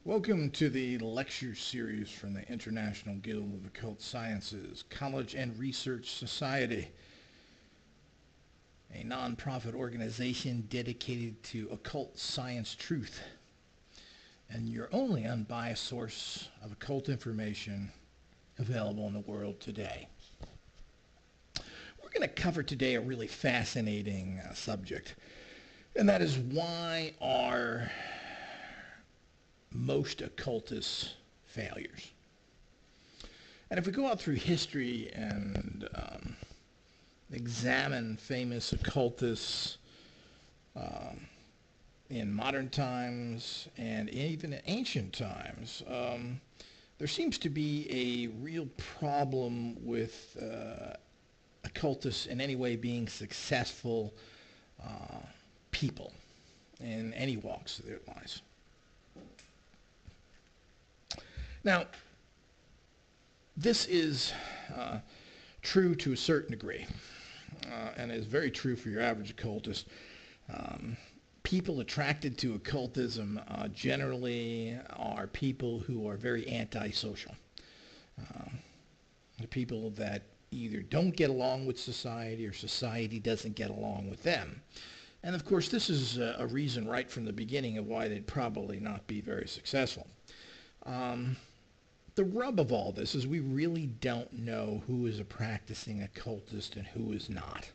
Welcome to the lecture series from the International Guild of Occult Sciences, College and Research Society, a nonprofit organization dedicated to occult science truth and your only unbiased source of occult information available in the world today. We're going to cover today a really fascinating subject, and that is why are most occultists failures. And if we go out through history and examine famous occultists in modern times and even in ancient times, there seems to be a real problem with occultists in any way being successful people in any walks of their lives. Now, this is true to a certain degree, and is very true for your average occultist. People attracted to occultism generally are people who are very antisocial. The people that either don't get along with society or society doesn't get along with them. And of course, this is a reason right from the beginning of why they'd probably not be very successful. The rub of all this is we really don't know who is a practicing occultist and who is not.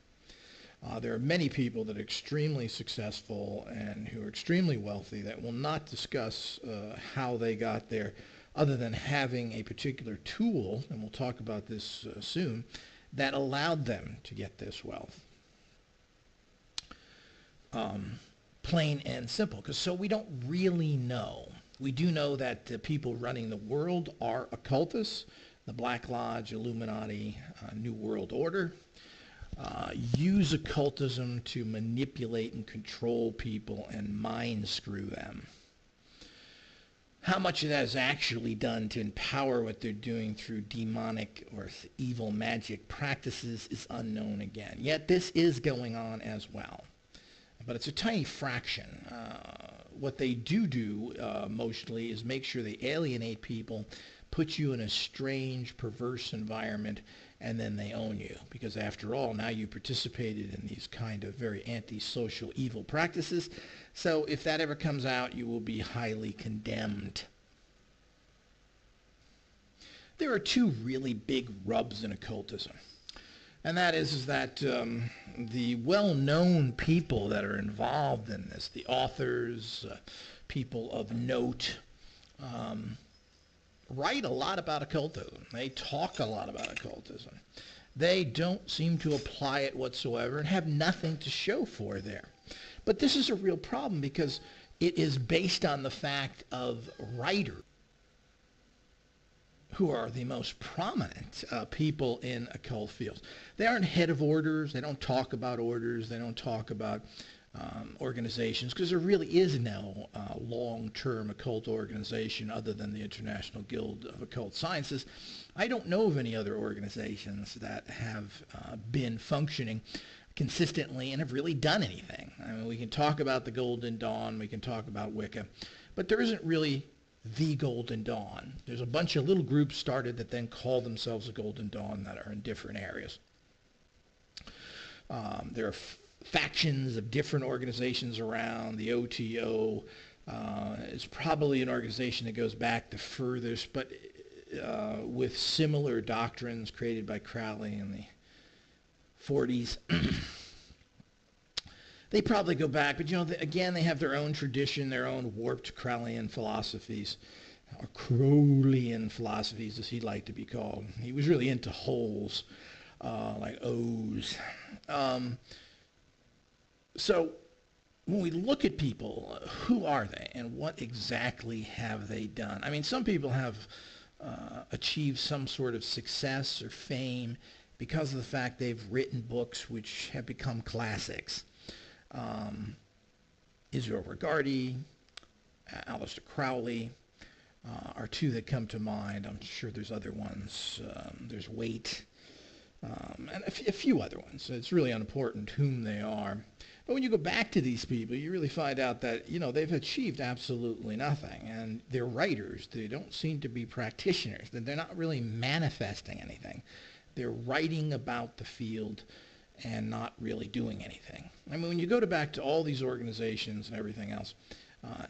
There are many people that are extremely successful and who are extremely wealthy that will not discuss how they got there other than having a particular tool, and we'll talk about this soon, that allowed them to get this wealth. Plain and simple, because so we don't really know. We do know that the people running the world are occultists. The Black Lodge, Illuminati, New World Order use occultism to manipulate and control people and mind screw them. How much of that is actually done to empower what they're doing through demonic or evil magic practices is unknown again. Yet this is going on as well. But it's a tiny fraction. What they do mostly is make sure they alienate people, put you in a strange, perverse environment, and then they own you. Because after all, now you participated in these kind of very antisocial, evil practices. So if that ever comes out, you will be highly condemned. There are two really big rubs in occultism. And that is that the well-known people that are involved in this, the authors, people of note, write a lot about occultism. They talk a lot about occultism. They don't seem to apply it whatsoever and have nothing to show for there. But this is a real problem because it is based on the fact of writers who are the most prominent people in occult fields. They aren't head of orders. They don't talk about orders. They don't talk about organizations because there really is no long-term occult organization other than the International Guild of Occult Sciences. I don't know of any other organizations that have been functioning consistently and have really done anything. I mean, we can talk about the Golden Dawn. We can talk about Wicca. But there isn't really the Golden Dawn. There's a bunch of little groups started that then call themselves the Golden Dawn that are in different areas. There are factions of different organizations around. The OTO is probably an organization that goes back the furthest, but with similar doctrines created by Crowley in the 40s. They probably go back, but again, they have their own tradition, their own warped Crowleyan philosophies, or Crowleyan philosophies, as he liked to be called. He was really into holes, like O's. So when we look at people, who are they, and what exactly have they done? I mean, some people have achieved some sort of success or fame because of the fact they've written books which have become classics. Israel Regardie, Aleister Crowley are two that come to mind. I'm sure there's other ones. There's Waite. and a few other ones. It's really unimportant whom they are. But when you go back to these people, you really find out that, they've achieved absolutely nothing. And they're writers. They don't seem to be practitioners. They're not really manifesting anything. They're writing about the field and not really doing anything. I mean, when you go back to all these organizations and everything else,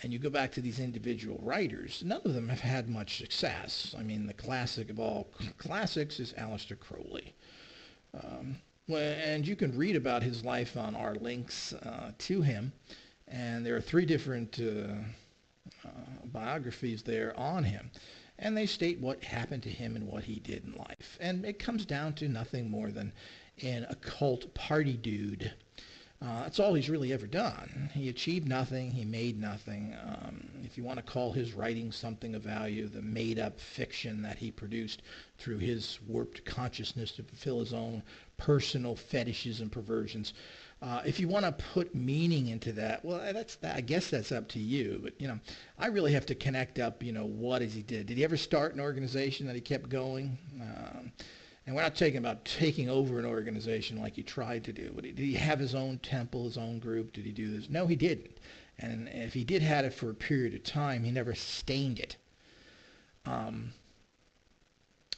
and you go back to these individual writers, none of them have had much success. I mean, the classic of all classics is Aleister Crowley. And you can read about his life on our links to him. And there are 3 different biographies there on him. And they state what happened to him and what he did in life. And it comes down to nothing more than an occult party dude. That's all he's really ever done. He achieved nothing. He made nothing. If you want to call his writing something of value, the made-up fiction that he produced through his warped consciousness to fulfill his own personal fetishes and perversions, if you want to put meaning into that, well, I guess that's up to you. But, I really have to connect up, what is he did. Did he ever start an organization that he kept going? And we're not talking about taking over an organization like he tried to do. But did he have his own temple, his own group? Did he do this? No, he didn't. And if he did have it for a period of time, he never sustained it.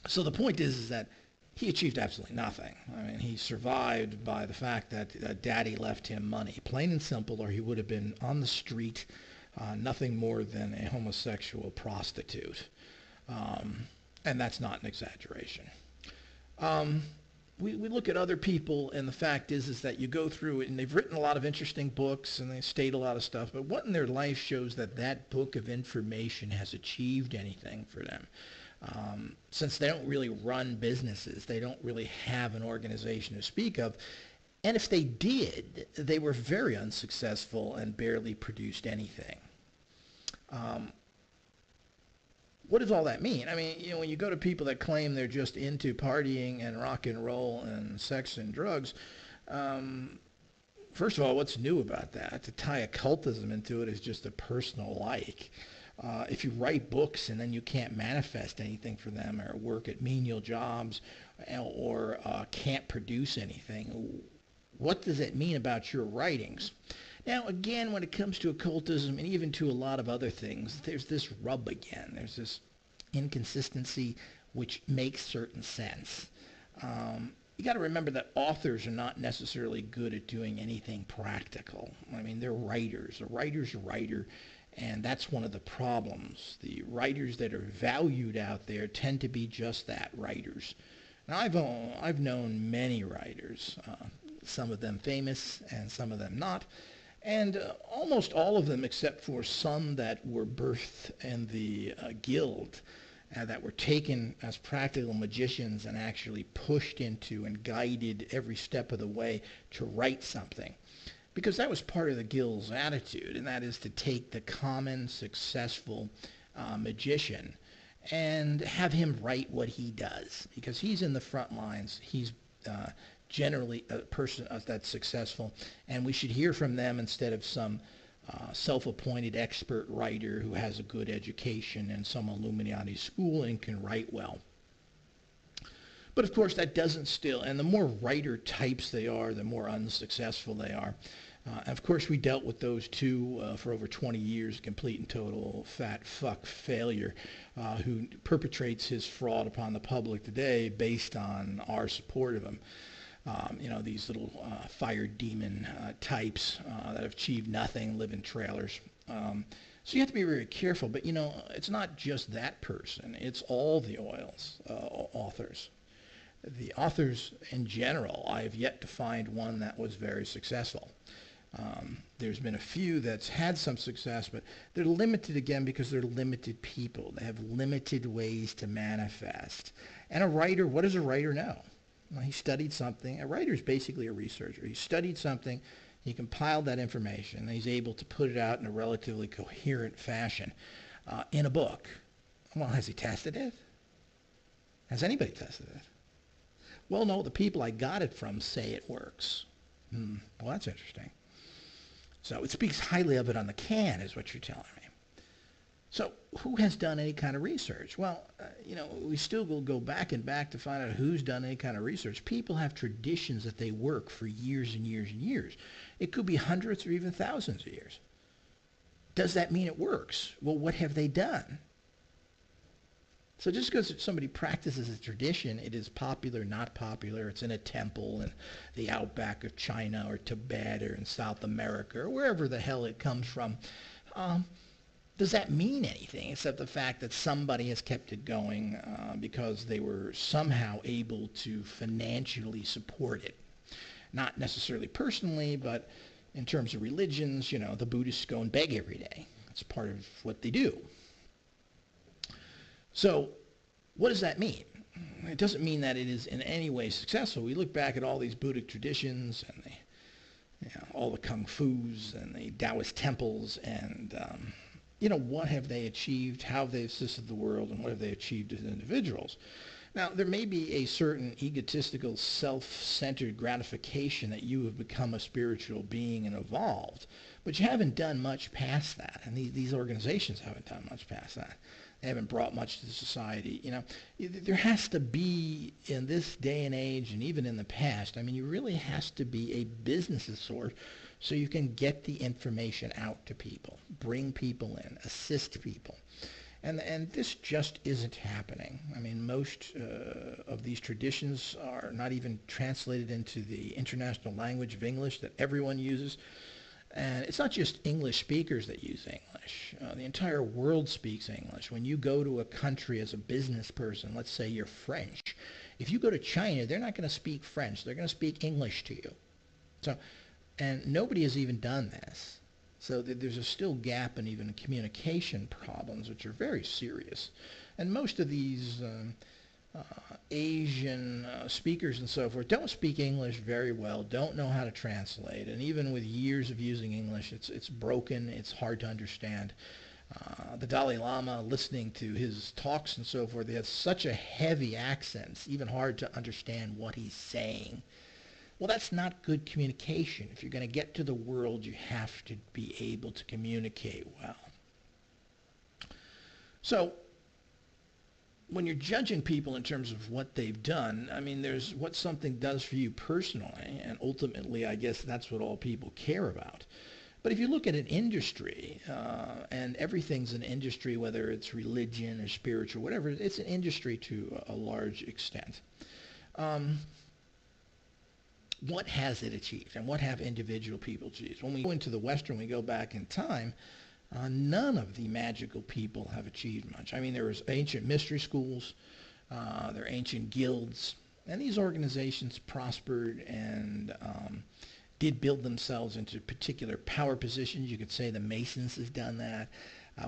So the point is that he achieved absolutely nothing. I mean, he survived by the fact that daddy left him money, plain and simple, or he would have been on the street, nothing more than a homosexual prostitute. And that's not an exaggeration. We look at other people, and the fact is that you go through it, and they've written a lot of interesting books, and they state a lot of stuff, but what in their life shows that that book of information has achieved anything for them? Since they don't really run businesses, they don't really have an organization to speak of, and if they did, they were very unsuccessful and barely produced anything. What does all that mean? I mean, when you go to people that claim they're just into partying and rock and roll and sex and drugs, first of all, what's new about that? To tie occultism into it is just a personal like. If you write books and then you can't manifest anything for them, or work at menial jobs, or can't produce anything, what does it mean about your writings? Now, again, when it comes to occultism and even to a lot of other things, there's this rub again. There's this inconsistency which makes certain sense. You got to remember that authors are not necessarily good at doing anything practical. I mean, they're writers. A writer's a writer, and that's one of the problems. The writers that are valued out there tend to be just that, writers. Now, I've known many writers, some of them famous and some of them not. And almost all of them, except for some that were birthed in the guild, that were taken as practical magicians and actually pushed into and guided every step of the way to write something. Because that was part of the guild's attitude, and that is to take the common, successful magician and have him write what he does. Because he's in the front lines. He's generally a person that's successful, and we should hear from them instead of some self-appointed expert writer who has a good education and some Illuminati school and can write well. But of course that doesn't still, and the more writer types they are, the more unsuccessful they are. And of course we dealt with those two for over 20 years, complete and total fat fuck failure, who perpetrates his fraud upon the public today based on our support of him. These little fire demon types that have achieved nothing, live in trailers. So you have to be very careful. But, it's not just that person. It's all the authors. The authors in general, I have yet to find one that was very successful. There's been a few that's had some success, but they're limited again because they're limited people. They have limited ways to manifest. And a writer, what does a writer know? Well, he studied something. A writer is basically a researcher. He studied something, he compiled that information, and he's able to put it out in a relatively coherent fashion in a book. Well, has he tested it? Has anybody tested it? Well, no, the people I got it from say it works. Well, that's interesting. So it speaks highly of it on the can, is what you're telling me. So who has done any kind of research? Well, we still will go back and back to find out who's done any kind of research. People have traditions that they work for years and years and years. It could be hundreds or even thousands of years. Does that mean it works? Well, what have they done? So just because somebody practices a tradition, it is popular, not popular, it's in a temple in the outback of China or Tibet or in South America or wherever the hell it comes from, does that mean anything except the fact that somebody has kept it going because they were somehow able to financially support it? Not necessarily personally, but in terms of religions, the Buddhists go and beg every day. It's part of what they do. So what does that mean? It doesn't mean that it is in any way successful. We look back at all these Buddhic traditions and all the Kung Fus and the Taoist temples and, what have they achieved, how have they assisted the world, and what have they achieved as individuals? Now, there may be a certain egotistical, self-centered gratification that you have become a spiritual being and evolved, but you haven't done much past that, and these organizations haven't done much past that. They haven't brought much to the society. There has to be, in this day and age, and even in the past, you really has to be a business of sorts so you can get the information out to people, bring people in, assist people. And this just isn't happening. Most of these traditions are not even translated into the international language of English that everyone uses. And it's not just English speakers that use English. The entire world speaks English. When you go to a country as a business person, let's say you're French, if you go to China, they're not going to speak French. They're going to speak English to you. And nobody has even done this. So there's a still gap in even communication problems, which are very serious. And most of these Asian speakers and so forth don't speak English very well, don't know how to translate, and even with years of using English, it's broken, it's hard to understand. The Dalai Lama, listening to his talks and so forth, he has such a heavy accent, it's even hard to understand what he's saying. Well, that's not good communication. If you're going to get to the world, you have to be able to communicate well. So when you're judging people in terms of what they've done, there's what something does for you personally, and ultimately, I guess that's what all people care about. But if you look at an industry, and everything's an industry, whether it's religion or spiritual, whatever, it's an industry to a large extent. What has it achieved, and what have individual people achieved? When we go into the Western, we go back in time, none of the magical people have achieved much. There was ancient mystery schools, there are ancient guilds, and these organizations prospered and did build themselves into particular power positions. You could say the Masons have done that,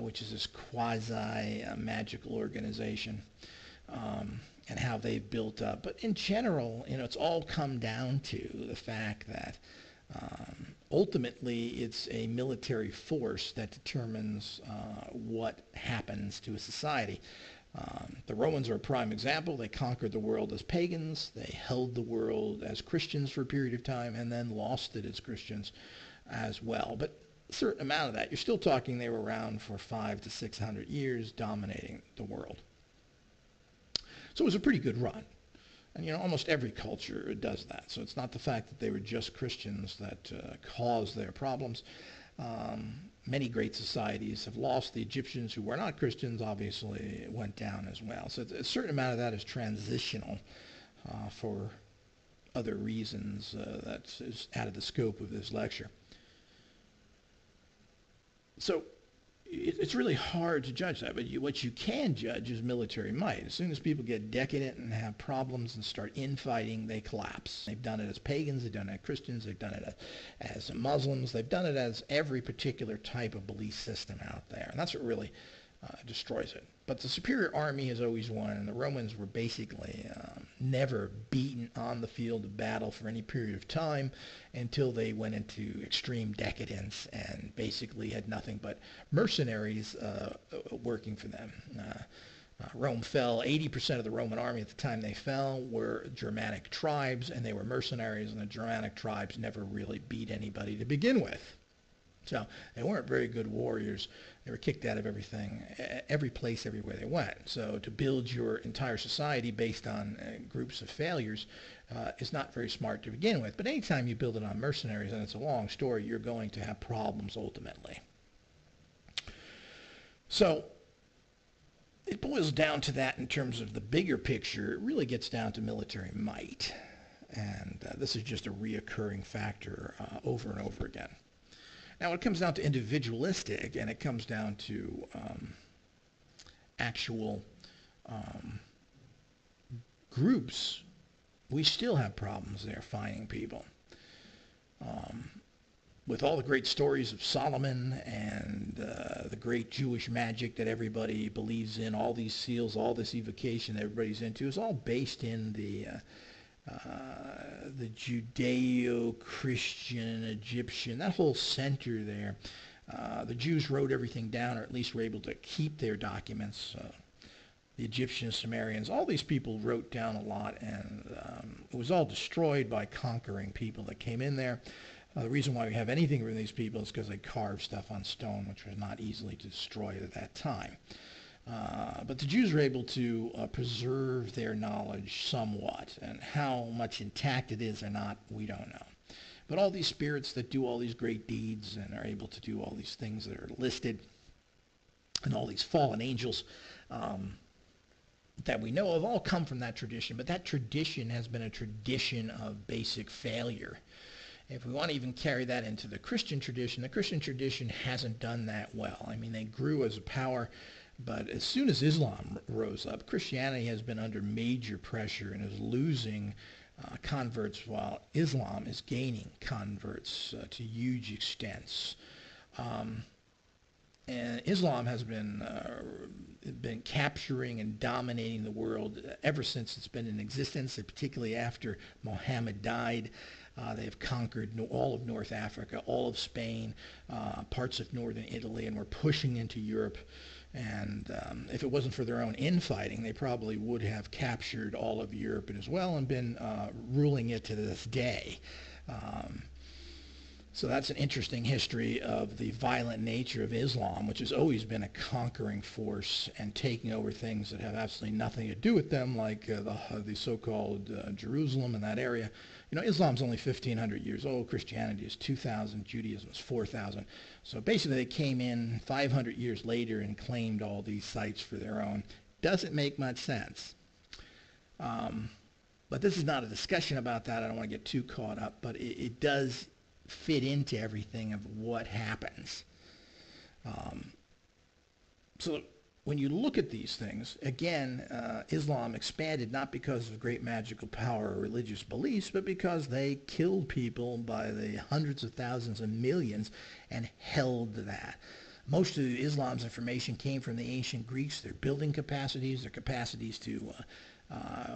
which is this quasi-magical organization, and how they've built up. But in general, it's all come down to the fact that ultimately, it's a military force that determines what happens to a society. The Romans are a prime example. They conquered the world as pagans. They held the world as Christians for a period of time and then lost it as Christians as well. But a certain amount of that, you're still talking they were around for 500 to 600 years dominating the world. So it was a pretty good run. And, almost every culture does that. So it's not the fact that they were just Christians that caused their problems. Many great societies have lost. The Egyptians, who were not Christians, obviously went down as well. So a certain amount of that is transitional for other reasons that is out of the scope of this lecture. So it's really hard to judge that, but what you can judge is military might. As soon as people get decadent and have problems and start infighting, they collapse. They've done it as pagans, they've done it as Christians, they've done it as Muslims, they've done it as every particular type of belief system out there, and that's what really destroys it. But the superior army has always won, and the Romans were basically never beaten on the field of battle for any period of time until they went into extreme decadence and basically had nothing but mercenaries working for them. Rome fell. 80% of the Roman army at the time they fell were Germanic tribes, and they were mercenaries, and the Germanic tribes never really beat anybody to begin with. So they weren't very good warriors They were kicked out of everything, every place, everywhere they went. So to build your entire society based on groups of failures is not very smart to begin with. But anytime you build it on mercenaries, and it's a long story, you're going to have problems ultimately. So it boils down to that in terms of the bigger picture. It really gets down to military might. And this is just a reoccurring factor over and over again. Now, when it comes down to individualistic, and it comes down to actual groups, we still have problems there finding people. With all the great stories of Solomon and the great Jewish magic that everybody believes in, all these seals, all this evocation that everybody's into, is all based in the Judeo-Christian, Egyptian, that whole center there. The Jews wrote everything down, or at least were able to keep their documents. The Egyptians, Sumerians, all these people wrote down a lot, and it was all destroyed by conquering people that came in there. The reason why we have anything from these people is because they carved stuff on stone, which was not easily destroyed at that time. But the Jews were able to preserve their knowledge somewhat, and how much intact it is or not, we don't know. But all these spirits that do all these great deeds and are able to do all these things that are listed, and all these fallen angels that we know of, all come from that tradition. But that tradition has been a tradition of basic failure. If we want to even carry that into the Christian tradition hasn't done that well. I mean, they grew as a power, but as soon as Islam rose up, Christianity has been under major pressure and is losing converts, while Islam is gaining converts to huge extents. And Islam has been capturing and dominating the world ever since it's been in existence, and particularly after Muhammad died. They have conquered all of North Africa, all of Spain, parts of northern Italy, and were pushing into Europe. And if it wasn't for their own infighting, they probably would have captured all of Europe as well and been ruling it to this day. So that's an interesting history of the violent nature of Islam, which has always been a conquering force and taking over things that have absolutely nothing to do with them, like the so-called Jerusalem and that area. You know, Islam's only 1,500 years old. Christianity is 2,000. Judaism is 4,000. So basically they came in 500 years later and claimed all these sites for their own. Doesn't make much sense. But this is not a discussion about that. I don't want to get too caught up, but it does fit into everything of what happens. So when you look at these things, again, Islam expanded not because of great magical power or religious beliefs, but because they killed people by the hundreds of thousands and millions and held that. Most of Islam's information came from the ancient Greeks, their building capacities, their capacities to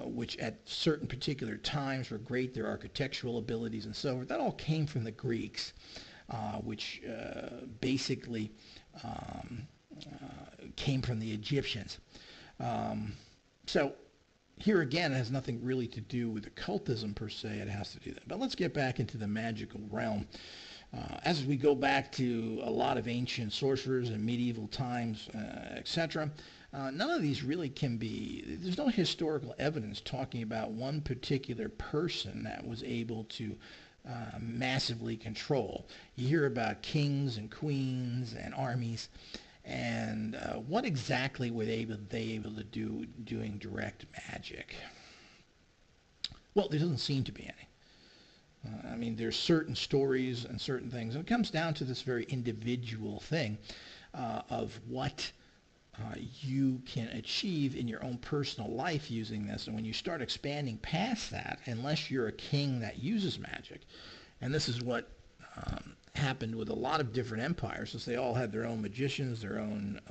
which at certain particular times were great, their architectural abilities and so forth. That all came from the Greeks, which basically came from the Egyptians. So here again, it has nothing really to do with occultism per se. It has to do that. But let's get back into the magical realm. As we go back to a lot of ancient sorcerers in medieval times, etc., none of these really can be, there's no historical evidence talking about one particular person that was able to massively control. You hear about kings and queens and armies, and what exactly were they able to do doing direct magic? Well, there doesn't seem to be any. I mean, there's certain stories and certain things, and it comes down to this very individual thing of what you can achieve in your own personal life using this. And when you start expanding past that, unless you're a king that uses magic, and this is what happened with a lot of different empires, since they all had their own magicians, their own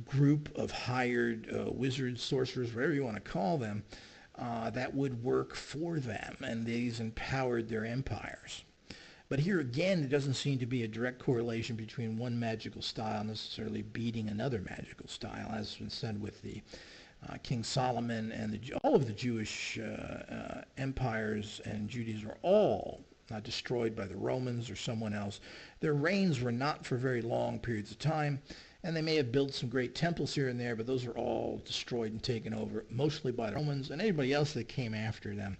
group of hired wizards, sorcerers, whatever you want to call them, that would work for them, and these empowered their empires. But here again, there doesn't seem to be a direct correlation between one magical style necessarily beating another magical style, as has been said with the King Solomon and all of the Jewish empires and Judaism are all destroyed by the Romans or someone else. Their reigns were not for very long periods of time, and they may have built some great temples here and there, but those were all destroyed and taken over, mostly by the Romans and anybody else that came after them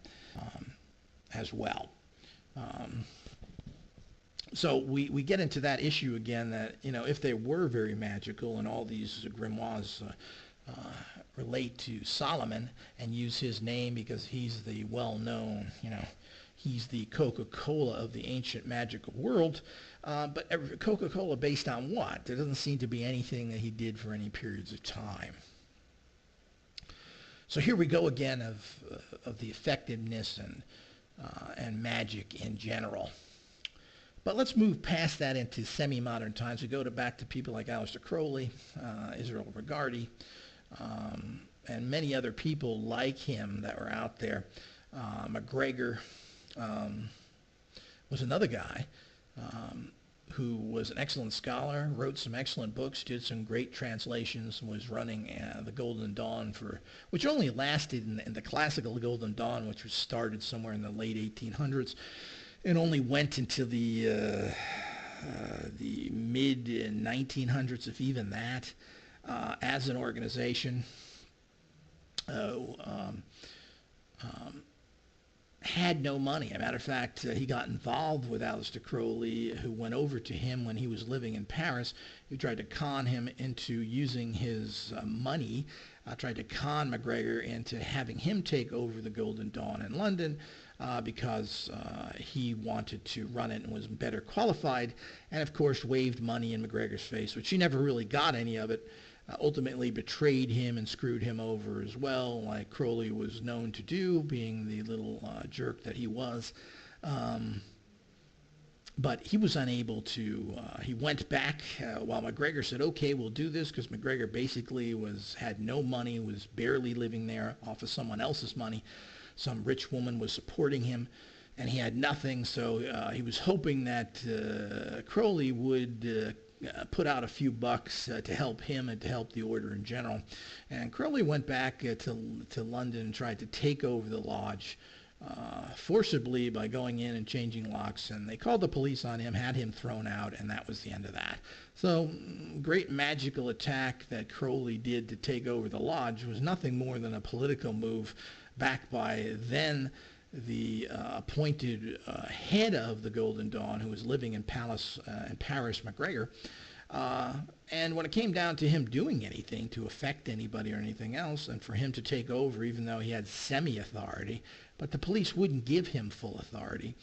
as well. So we get into that issue again that, if they were very magical and all these grimoires relate to Solomon and use his name because he's the well-known, he's the Coca-Cola of the ancient magical world, but Coca-Cola based on what? There doesn't seem to be anything that he did for any periods of time. So here we go again of the effectiveness and magic in general. But let's move past that into semi-modern times. We go back to people like Aleister Crowley, Israel Regardie, and many other people like him that were out there. MacGregor was another guy who was an excellent scholar, wrote some excellent books, did some great translations, was running the Golden Dawn which only lasted in the classical Golden Dawn, which was started somewhere in the late 1800s. It only went into the mid 1900s, if even that, as an organization. Had no money. As a matter of fact, he got involved with Aleister Crowley, who went over to him when he was living in Paris, who tried to con him into using his money, tried to con MacGregor into having him take over the Golden Dawn in London, because he wanted to run it and was better qualified, and of course waved money in MacGregor's face, which he never really got any of it. Ultimately betrayed him and screwed him over as well, like Crowley was known to do, being the little jerk that he was. But he was unable to, he went back while MacGregor said, okay, we'll do this, because MacGregor basically had no money, was barely living there off of someone else's money. Some rich woman was supporting him, and he had nothing, so he was hoping that Crowley would put out a few bucks to help him and to help the order in general. And Crowley went back to London and tried to take over the lodge forcibly by going in and changing locks, and they called the police on him, had him thrown out, and that was the end of that. So great magical attack that Crowley did to take over the lodge was nothing more than a political move backed by then the appointed head of the Golden Dawn, who was living in Paris, MacGregor. And when it came down to him doing anything to affect anybody or anything else, and for him to take over, even though he had semi-authority, but the police wouldn't give him full authority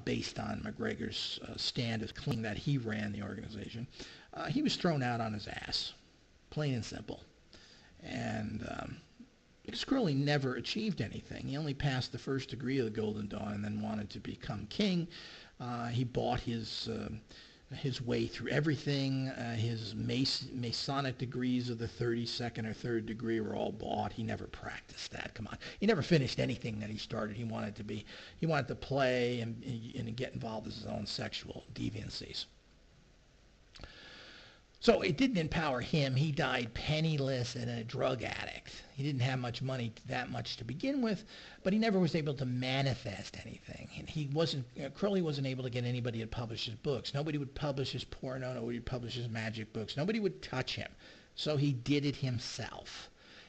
based on MacGregor's stand of claiming that he ran the organization, he was thrown out on his ass, plain and simple. And because Crowley never achieved anything. He only passed the first degree of the Golden Dawn and then wanted to become king. He bought his way through everything. His Masonic degrees of the 32nd or 3rd degree were all bought. He never practiced that. Come on. He never finished anything that he started. He wanted to play and get involved in his own sexual deviancies. So it didn't empower him. He died penniless and a drug addict. He didn't have much money, that much to begin with, but he never was able to manifest anything. And Crowley wasn't able to get anybody to publish his books. Nobody would publish his porno. Nobody would publish his magic books. Nobody would touch him. So he did it himself.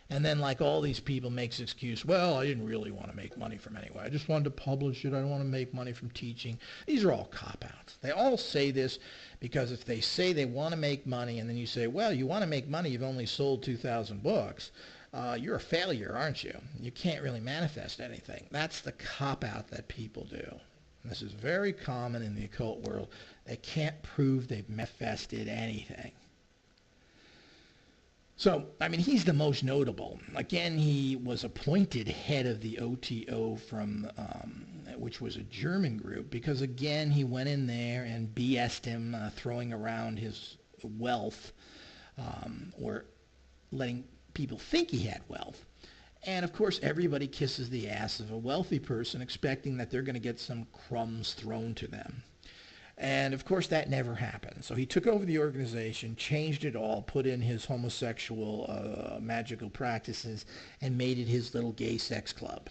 And then, like all these people, makes excuse, well, I didn't really want to make money from anywhere. I just wanted to publish it. I don't want to make money from teaching. These are all cop-outs. They all say this because if they say they want to make money and then you say, well, you want to make money, you've only sold 2,000 books, you're a failure, aren't you? You can't really manifest anything. That's the cop-out that people do. And this is very common in the occult world. They can't prove they've manifested anything. So, I mean, he's the most notable. Again, he was appointed head of the OTO which was a German group, because, again, he went in there and BS'd him, throwing around his wealth, or letting people think he had wealth. And, of course, everybody kisses the ass of a wealthy person, expecting that they're going to get some crumbs thrown to them. And, of course, that never happened. So he took over the organization, changed it all, put in his homosexual magical practices, and made it his little gay sex club,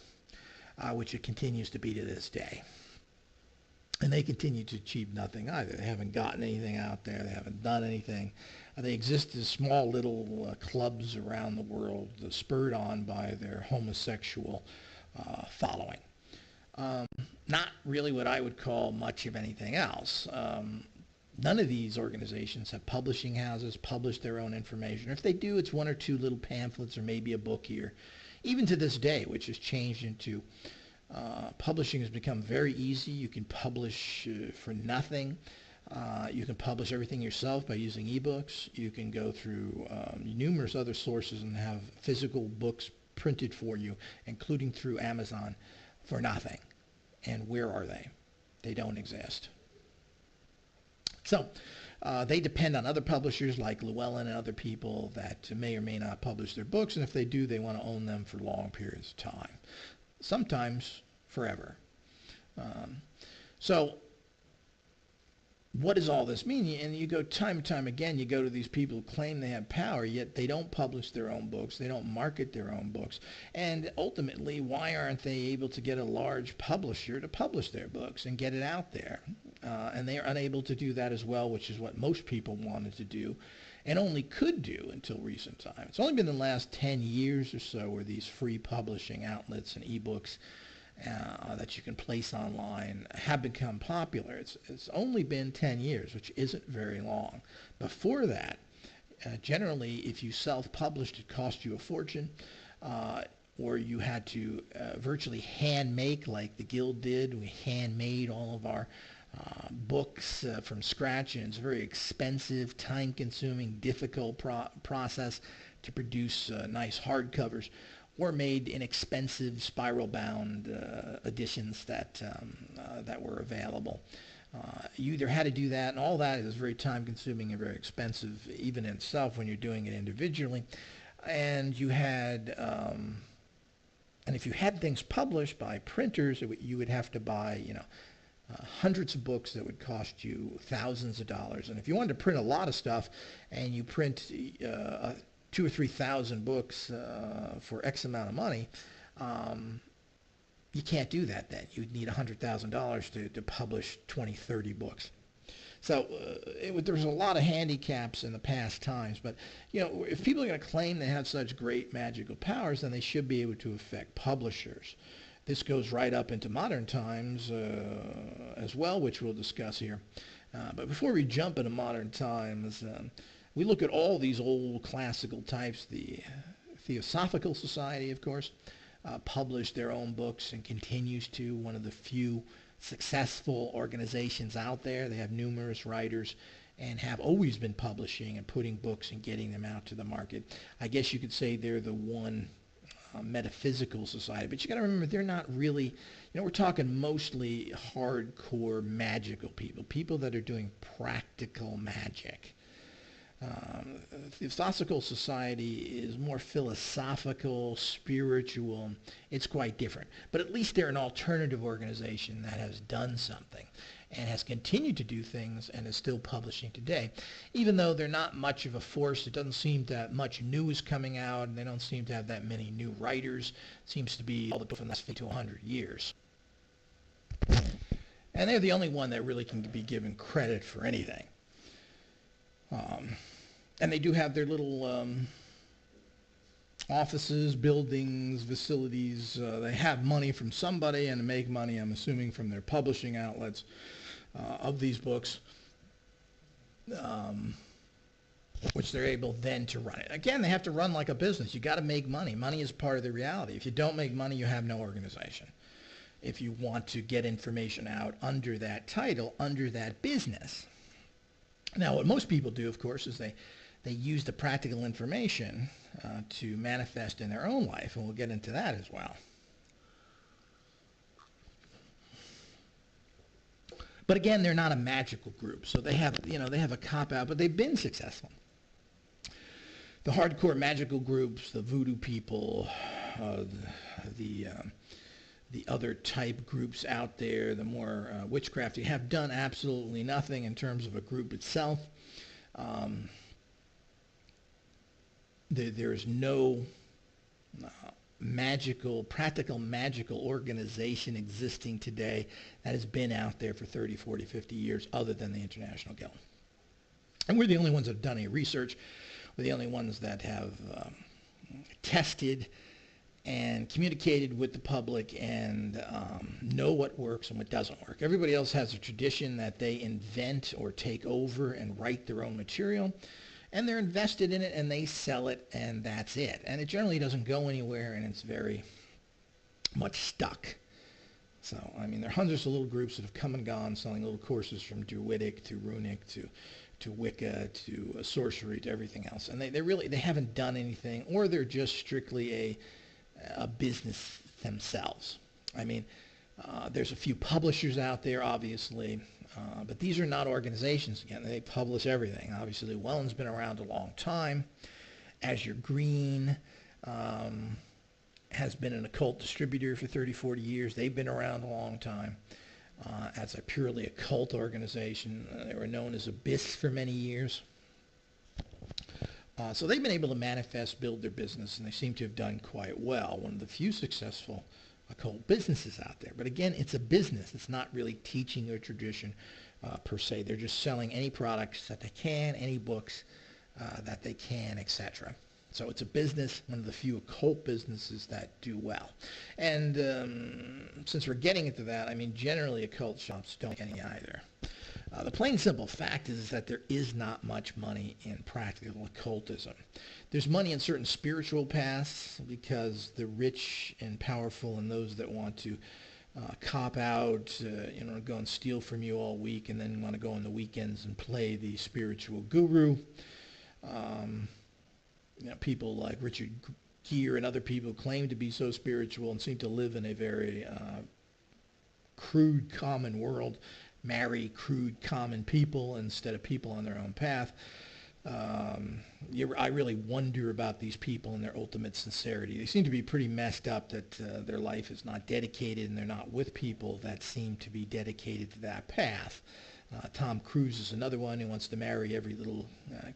which it continues to be to this day. And they continue to achieve nothing either. They haven't gotten anything out there. They haven't done anything. They exist as small little clubs around the world, spurred on by their homosexual following. Not really what I would call much of anything else. None of these organizations have publishing houses, publish their own information. If they do, it's one or two little pamphlets or maybe a book here. Even to this day, which has changed into publishing has become very easy. You can publish for nothing. You can publish everything yourself by using ebooks. You can go through numerous other sources and have physical books printed for you, including through Amazon, for nothing. And where are they? They don't exist. So they depend on other publishers like Llewellyn and other people that may or may not publish their books, and if they do, they want to own them for long periods of time. Sometimes forever. So what does all this mean? And you go time and time again, you go to these people who claim they have power, yet they don't publish their own books. They don't market their own books. And ultimately, why aren't they able to get a large publisher to publish their books and get it out there? And they are unable to do that as well, which is what most people wanted to do and only could do until recent time. It's only been the last 10 years or so where these free publishing outlets and ebooks that you can place online have become popular. It's only been 10 years, which isn't very long. Before that, generally, if you self-published, it cost you a fortune, or you had to virtually hand-make, like the Guild did. We hand-made all of our books from scratch, and it's a very expensive, time-consuming, difficult process to produce nice hardcovers, or made inexpensive spiral-bound editions that were available. You either had to do that, and all that is very time-consuming and very expensive, even in itself when you're doing it individually. And you had, and if you had things published by printers, you would have to buy, hundreds of books that would cost you thousands of dollars. And if you wanted to print a lot of stuff, and you print 2,000 or 3,000 books for X amount of money, you can't do that then. You'd need $100,000 to publish 20, 30 books. So there's a lot of handicaps in the past times, but if people are going to claim they have such great magical powers, then they should be able to affect publishers. This goes right up into modern times as well, which we'll discuss here. But before we jump into modern times, we look at all these old classical types. The Theosophical Society, of course, published their own books and continues to, one of the few successful organizations out there. They have numerous writers and have always been publishing and putting books and getting them out to the market. I guess you could say they're the one metaphysical society, but you got to remember they're not really, we're talking mostly hardcore magical people that are doing practical magic. The Theosophical Society is more philosophical, spiritual. It's quite different. But at least they're an alternative organization that has done something and has continued to do things and is still publishing today. Even though they're not much of a force, it doesn't seem that much news coming out, and they don't seem to have that many new writers. It seems to be all the book from the last 50 to 100 years. And they're the only one that really can be given credit for anything. And they do have their little offices, buildings, facilities. They have money from somebody and make money, I'm assuming, from their publishing outlets of these books, which they're able then to run it. Again, they have to run like a business. You got to make money. Money is part of the reality. If you don't make money, you have no organization. If you want to get information out under that title, under that business. Now, what most people do, of course, is they use the practical information to manifest in their own life, and we'll get into that as well. But again, they're not a magical group, so they have a cop-out, but they've been successful. The hardcore magical groups, the voodoo people, the other type groups out there, the more witchcrafty, have done absolutely nothing in terms of a group itself. There's no practical magical organization existing today that has been out there for 30, 40, 50 years other than the International Guild. And we're the only ones that have done any research. We're the only ones that have tested and communicated with the public and know what works and what doesn't work. Everybody else has a tradition that they invent or take over and write their own material, and they're invested in it and they sell it, and that's it. And it generally doesn't go anywhere, and it's very much stuck. So, I mean, there are hundreds of little groups that have come and gone selling little courses from Druidic to Runic to Wicca to sorcery to everything else. And they haven't done anything, or they're just strictly a business themselves. I mean, there's a few publishers out there, obviously, but these are not organizations. Again, they publish everything. Obviously, Llewellyn's been around a long time. Azure Green has been an occult distributor for 30, 40 years. They've been around a long time as a purely occult organization. They were known as Abyss for many years. So they've been able to manifest, build their business, and they seem to have done quite well. One of the few successful occult businesses out there. But again, it's a business. It's not really teaching or tradition per se. They're just selling any products that they can, any books that they can, etc. So it's a business, one of the few occult businesses that do well. And since we're getting into that, I mean, generally occult shops don't get any either. The plain simple fact is that there is not much money in practical occultism. There's money in certain spiritual paths because the rich and powerful and those that want to cop out, go and steal from you all week and then want to go on the weekends and play the spiritual guru. People like Richard Gere and other people claim to be so spiritual and seem to live in a very crude, common world. Marry crude, common people instead of people on their own path. I really wonder about these people and their ultimate sincerity. They seem to be pretty messed up that their life is not dedicated and they're not with people that seem to be dedicated to that path. Tom Cruise is another one who wants to marry every little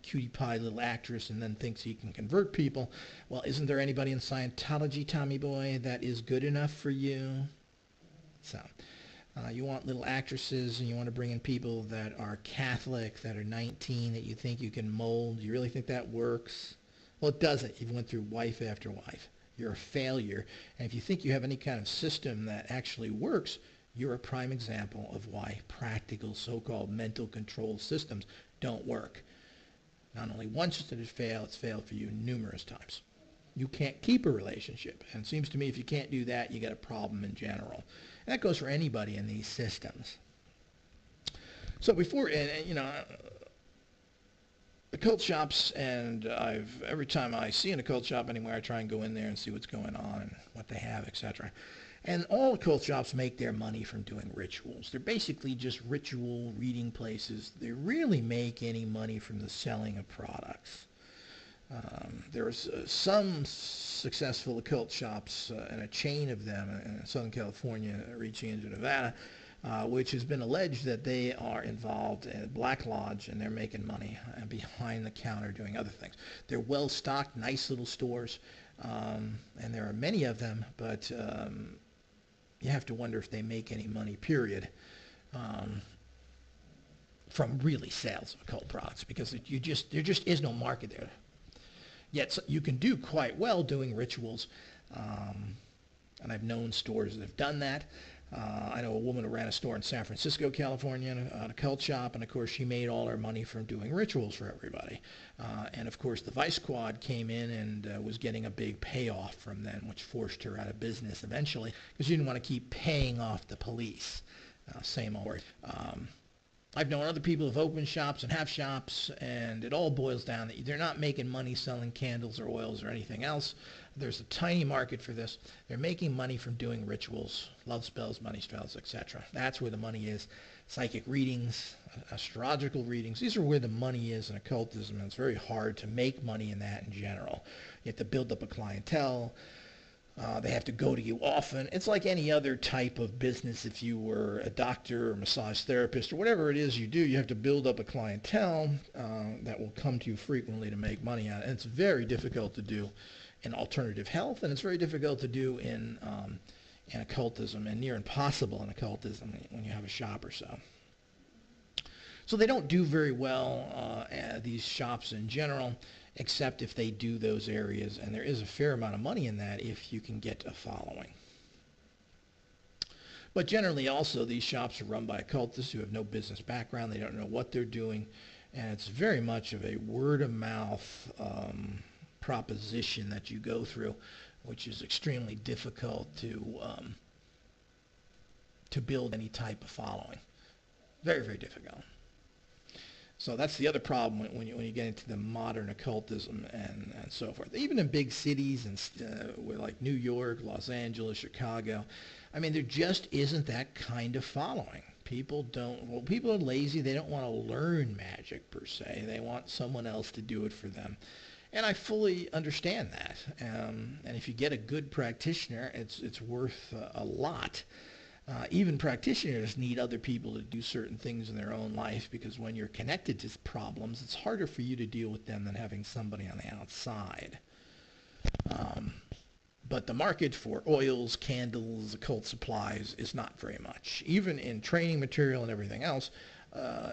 cutie pie little actress and then thinks he can convert people. Well, isn't there anybody in Scientology, Tommy boy, that is good enough for you? So... you want little actresses and you want to bring in people that are Catholic, that are 19, that you think you can mold. You really think that works? Well, it doesn't. You've went through wife after wife. You're a failure. And if you think you have any kind of system that actually works, you're a prime example of why practical so-called mental control systems don't work. Not only once did it fail, it's failed for you numerous times. You can't keep a relationship. And it seems to me if you can't do that, you got a problem in general. And that goes for anybody in these systems. So occult shops, and every time I see an occult shop anywhere, I try and go in there and see what's going on and what they have, etc. And all occult shops make their money from doing rituals. They're basically just ritual reading places. They rarely make any money from the selling of products. There's some successful occult shops and a chain of them in Southern California reaching into Nevada, which has been alleged that they are involved in a Black Lodge and they're making money and behind the counter doing other things. They're well-stocked, nice little stores, and there are many of them, but you have to wonder if they make any money, period, from really sales of occult products, because there just is no market there. Yet you can do quite well doing rituals, and I've known stores that have done that. I know a woman who ran a store in San Francisco, California, an occult shop, and of course she made all her money from doing rituals for everybody. And of course the Vice Squad came in and was getting a big payoff from them, which forced her out of business eventually, because she didn't want to keep paying off the police. Same old. I've known other people who've opened shops and have shops, and it all boils down that they're not making money selling candles or oils or anything else. There's a tiny market for this. They're making money from doing rituals, love spells, money spells, etc. That's where the money is. Psychic readings, astrological readings, these are where the money is in occultism, and it's very hard to make money in that in general. You have to build up a clientele. They have to go to you often. It's like any other type of business. If you were a doctor or massage therapist or whatever it is you do, you have to build up a clientele that will come to you frequently to make money on it. And it's very difficult to do in alternative health, and it's very difficult to do in occultism, and near impossible in occultism when you have a shop or so. So they don't do very well, these shops in general, except if they do those areas, and there is a fair amount of money in that if you can get a following. But generally also these shops are run by occultists who have no business background. They don't know what they're doing, and it's very much of a word-of-mouth proposition that you go through, which is extremely difficult to build any type of following. Very, very difficult. So that's the other problem when you get into the modern occultism and so forth. Even in big cities and like New York, Los Angeles, Chicago, I mean, there just isn't that kind of following. People are lazy. They don't want to learn magic per se. They want someone else to do it for them. And I fully understand that. And if you get a good practitioner, it's worth a lot. Even practitioners need other people to do certain things in their own life, because when you're connected to problems, it's harder for you to deal with them than having somebody on the outside. But the market for oils, candles, occult supplies is not very much. Even in training material and everything else,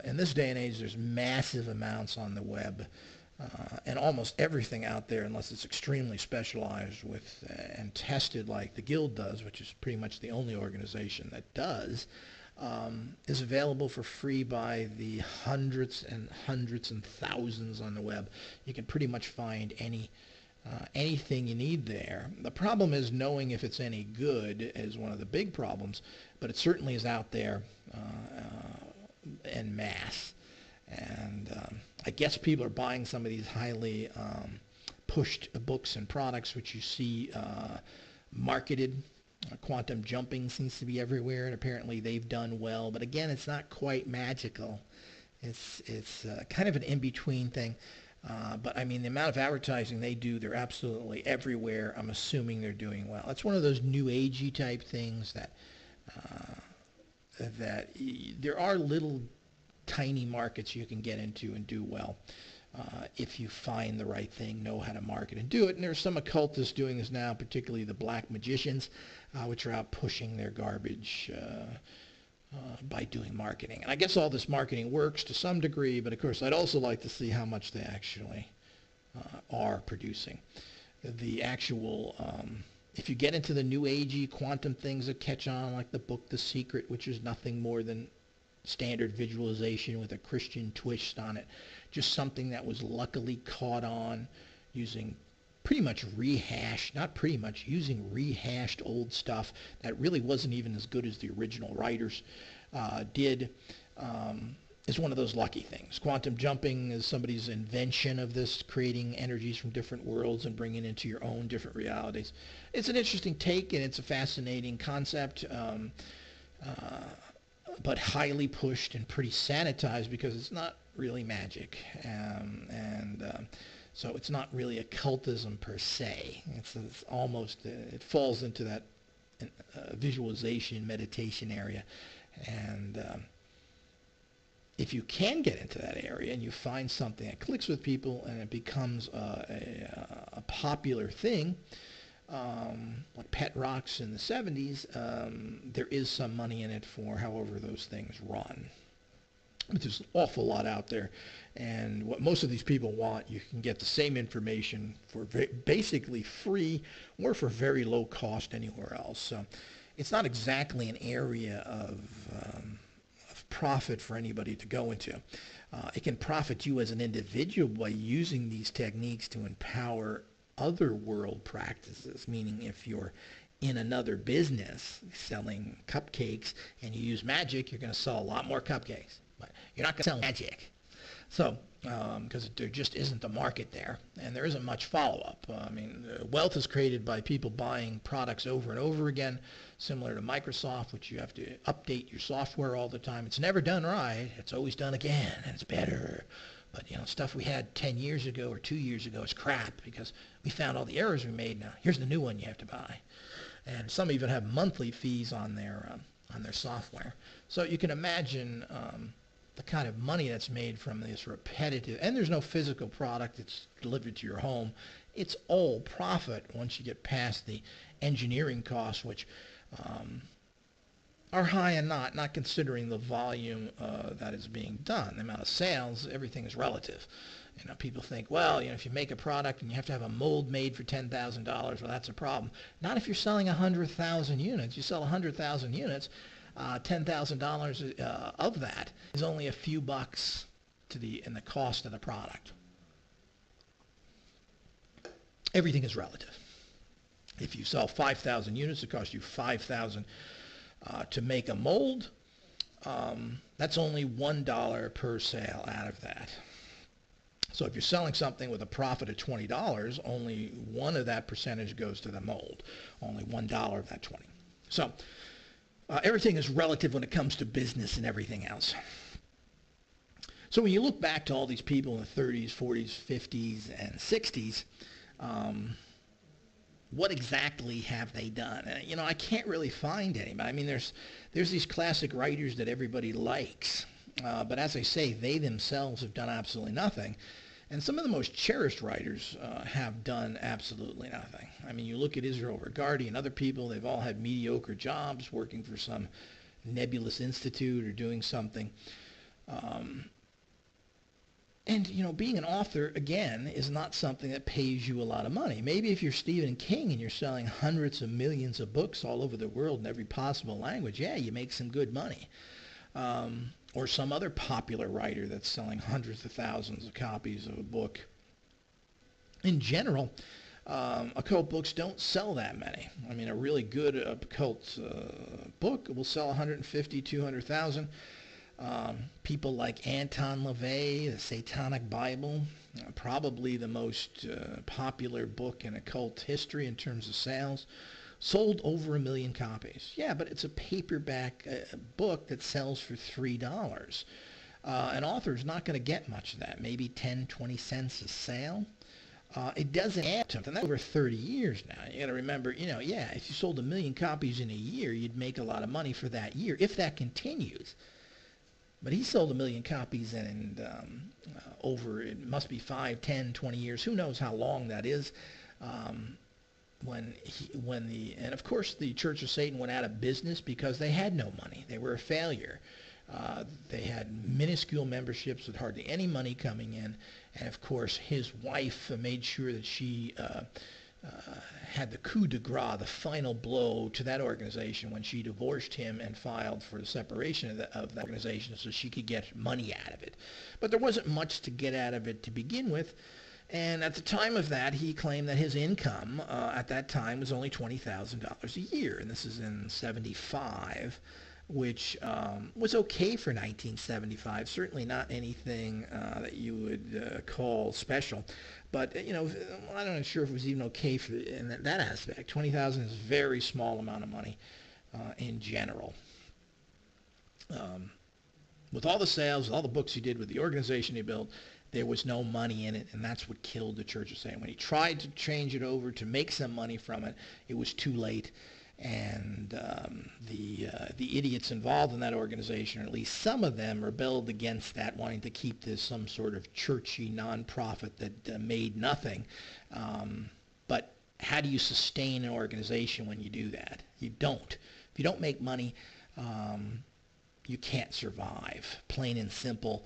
in this day and age, there's massive amounts on the web. And almost everything out there, unless it's extremely specialized with and tested like the Guild does, which is pretty much the only organization that does, is available for free by the hundreds and thousands on the web. You can pretty much find anything you need there. The problem is knowing if it's any good is one of the big problems, but it certainly is out there en masse. And I guess people are buying some of these highly pushed books and products, which you see marketed. Quantum jumping seems to be everywhere, and apparently they've done well. But again, it's not quite magical. It's kind of an in-between thing. But I mean, the amount of advertising they do, they're absolutely everywhere. I'm assuming they're doing well. It's one of those new agey type things that there are little tiny markets you can get into and do well if you find the right thing, know how to market and do it. And there's some occultists doing this now, particularly the black magicians, which are out pushing their garbage by doing marketing. And I guess all this marketing works to some degree, but of course I'd also like to see how much they actually are producing. The actual, if you get into the new agey quantum things that catch on, like the book The Secret, which is nothing more than standard visualization with a Christian twist on it, just something that was luckily caught on using pretty much using rehashed old stuff that really wasn't even as good as the original writers did, is one of those lucky things. Quantum jumping is somebody's invention of this, creating energies from different worlds and bringing it into your own different realities. It's an interesting take, and it's a fascinating concept, but highly pushed and pretty sanitized because it's not really magic. So it's not really occultism per se. It's almost, it falls into that visualization, meditation area. And if you can get into that area and you find something that clicks with people and it becomes a popular thing, like pet rocks in the 70s, there is some money in it for however those things run. But there's an awful lot out there, and what most of these people want, you can get the same information for basically free or for very low cost anywhere else. So it's not exactly an area of profit for anybody to go into. It can profit you as an individual by using these techniques to empower other world practices, meaning if you're in another business selling cupcakes and you use magic, you're going to sell a lot more cupcakes. But you're not going to sell magic. So, because there just isn't a market there, and there isn't much follow-up. I mean, wealth is created by people buying products over and over again, similar to Microsoft, which you have to update your software all the time. It's never done right. It's always done again, and it's better. But, stuff we had 10 years ago or 2 years ago is crap because we found all the errors we made. Now, here's the new one you have to buy. And some even have monthly fees on their software. So you can imagine the kind of money that's made from this repetitive, and there's no physical product, it's delivered to your home, it's all profit once you get past the engineering costs, which are high and not considering the volume that is being done. The amount of sales, everything is relative. People think, well, if you make a product and you have to have a mold made for $10,000, well, that's a problem. Not if you're selling 100,000 units. You sell 100,000 units, $10,000 of that is only a few bucks in the cost of the product. Everything is relative. If you sell 5,000 units, it costs you 5,000 to make a mold. That's only $1 per sale out of that. So if you're selling something with a profit of $20, only one of that percentage goes to the mold. Only $1 of that 20. So everything is relative when it comes to business and everything else. So when you look back to all these people in the 30s, 40s, 50s, and 60s, what exactly have they done? I can't really find anybody. I mean, there's these classic writers that everybody likes. But as I say, they themselves have done absolutely nothing. And some of the most cherished writers have done absolutely nothing. I mean, you look at Israel Regardie and other people, they've all had mediocre jobs working for some nebulous institute or doing something. And, being an author, again, is not something that pays you a lot of money. Maybe if you're Stephen King and you're selling hundreds of millions of books all over the world in every possible language, yeah, you make some good money. Or some other popular writer that's selling hundreds of thousands of copies of a book. In general, occult books don't sell that many. I mean, a really good occult book will sell 150, 200,000. People like Anton Lavey, the Satanic Bible, probably the most popular book in occult history in terms of sales, sold over 1 million copies. Yeah, but it's a paperback book that sells for $3. An author's not going to get much of that, maybe 10, 20 cents a sale. It doesn't add to it, and that's over 30 years now. You got to remember, yeah, if you sold 1 million copies in a year, you'd make a lot of money for that year, if that continues. But he sold 1 million copies in over, it must be 5, 10, 20 years. Who knows how long that is. And of course the Church of Satan went out of business because they had no money. They were a failure. They had minuscule memberships with hardly any money coming in. And of course his wife made sure that she had the coup de grace, the final blow to that organization when she divorced him and filed for the separation of the organization so she could get money out of it. But there wasn't much to get out of it to begin with. And at the time of that, he claimed that his income at that time was only $20,000 a year. And this is in 75, which was okay for 1975. Certainly not anything that you would call special. But, I'm not sure if it was even okay in that aspect. $20,000 is a very small amount of money in general. With all the sales, with all the books he did, with the organization he built, there was no money in it, and that's what killed the Church of Satan. When he tried to change it over to make some money from it, it was too late. And the idiots involved in that organization, or at least some of them, rebelled against that, wanting to keep this some sort of churchy nonprofit that made nothing. But how do you sustain an organization when you do that? You don't. If you don't make money, you can't survive, plain and simple.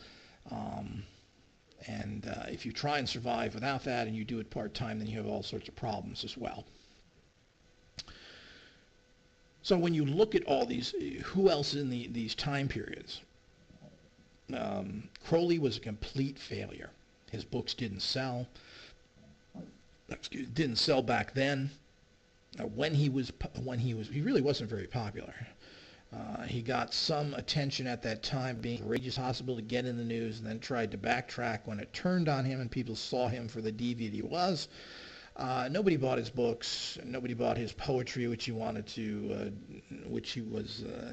And if you try and survive without that and you do it part-time, then you have all sorts of problems as well. So when you look at all these, who else in these time periods? Crowley was a complete failure. His books didn't sell. Didn't sell back then. He really wasn't very popular. He got some attention at that time, being courageous, possible to get in the news, and then tried to backtrack when it turned on him and people saw him for the deviant he was. Nobody bought his books. Nobody bought his poetry, which he was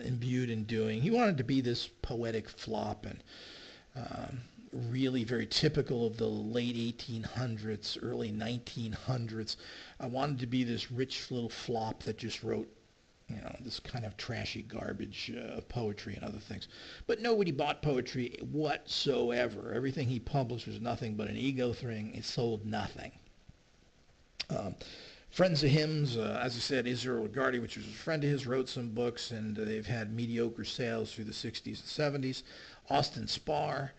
imbued in doing. He wanted to be this poetic flop, and really very typical of the late 1800s, early 1900s. I wanted to be this rich little flop that just wrote, this kind of trashy garbage poetry and other things. But nobody bought poetry whatsoever. Everything he published was nothing but an ego thing. It sold nothing. Friends of hymns, as I said, Israel Lagarde, which was a friend of his, wrote some books, and they've had mediocre sales through the 60s and 70s. Austin Spar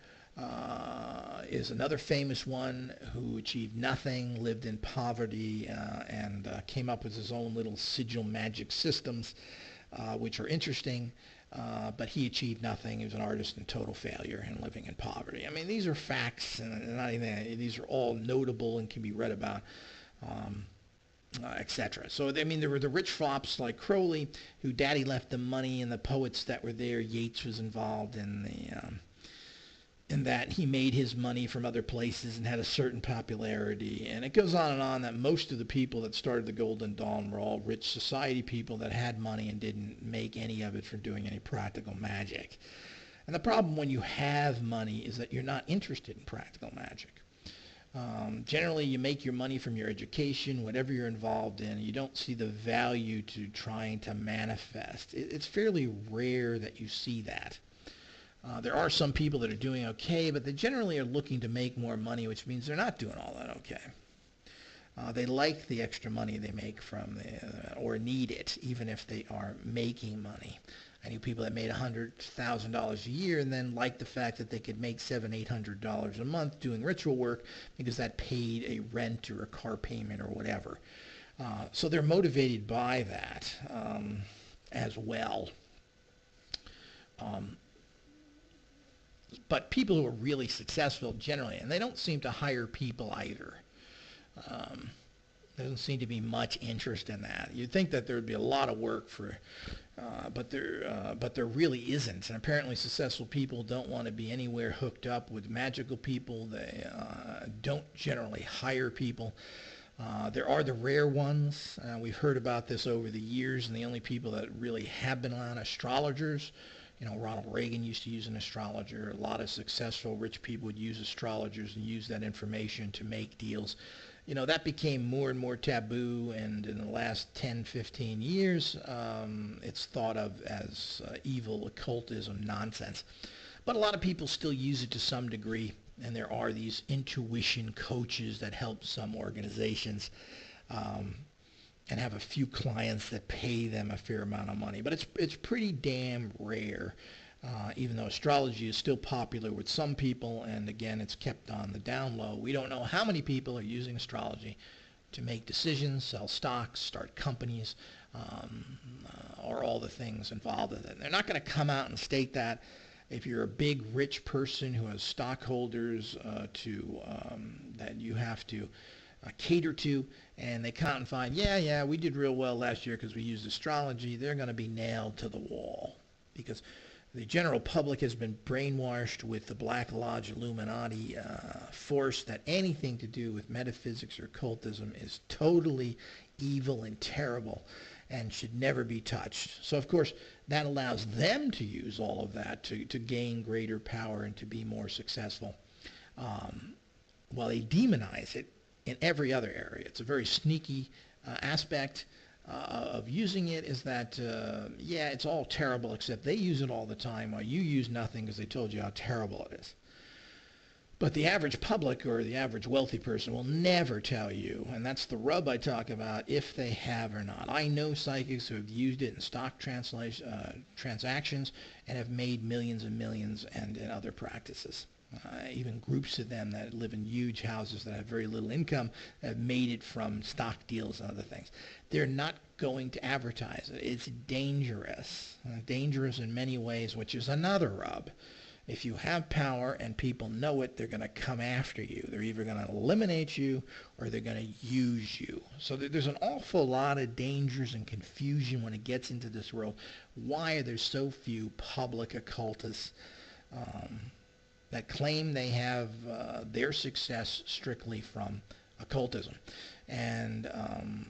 is another famous one who achieved nothing, lived in poverty, and came up with his own little sigil magic systems, which are interesting. But he achieved nothing. He was an artist in total failure and living in poverty. I mean, these are facts, and not even, these are all notable and can be read about, etc. So, I mean, there were the rich flops like Crowley, who daddy left them money, and the poets that were there. Yeats was involved in that he made his money from other places and had a certain popularity. And it goes on and on that most of the people that started the Golden Dawn were all rich society people that had money and didn't make any of it from doing any practical magic. And the problem when you have money is that you're not interested in practical magic. Generally, you make your money from your education, whatever you're involved in. You don't see the value to trying to manifest. It's fairly rare that you see that. There are some people that are doing okay, but they generally are looking to make more money, which means they're not doing all that okay. They like the extra money they make from or need it, even if they are making money. I knew people that made $100,000 a year and then liked the fact that they could make $700, $800 a month doing ritual work because that paid a rent or a car payment or whatever. So they're motivated by that as well. But people who are really successful generally, and they don't seem to hire people either. There doesn't seem to be much interest in that. You'd think that there would be a lot of work for, but there really isn't. And apparently successful people don't want to be anywhere hooked up with magical people. They don't generally hire people. There are the rare ones. We've heard about this over the years, and the only people that really have been on astrologers. You know, Ronald Reagan used to use an astrologer. A lot of successful rich people would use astrologers and use that information to make deals. You know, that became more and more taboo, and in the last 10, 15 years, it's thought of as evil occultism nonsense. But a lot of people still use it to some degree, and there are these intuition coaches that help some organizations and have a few clients that pay them a fair amount of money. But it's pretty damn rare, even though astrology is still popular with some people, and again, it's kept on the down low. We don't know how many people are using astrology to make decisions, sell stocks, start companies, or all the things involved in it. They're not going to come out and state that. If you're a big, rich person who has stockholders that you have to cater to, and they come out and find, yeah, we did real well last year because we used astrology, they're going to be nailed to the wall, because the general public has been brainwashed with the Black Lodge Illuminati force that anything to do with metaphysics or occultism is totally evil and terrible and should never be touched. So, of course, that allows them to use all of that to gain greater power and to be more successful, while they demonize it in every other area. It's a very sneaky aspect of using it, is that, it's all terrible, except they use it all the time while you use nothing because they told you how terrible it is. But the average public or the average wealthy person will never tell you, and that's the rub I talk about, if they have or not. I know psychics who have used it in stock transactions and have made millions and millions, and in other practices. Even groups of them that live in huge houses that have very little income have made it from stock deals and other things. They're not going to advertise it. It's dangerous. Dangerous in many ways, which is another rub. If you have power and people know it, they're going to come after you. They're either going to eliminate you or they're going to use you. So there's an awful lot of dangers and confusion when it gets into this world. Why are there so few public occultists that claim they have their success strictly from occultism and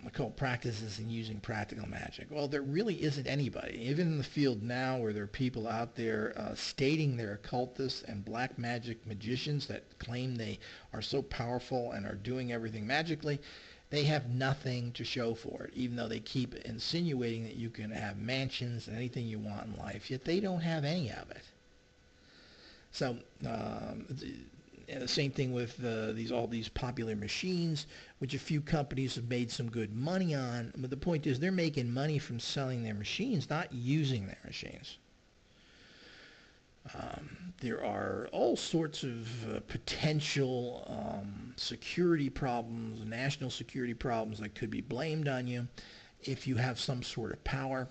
occult practices and using practical magic? Well, there really isn't anybody, even in the field now, where there are people out there stating they're occultists and black magic magicians that claim they are so powerful and are doing everything magically. They have nothing to show for it, even though they keep insinuating that you can have mansions and anything you want in life, yet they don't have any of it. So And the same thing with all these popular machines, which a few companies have made some good money on. But the point is, they're making money from selling their machines, not using their machines. There are all sorts of potential security problems, national security problems that could be blamed on you if you have some sort of power.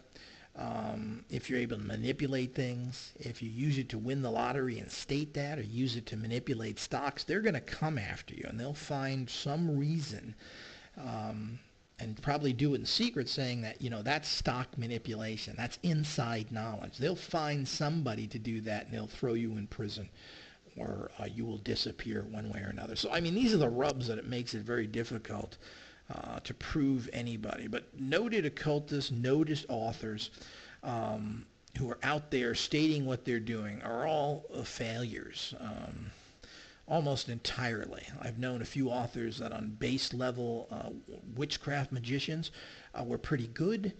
If you're able to manipulate things, if you use it to win the lottery and state that, or use it to manipulate stocks, they're going to come after you, and they'll find some reason, and probably do it in secret, saying that, that's stock manipulation, that's inside knowledge. They'll find somebody to do that, and they'll throw you in prison, or you will disappear one way or another. So, these are the rubs that it makes it very difficult to prove anybody. But noted occultists, noted authors who are out there stating what they're doing are all failures, almost entirely. I've known a few authors that on base level witchcraft magicians were pretty good,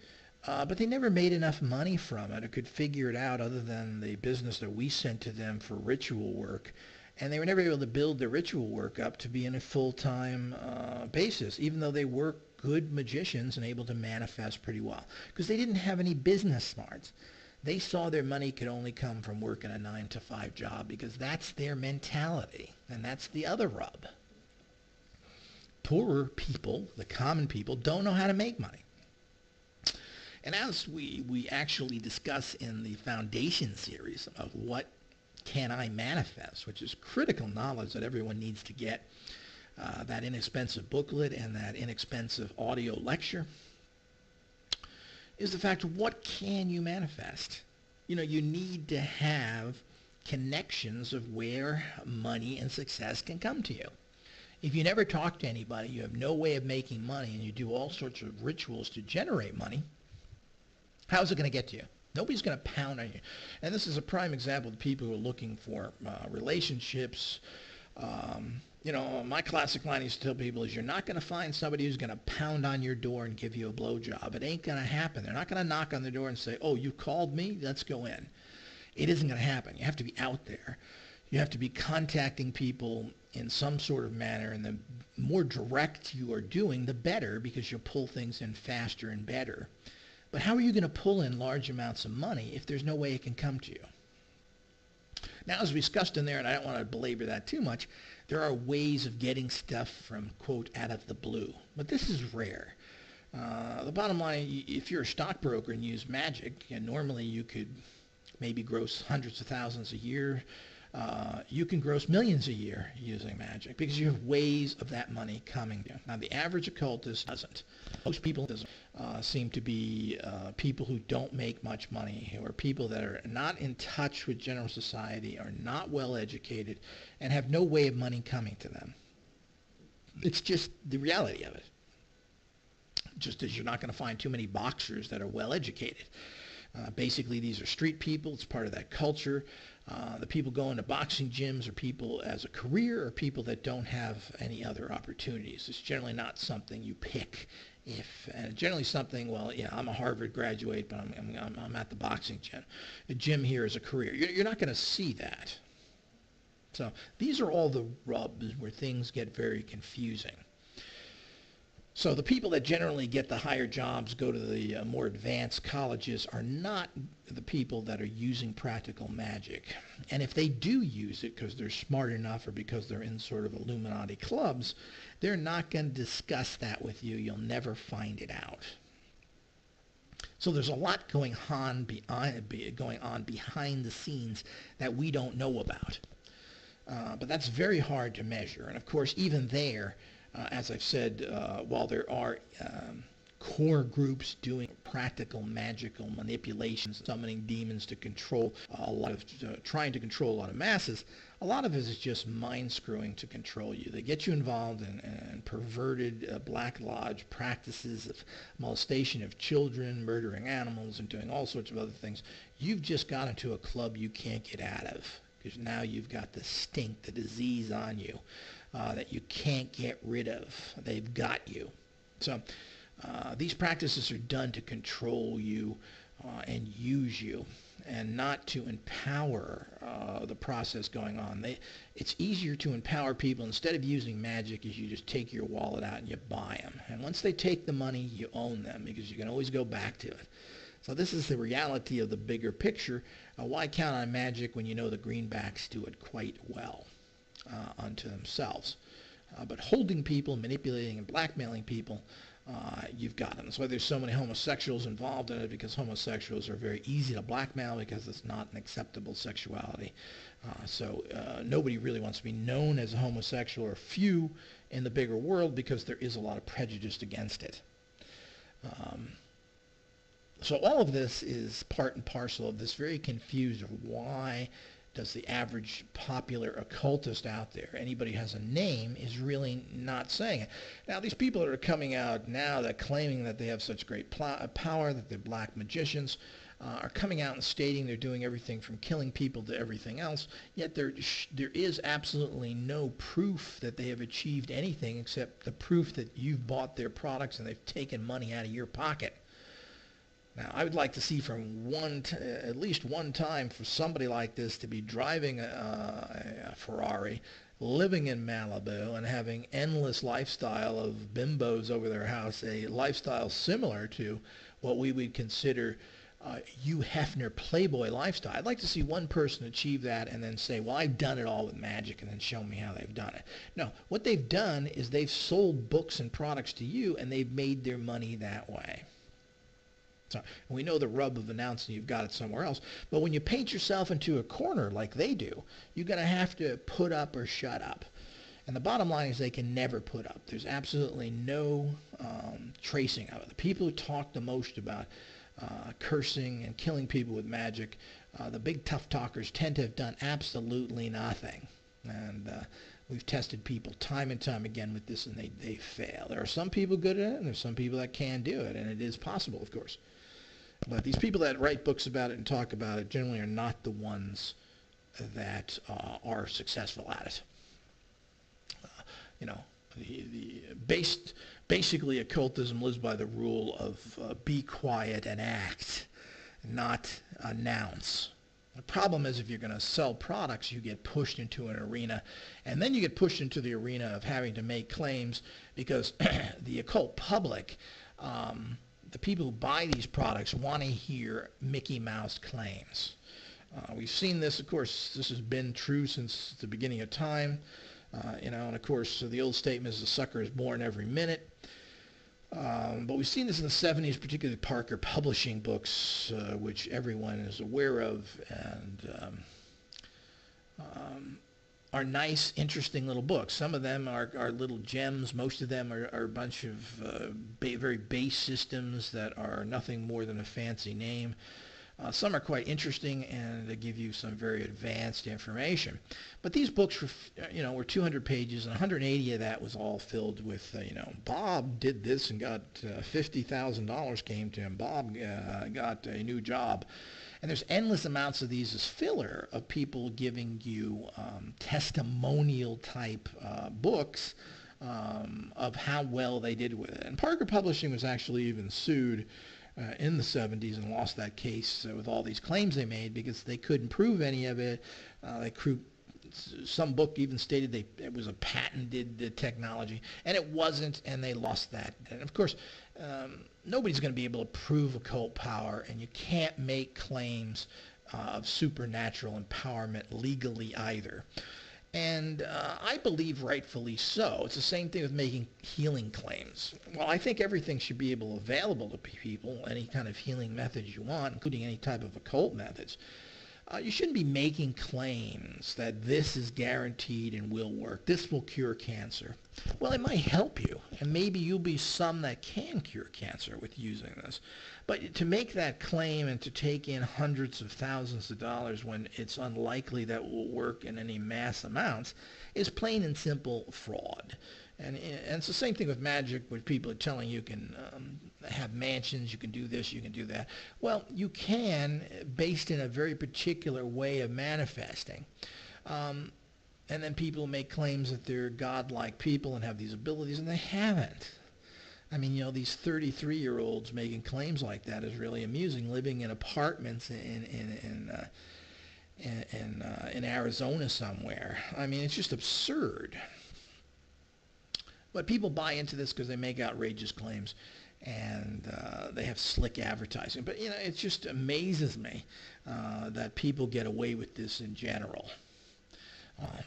but they never made enough money from it or could figure it out other than the business that we sent to them for ritual work. And they were never able to build their ritual work up to be in a full-time basis, even though they were good magicians and able to manifest pretty well, because they didn't have any business smarts. They saw their money could only come from working a 9-to-5 job, because that's their mentality, and that's the other rub. Poorer people, the common people, don't know how to make money. And as we actually discuss in the Foundation series of what can I manifest, which is critical knowledge that everyone needs to get, that inexpensive booklet and that inexpensive audio lecture, is the fact of what can you manifest? You need to have connections of where money and success can come to you. If you never talk to anybody, you have no way of making money, and you do all sorts of rituals to generate money, how's it going to get to you? Nobody's going to pound on you. And this is a prime example of people who are looking for relationships. My classic line I used to tell people is, you're not going to find somebody who's going to pound on your door and give you a blowjob. It ain't going to happen. They're not going to knock on the door and say, oh, you called me? Let's go in. It isn't going to happen. You have to be out there. You have to be contacting people in some sort of manner, and the more direct you are doing, the better, because you'll pull things in faster and better. But how are you going to pull in large amounts of money if there's no way it can come to you? Now, as we discussed in there, and I don't want to belabor that too much, there are ways of getting stuff from, quote, out of the blue. But this is rare. The bottom line, if you're a stockbroker and use magic, and normally you could maybe gross hundreds of thousands a year, you can gross millions a year using magic, because you have ways of that money coming to you. Now, the average occultist doesn't. Most people seem to be people who don't make much money, who are people that are not in touch with general society, are not well educated, and have no way of money coming to them. It's just the reality of it. Just as you're not going to find too many boxers that are well educated. Basically, these are street people. It's part of that culture. The people going to boxing gyms are people as a career, or people that don't have any other opportunities. It's generally not something you pick. Generally something, well, yeah, I'm a Harvard graduate, but I'm at the boxing gym. The gym here is a career. You're not going to see that. So these are all the rubs where things get very confusing. So the people that generally get the higher jobs, go to the more advanced colleges, are not the people that are using practical magic. And if they do use it because they're smart enough, or because they're in sort of Illuminati clubs, they're not going to discuss that with you. You'll never find it out. So there's a lot going on behind the scenes that we don't know about. But that's very hard to measure. And of course, even there, as I've said, while there are core groups doing practical magical manipulations, summoning demons to control trying to control a lot of masses, a lot of it is just mind screwing to control you. They get you involved in perverted Black Lodge practices of molestation of children, murdering animals, and doing all sorts of other things. You've just got into a club you can't get out of, because now you've got the stink, the disease on you. That you can't get rid of. They've got you. So these practices are done to control you and use you. and not to empower the process going on. It's easier to empower people instead of using magic is you just take your wallet out and you buy them. And once they take the money, you own them because you can always go back to it. So this is the reality of the bigger picture. Why count on magic when you know the greenbacks do it quite well unto themselves? But holding people, manipulating and blackmailing people, you've got them. That's why there's so many homosexuals involved in it, because homosexuals are very easy to blackmail because it's not an acceptable sexuality. So nobody really wants to be known as a homosexual, or few in the bigger world, because there is a lot of prejudice against it. So all of this is part and parcel of this very confused of why does the average popular occultist out there, anybody who has a name, is really not saying it. Now, these people that are coming out now that claiming that they have such great power, that they're black magicians, are coming out and stating they're doing everything from killing people to everything else, yet there is absolutely no proof that they have achieved anything except the proof that you've bought their products and they've taken money out of your pocket. Now, I would like to see from at least one time for somebody like this to be driving a Ferrari, living in Malibu, and having endless lifestyle of bimbos over their house, a lifestyle similar to what we would consider Hugh Hefner Playboy lifestyle. I'd like to see one person achieve that and then say, well, I've done it all with magic, and then show me how they've done it. No, what they've done is they've sold books and products to you, and they've made their money that way. So we know the rub of announcing you've got it somewhere else. But when you paint yourself into a corner like they do, you're going to have to put up or shut up. And the bottom line is they can never put up. There's absolutely no tracing of it. The people who talk the most about cursing and killing people with magic, the big tough talkers tend to have done absolutely nothing. And we've tested people time and time again with this, and they fail. There are some people good at it, and there's some people that can do it, and it is possible, of course. But these people that write books about it and talk about it generally are not the ones that are successful at it. Basically, occultism lives by the rule of be quiet and act, not announce. The problem is if you're going to sell products, you get pushed into an arena, and then you get pushed into the arena of having to make claims because the occult public, the people who buy these products, want to hear Mickey Mouse claims. We've seen this, of course, this has been true since the beginning of time. And of course, the old statement is the sucker is born every minute. But we've seen this in the 70s, particularly Parker Publishing books, which everyone is aware of, and are nice, interesting little books. Some of them are little gems. Most of them are a bunch of very base systems that are nothing more than a fancy name. Some are quite interesting, and they give you some very advanced information. But these books were 200 pages, and 180 of that was all filled with, Bob did this and got $50,000 came to him. Bob got a new job. And there's endless amounts of these as filler of people giving you testimonial type books of how well they did with it. And Parker Publishing was actually even sued in the 70s and lost that case with all these claims they made because they couldn't prove any of it. Some book even stated it was a patented technology, and it wasn't, and they lost that. And of course, nobody's going to be able to prove occult power, and you can't make claims of supernatural empowerment legally either. And I believe rightfully so. It's the same thing with making healing claims. Well, I think everything should be available to people, any kind of healing methods you want, including any type of occult methods. You shouldn't be making claims that this is guaranteed and will work. This will cure cancer. Well, it might help you, and maybe you'll be some that can cure cancer with using this. But to make that claim and to take in hundreds of thousands of dollars when it's unlikely that will work in any mass amounts is plain and simple fraud. And it's the same thing with magic, where people are telling you can have mansions, you can do this, you can do that. Well, you can, based in a very particular way of manifesting. And then people make claims that they're godlike people and have these abilities, and they haven't. I mean, these 33-year-olds making claims like that is really amusing, living in apartments in Arizona somewhere. I mean, it's just absurd. But people buy into this because they make outrageous claims, and they have slick advertising. But, it just amazes me that people get away with this in general.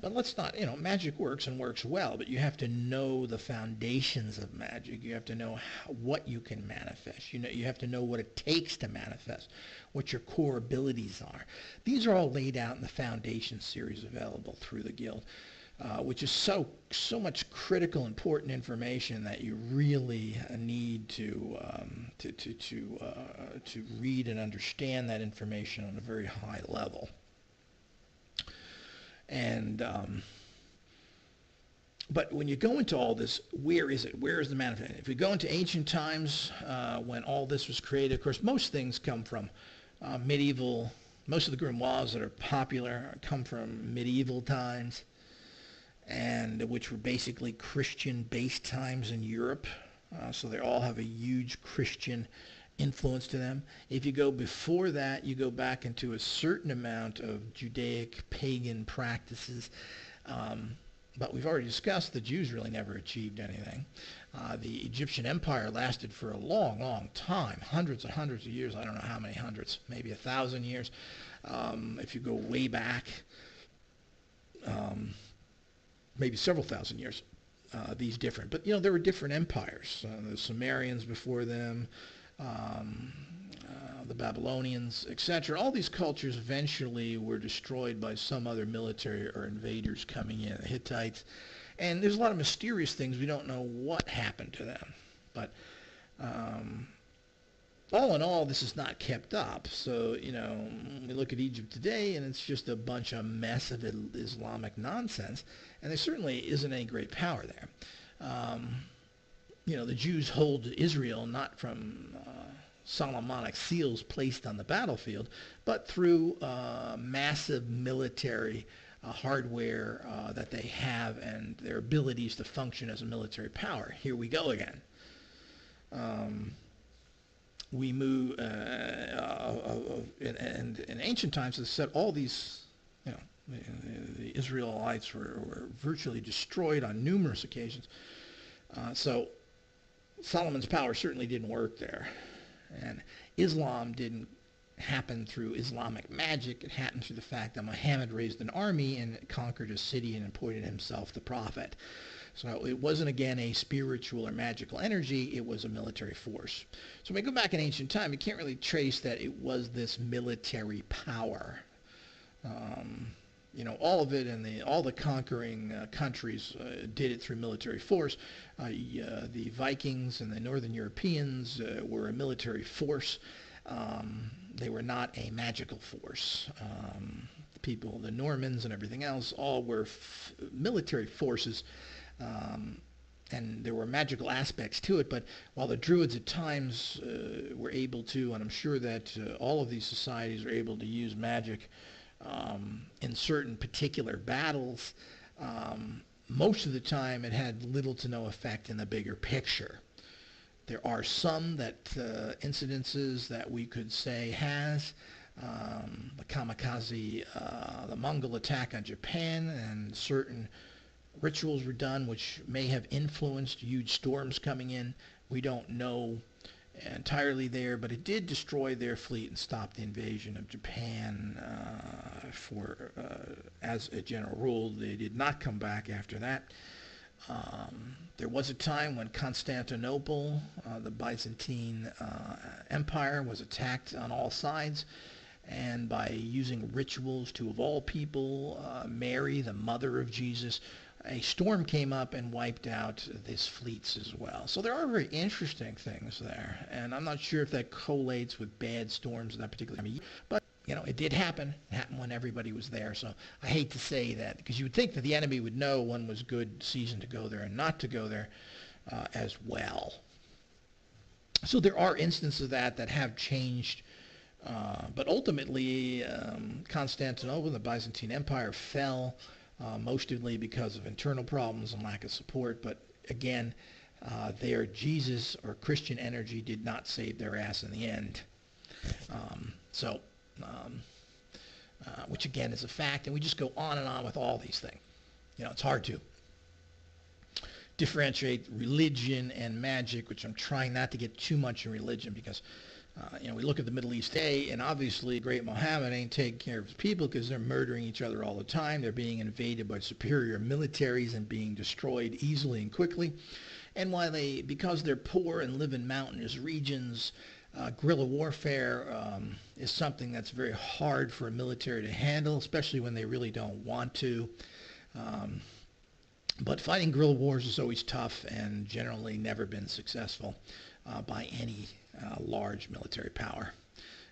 But let's not, magic works and works well, but you have to know the foundations of magic. You have to know what you can manifest. You have to know what it takes to manifest, what your core abilities are. These are all laid out in the Foundation series available through the Guild, which is so much critical, important information that you really need to read and understand that information on a very high level. And but when you go into all this, where is it? Where is the manifestation? If we go into ancient times, when all this was created, of course, most things come from medieval. Most of the grimoires that are popular come from medieval times, and which were basically Christian-based times in Europe. So they all have a huge Christian influence to them. If you go before that, you go back into a certain amount of Judaic pagan practices. But we've already discussed the Jews really never achieved anything. The Egyptian Empire lasted for a long, long time, hundreds and hundreds of years. I don't know how many hundreds, maybe 1,000 years. If you go way back, maybe several thousand years, these different. But, there were different empires. The Sumerians before them, the Babylonians, etc. All these cultures eventually were destroyed by some other military or invaders coming in, the Hittites. And there's a lot of mysterious things. We don't know what happened to them. But all in all, this is not kept up. So, we look at Egypt today, and it's just a bunch of mess of Islamic nonsense. And there certainly isn't any great power there. The Jews hold Israel not from Solomonic seals placed on the battlefield, but through massive military hardware that they have and their abilities to function as a military power. Here we go again. We move, in ancient times, as I said, all these, the Israelites were virtually destroyed on numerous occasions. So Solomon's power certainly didn't work there. And Islam didn't happen through Islamic magic. It happened through the fact that Muhammad raised an army and conquered a city and appointed himself the prophet. So it wasn't, again, a spiritual or magical energy. It was a military force. So when we go back in ancient time, you can't really trace that it was this military power. All of it, and all the conquering countries did it through military force. The Vikings and the Northern Europeans were a military force. They were not a magical force. The Normans and everything else, all were military forces, and there were magical aspects to it. But while the Druids at times were able to, and I'm sure that all of these societies are able to use magic in certain particular battles, most of the time it had little to no effect in the bigger picture. There are some incidences that we could say has. The kamikaze, the Mongol attack on Japan, and certain rituals were done which may have influenced huge storms coming in. We don't know entirely there, but it did destroy their fleet and stop the invasion of Japan. As a general rule, they did not come back after that. There was a time when Constantinople, the Byzantine Empire, was attacked on all sides, and by using rituals to, of all people, Mary, the mother of Jesus, a storm came up and wiped out these fleets as well. So there are very interesting things there, and I'm not sure if that collates with bad storms in that particular time of year, but it did happen. It happened when everybody was there. So I hate to say that, because you would think that the enemy would know when was good season to go there and not to go there as well. So there are instances of that have changed, but ultimately Constantinople, the Byzantine Empire, fell mostly because of internal problems and lack of support. But again, their Jesus or Christian energy did not save their ass in the end. Which again is a fact, and we just go on and on with all these things. It's hard to differentiate religion and magic, which I'm trying not to get too much in religion because, we look at the Middle East today, and obviously great Muhammad ain't taking care of his people because they're murdering each other all the time. They're being invaded by superior militaries and being destroyed easily and quickly. And because they're poor and live in mountainous regions, guerrilla warfare is something that's very hard for a military to handle, especially when they really don't want to. But fighting guerrilla wars is always tough and generally never been successful by any large military power,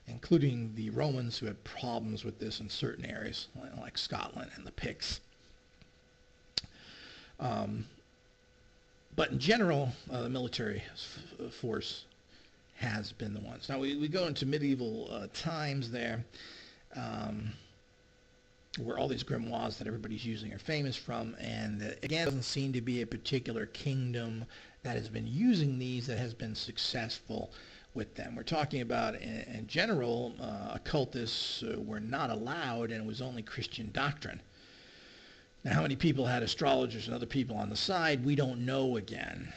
including the Romans, who had problems with this in certain areas, like Scotland and the Picts. But in general, the military force has been the ones. Now, we go into medieval times there, where all these grimoires that everybody's using are famous from, and again, it doesn't seem to be a particular kingdom that has been using these that has been successful with them. We're talking about, in general, occultists were not allowed, and it was only Christian doctrine. Now, how many people had astrologers and other people on the side, we don't know again,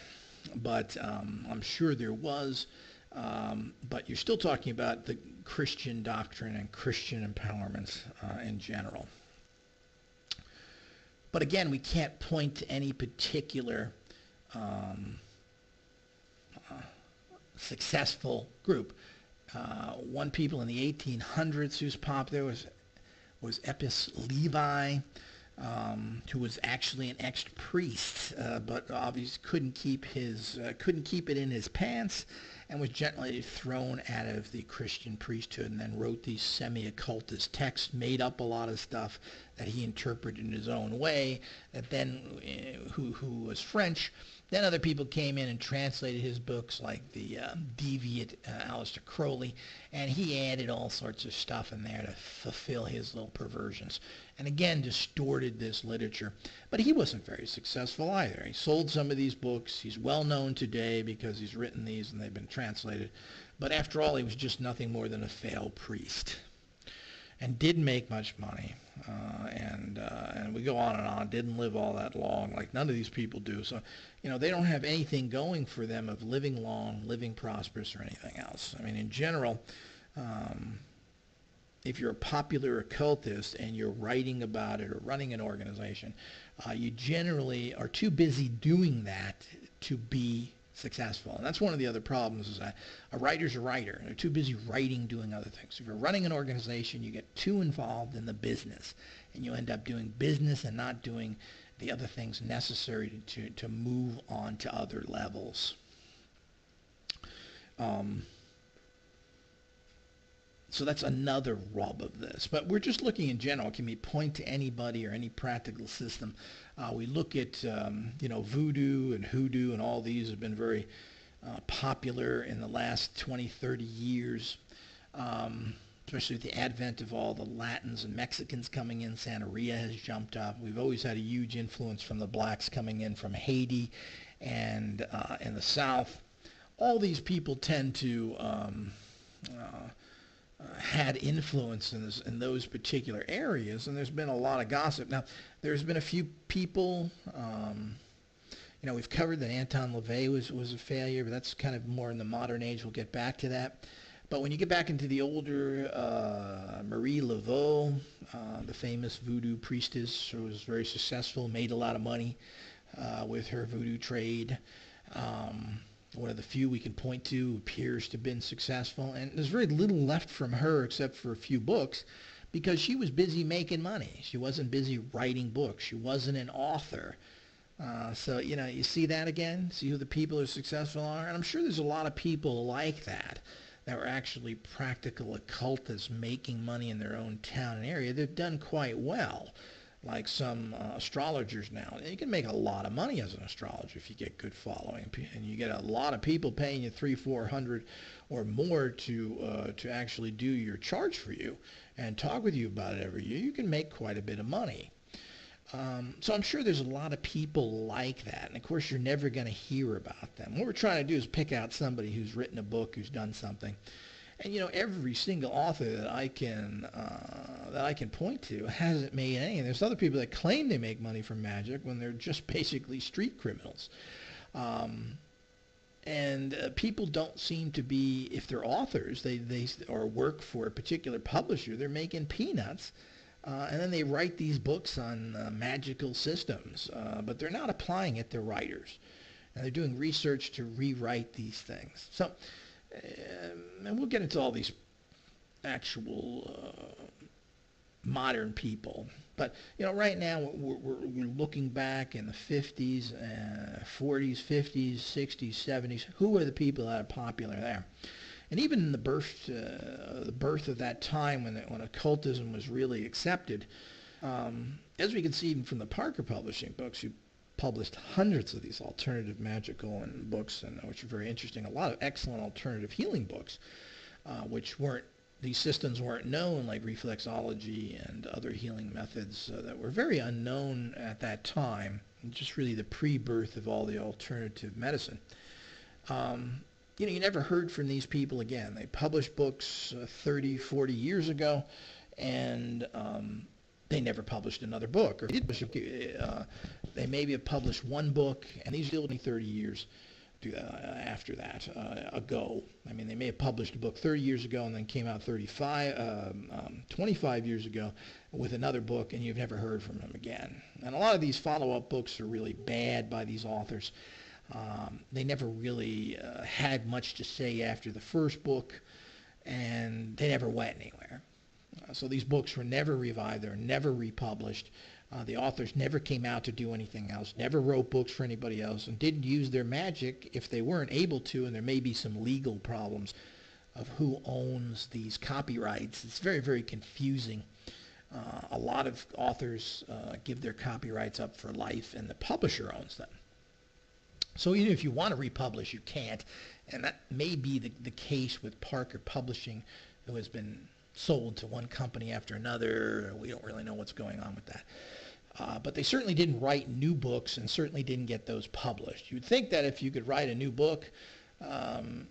but I'm sure there was. But you're still talking about the Christian doctrine and Christian empowerment in general. But again, we can't point to any particular successful group. One people in the 1800s who's popular was Aleister Lavey, who was actually an ex-priest, but obviously couldn't keep it in his pants, and was gently thrown out of the Christian priesthood, and then wrote these semi-occultist texts, made up a lot of stuff that he interpreted in his own way, that then, who was French. Then other people came in and translated his books, like the deviant Aleister Crowley, and he added all sorts of stuff in there to fulfill his little perversions. And again, distorted this literature. But he wasn't very successful either. He sold some of these books. He's well known today because he's written these and they've been translated. But after all, he was just nothing more than a failed priest. And didn't make much money. And we go on and on. Didn't live all that long, like none of these people do. So, they don't have anything going for them of living long, living prosperous, or anything else. I mean, in general, if you're a popular occultist and you're writing about it or running an organization, you generally are too busy doing that to be successful. And that's one of the other problems, is that a writer's a writer. They're too busy writing, doing other things. If you're running an organization, you get too involved in the business, and you end up doing business and not doing the other things necessary to move on to other levels. So that's another rub of this. But we're just looking in general. Can we point to anybody or any practical system? We look at, voodoo and hoodoo, and all these have been very popular in the last 20, 30 years, especially with the advent of all the Latins and Mexicans coming in. Santeria has jumped up. We've always had a huge influence from the blacks coming in from Haiti and in the South. All these people tend to had influence in those particular areas, and there's been a lot of gossip. Now, there's been a few people, we've covered that Anton Lavey was a failure, but that's kind of more in the modern age. We'll get back to that. But when you get back into the older, Marie Laveau, the famous voodoo priestess, who was very successful, made a lot of money with her voodoo trade. One of the few we can point to who appears to have been successful. And there's very little left from her except for a few books, because she was busy making money. She wasn't busy writing books. She wasn't an author. So, you see that again? See who the people who are successful are? And I'm sure there's a lot of people like that were actually practical occultists making money in their own town and area. They've done quite well. Like some astrologers now. You can make a lot of money as an astrologer if you get good following, and you get a lot of people paying you $300-400 or more to actually do your charts for you and talk with you about it every year. You can make quite a bit of money. So I'm sure there's a lot of people like that, and of course you're never going to hear about them. What we're trying to do is pick out somebody who's written a book, who's done something, and every single author that I can point to hasn't made any. And there's other people that claim they make money from magic when they're just basically street criminals. And people don't seem to be, if they're authors, they or work for a particular publisher, they're making peanuts. And then they write these books on magical systems, but they're not applying it, they're writers. And they're doing research to rewrite these things. So, and we'll get into all these actual modern people. But, right now we're looking back in the 50s, 40s, 50s, 60s, 70s. Who are the people that are popular there? And even in the birth of that time when occultism was really accepted, as we can see even from the Parker Publishing books, who published hundreds of these alternative magical and books, and which are very interesting. A lot of excellent alternative healing books, these systems weren't known, like reflexology and other healing methods that were very unknown at that time. Just really the pre-birth of all the alternative medicine. You never heard from these people again. They published books 30, 40 years ago, and they never published another book. Or they maybe have published one book, and these are only 30 years after that, ago. I mean, they may have published a book 30 years ago and then came out 25 years ago with another book, and you've never heard from them again. And a lot of these follow-up books are really bad by these authors. They never really had much to say after the first book, and they never went anywhere. So these books were never revived, they were never republished. The authors never came out to do anything else, never wrote books for anybody else, and didn't use their magic if they weren't able to, and there may be some legal problems of who owns these copyrights. It's very, very confusing. A lot of authors give their copyrights up for life, and the publisher owns them. So even if you want to republish, you can't, and that may be the case with Parker Publishing, who has been sold to one company after another. We don't really know what's going on with that. But they certainly didn't write new books and certainly didn't get those published. You'd think that if you could write a new book and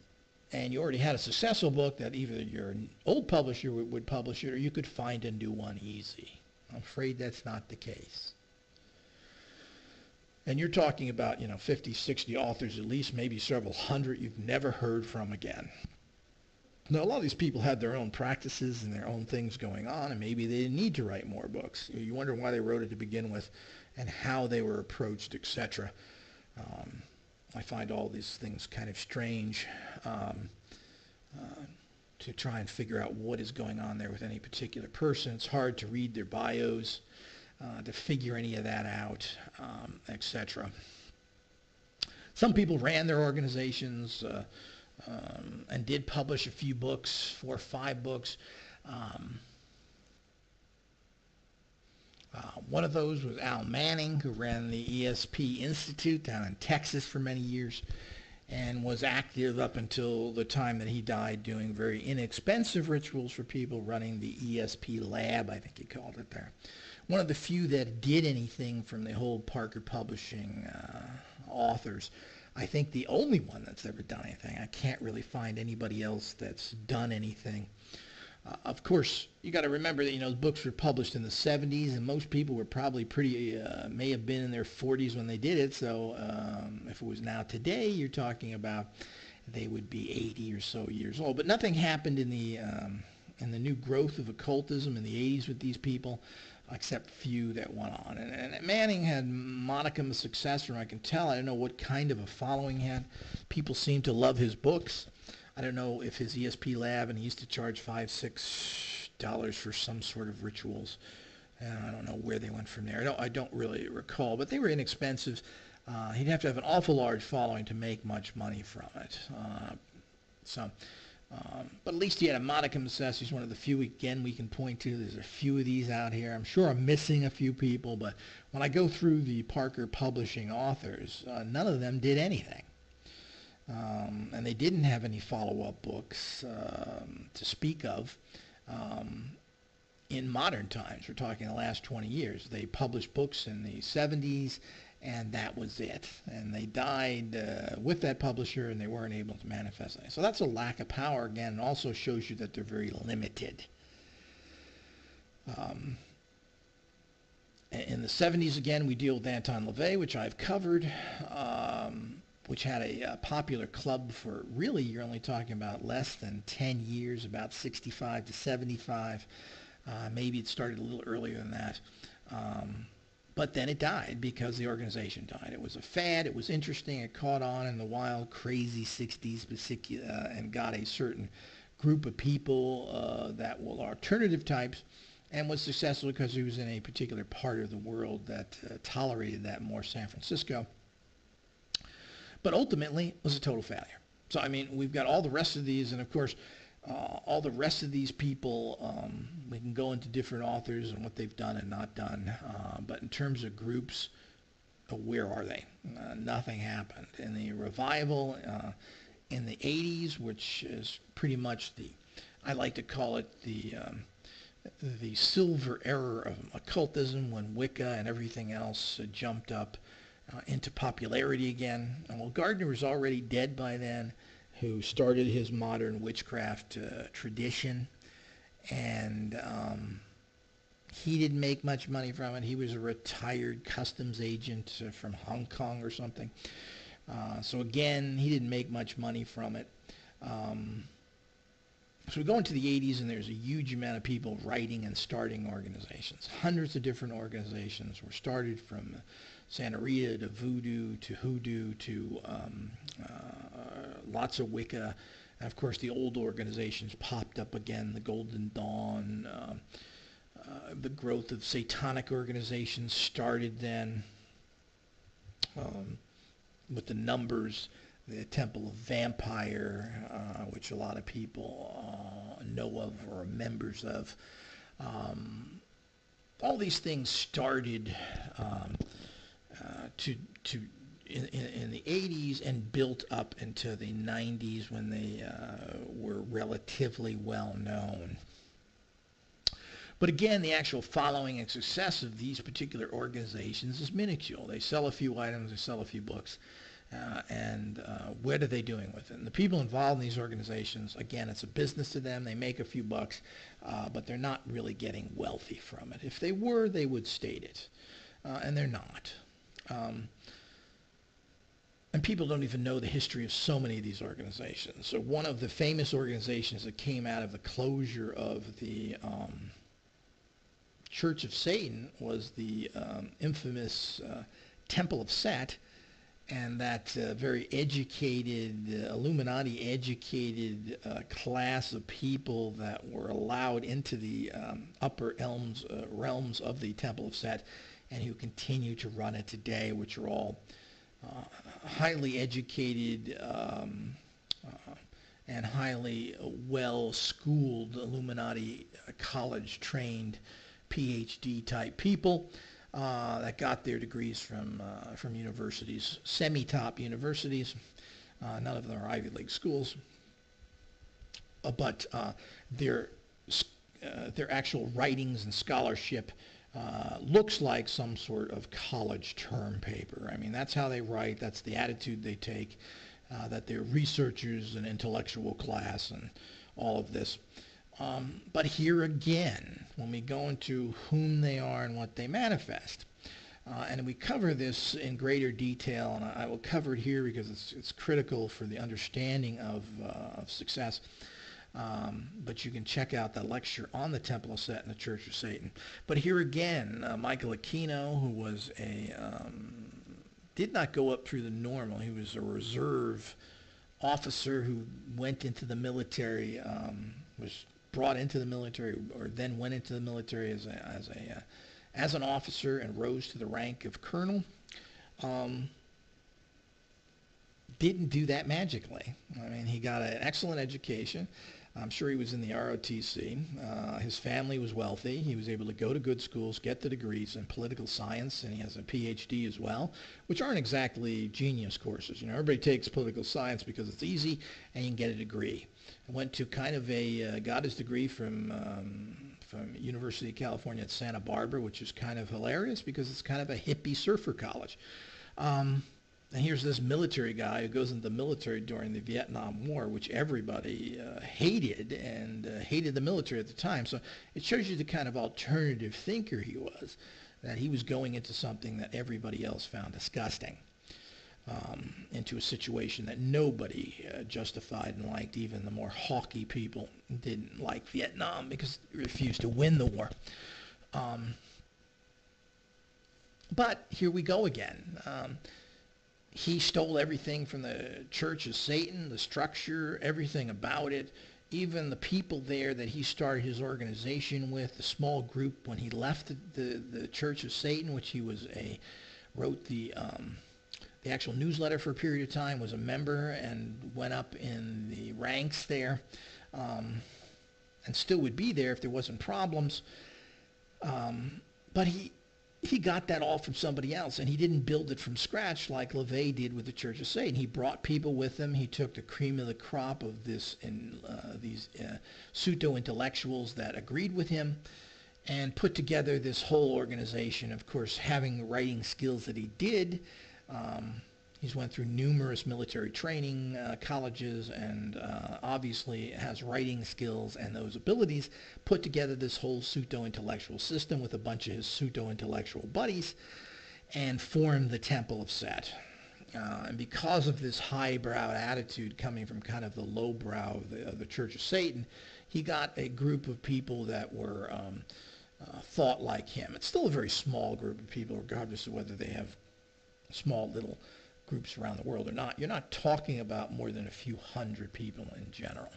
you already had a successful book, that either your old publisher would publish it or you could find a new one easy. I'm afraid that's not the case. And you're talking about, 50, 60 authors at least, maybe several hundred you've never heard from again. Now, a lot of these people had their own practices and their own things going on, and maybe they didn't need to write more books. You wonder why they wrote it to begin with and how they were approached, etc. I find all these things kind of strange to try and figure out what is going on there with any particular person. It's hard to read their bios, to figure any of that out, etc. Some people ran their organizations, and did publish a few books, 4 or 5 books. One of those was Al Manning, who ran the ESP Institute down in Texas for many years and was active up until the time that he died, doing very inexpensive rituals for people, running the ESP lab, I think he called it there. One of the few that did anything from the whole Parker Publishing authors. I think the only one that's ever done anything. I can't really find anybody else that's done anything. Of course, you got to remember that the books were published in the 70s, and most people were probably may have been in their 40s when they did it. So if it was now today, you're talking about they would be 80 or so years old. But nothing happened in the new growth of occultism in the 80s with these people, except few that went on. And Manning had modicum of success, from I can tell. I don't know what kind of a following he had. People seemed to love his books. I don't know if his ESP lab, and he used to charge $5, $6 for some sort of rituals. And I don't know where they went from there. I don't really recall, but they were inexpensive. He'd have to have an awful large following to make much money from it. But at least he had a modicum of success. He's one of the few, again, we can point to. There's a few of these out here. I'm sure I'm missing a few people, but when I go through the Parker Publishing authors, none of them did anything. And they didn't have any follow-up books to speak of. in modern times. We're talking the last 20 years. They published books in the 70s, and that was it. And they died with that publisher, and they weren't able to manifest it. So that's a lack of power, again, and also shows you that they're very limited. In the 70s, again, we deal with Anton Lavey, which I've covered, which had a popular club for, really, you're only talking about less than 10 years, about 65 to 75. Maybe it started a little earlier than that. But then it died because the organization died. It was a fad. It was interesting. It caught on in the wild, crazy 60s and got a certain group of people that were alternative types, and was successful because he was in a particular part of the world that tolerated that more, San Francisco. But ultimately, it was a total failure. So, I mean, we've got all the rest of these, and of course, all the rest of these people, we can go into different authors and what they've done and not done. But in terms of groups, where are they? Nothing happened. In the revival in the 80s, which is pretty much I like to call it the silver era of occultism, when Wicca and everything else jumped up into popularity again. And well, Gardner was already dead by then, who started his modern witchcraft tradition, and he didn't make much money from it. He was a retired customs agent from Hong Kong or something. So again, he didn't make much money from it. So we go into the 80s, and there's a huge amount of people writing and starting organizations. Hundreds of different organizations were started, from Santa Rita to Voodoo to Hoodoo to lots of Wicca. And of course, the old organizations popped up again, the Golden Dawn. The growth of satanic organizations started then with the numbers. The Temple of Vampire, which a lot of people know of or are members of. All these things started in the 80s and built up into the 90s, when they were relatively well known. But again, the actual following and success of these particular organizations is minuscule. They sell a few items, they sell a few books. And what are they doing with it? And the people involved in these organizations, again, it's a business to them. They make a few bucks, but they're not really getting wealthy from it. If they were, they would state it. And they're not. And people don't even know the history of so many of these organizations. So one of the famous organizations that came out of the closure of the Church of Satan was the infamous Temple of Set. And that very educated, Illuminati-educated class of people that were allowed into the upper realms of the Temple of Set, and who continue to run it today, which are all highly educated and highly well-schooled Illuminati college-trained PhD-type people. That got their degrees from universities, semi-top universities. None of them are Ivy League schools, but their actual writings and scholarship looks like some sort of college term paper. I mean, that's how they write. That's the attitude they take. That they're researchers and intellectual class and all of this. But here again, when we go into whom they are and what they manifest, and we cover this in greater detail, and I will cover it here because it's critical for the understanding of success. But you can check out that lecture on the Temple of Set and the Church of Satan. But here again, Michael Aquino, who was did not go up through the normal. He was a reserve officer who went into the military, was brought into the military, or then went into the military as an officer and rose to the rank of colonel. Didn't do that magically. I mean, he got an excellent education. I'm sure he was in the ROTC. His family was wealthy. He was able to go to good schools, get the degrees in political science, and he has a PhD as well, which aren't exactly genius courses. You know, everybody takes political science because it's easy and you can get a degree. I went to kind of got his degree from University of California at Santa Barbara, which is kind of hilarious because it's kind of a hippie surfer college. And here's this military guy who goes into the military during the Vietnam War, which everybody hated and hated the military at the time. So it shows you the kind of alternative thinker he was, that he was going into something that everybody else found disgusting, into a situation that nobody justified and liked. Even the more hawky people didn't like Vietnam because it refused to win the war. But here we go again. He stole everything from the Church of Satan, the structure, everything about it, even the people there that he started his organization with, the small group when he left the Church of Satan, which he was wrote the actual newsletter for a period of time, was a member and went up in the ranks there, and still would be there if there wasn't problems. But he got that all from somebody else, and he didn't build it from scratch like Lavey did with the Church of Satan. He brought people with him. He took the cream of the crop of these pseudo-intellectuals that agreed with him and put together this whole organization. Of course, having the writing skills that he did, he's went through numerous military training colleges, and obviously has writing skills and those abilities, put together this whole pseudo-intellectual system with a bunch of his pseudo-intellectual buddies and formed the Temple of Set. And because of this highbrow attitude coming from kind of the lowbrow of the Church of Satan, he got a group of people that were thought like him. It's still a very small group of people, regardless of whether they have small little groups around the world or not. You're not talking about more than a few hundred people in general.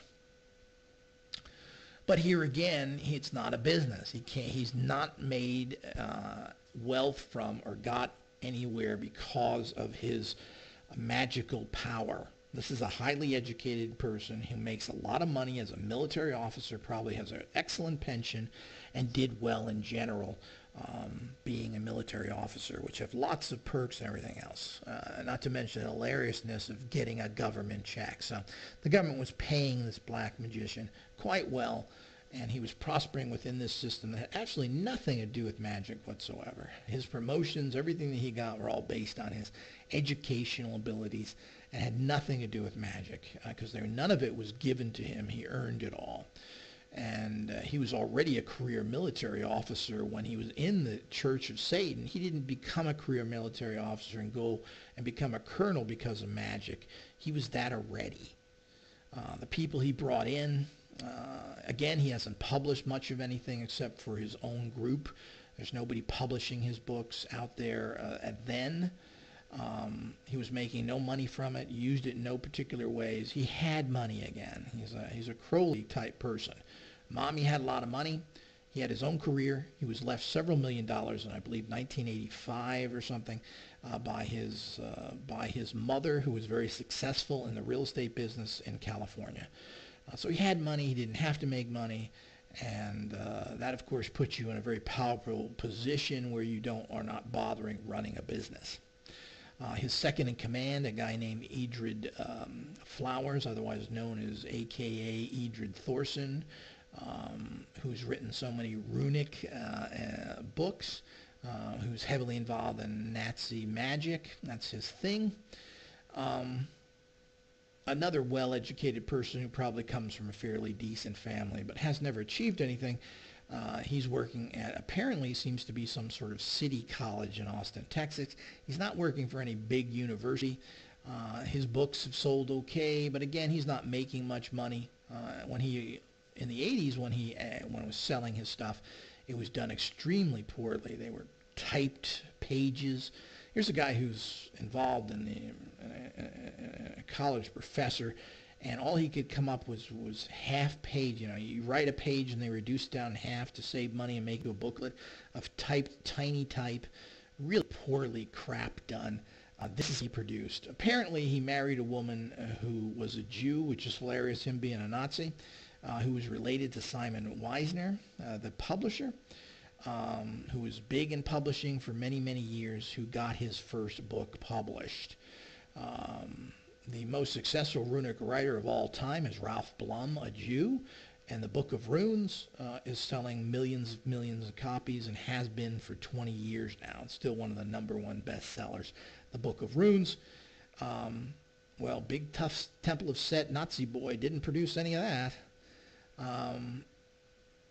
But here again, it's not a business. He's not made wealth from or got anywhere because of his magical power. This is a highly educated person who makes a lot of money as a military officer, probably has an excellent pension, and did well in general, being a military officer, which have lots of perks and everything else. Not to mention the hilariousness of getting a government check. So the government was paying this black magician quite well, and he was prospering within this system that had absolutely nothing to do with magic whatsoever. His promotions, everything that he got, were all based on his educational abilities and had nothing to do with magic, because none of it was given to him. He earned it all. And he was already a career military officer when he was in the Church of Satan. He didn't become a career military officer and go and become a colonel because of magic. He was that already. The people he brought in, again, he hasn't published much of anything except for his own group. There's nobody publishing his books out there then. He was making no money from it, used it in no particular ways. He had money again. He's a Crowley type person. Mommy had a lot of money. He had his own career. He was left several $1 million in, I believe, 1985 or something, by his mother, who was very successful in the real estate business in California. So he had money. He didn't have to make money. And that, of course, puts you in a very powerful position where you are not bothering running a business. His second in command, a guy named Edred Flowers, otherwise known as a.k.a. Edred Thorson, who's written so many runic books, who's heavily involved in Nazi magic. That's his thing. Another well-educated person who probably comes from a fairly decent family but has never achieved anything. He's working at, apparently seems to be some sort of city college in Austin, Texas. He's not working for any big university. His books have sold okay, but again, he's not making much money. In the 80s, when he was selling his stuff, it was done extremely poorly. They were typed pages. Here's a guy who's involved in a college professor, and all he could come up was half page. You know, you write a page and they reduce it down half to save money and make you a booklet of typed, tiny type, really poorly crap done. This is he produced. Apparently he married a woman who was a Jew, which is hilarious, him being a Nazi. who was related to Simon Wisner, the publisher, who was big in publishing for many, many years, who got his first book published. The most successful runic writer of all time is Ralph Blum, a Jew, and the Book of Runes is selling millions of copies and has been for 20 years now. It's still one of the #1 bestsellers. The Book of Runes. Well, big tough Temple of Set Nazi boy didn't produce any of that.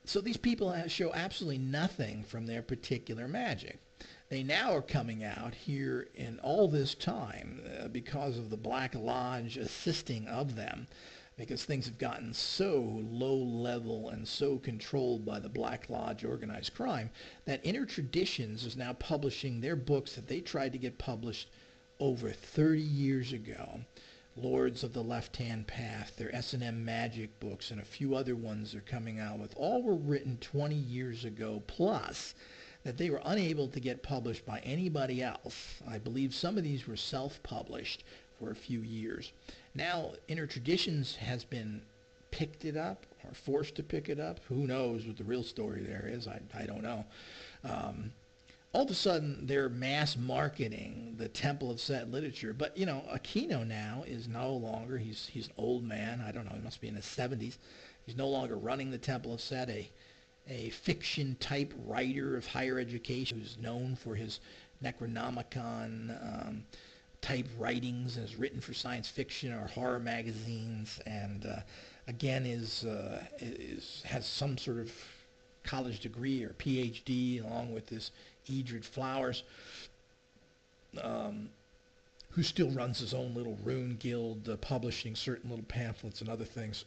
So these people show absolutely nothing from their particular magic. They now are coming out here in all this time because of the Black Lodge assisting of them, because things have gotten so low level and so controlled by the Black Lodge organized crime that Inner Traditions is now publishing their books that they tried to get published over 30 years ago. Lords of the Left-Hand Path, their S&M Magic books, and a few other ones they're coming out with, all were written 20 years ago, plus that they were unable to get published by anybody else. I believe some of these were self-published for a few years. Now, Inner Traditions has been picked it up, or forced to pick it up. Who knows what the real story there is? I don't know. All of a sudden, they're mass marketing the Temple of Set literature. But, you know, Aquino now is no longer, he's an old man. I don't know, he must be in his 70s. He's no longer running the Temple of Set, a fiction-type writer of higher education who's known for his Necronomicon type writings and has written for science fiction or horror magazines, and again has some sort of college degree or PhD along with this Edred Flowers, who still runs his own little rune guild, publishing certain little pamphlets and other things.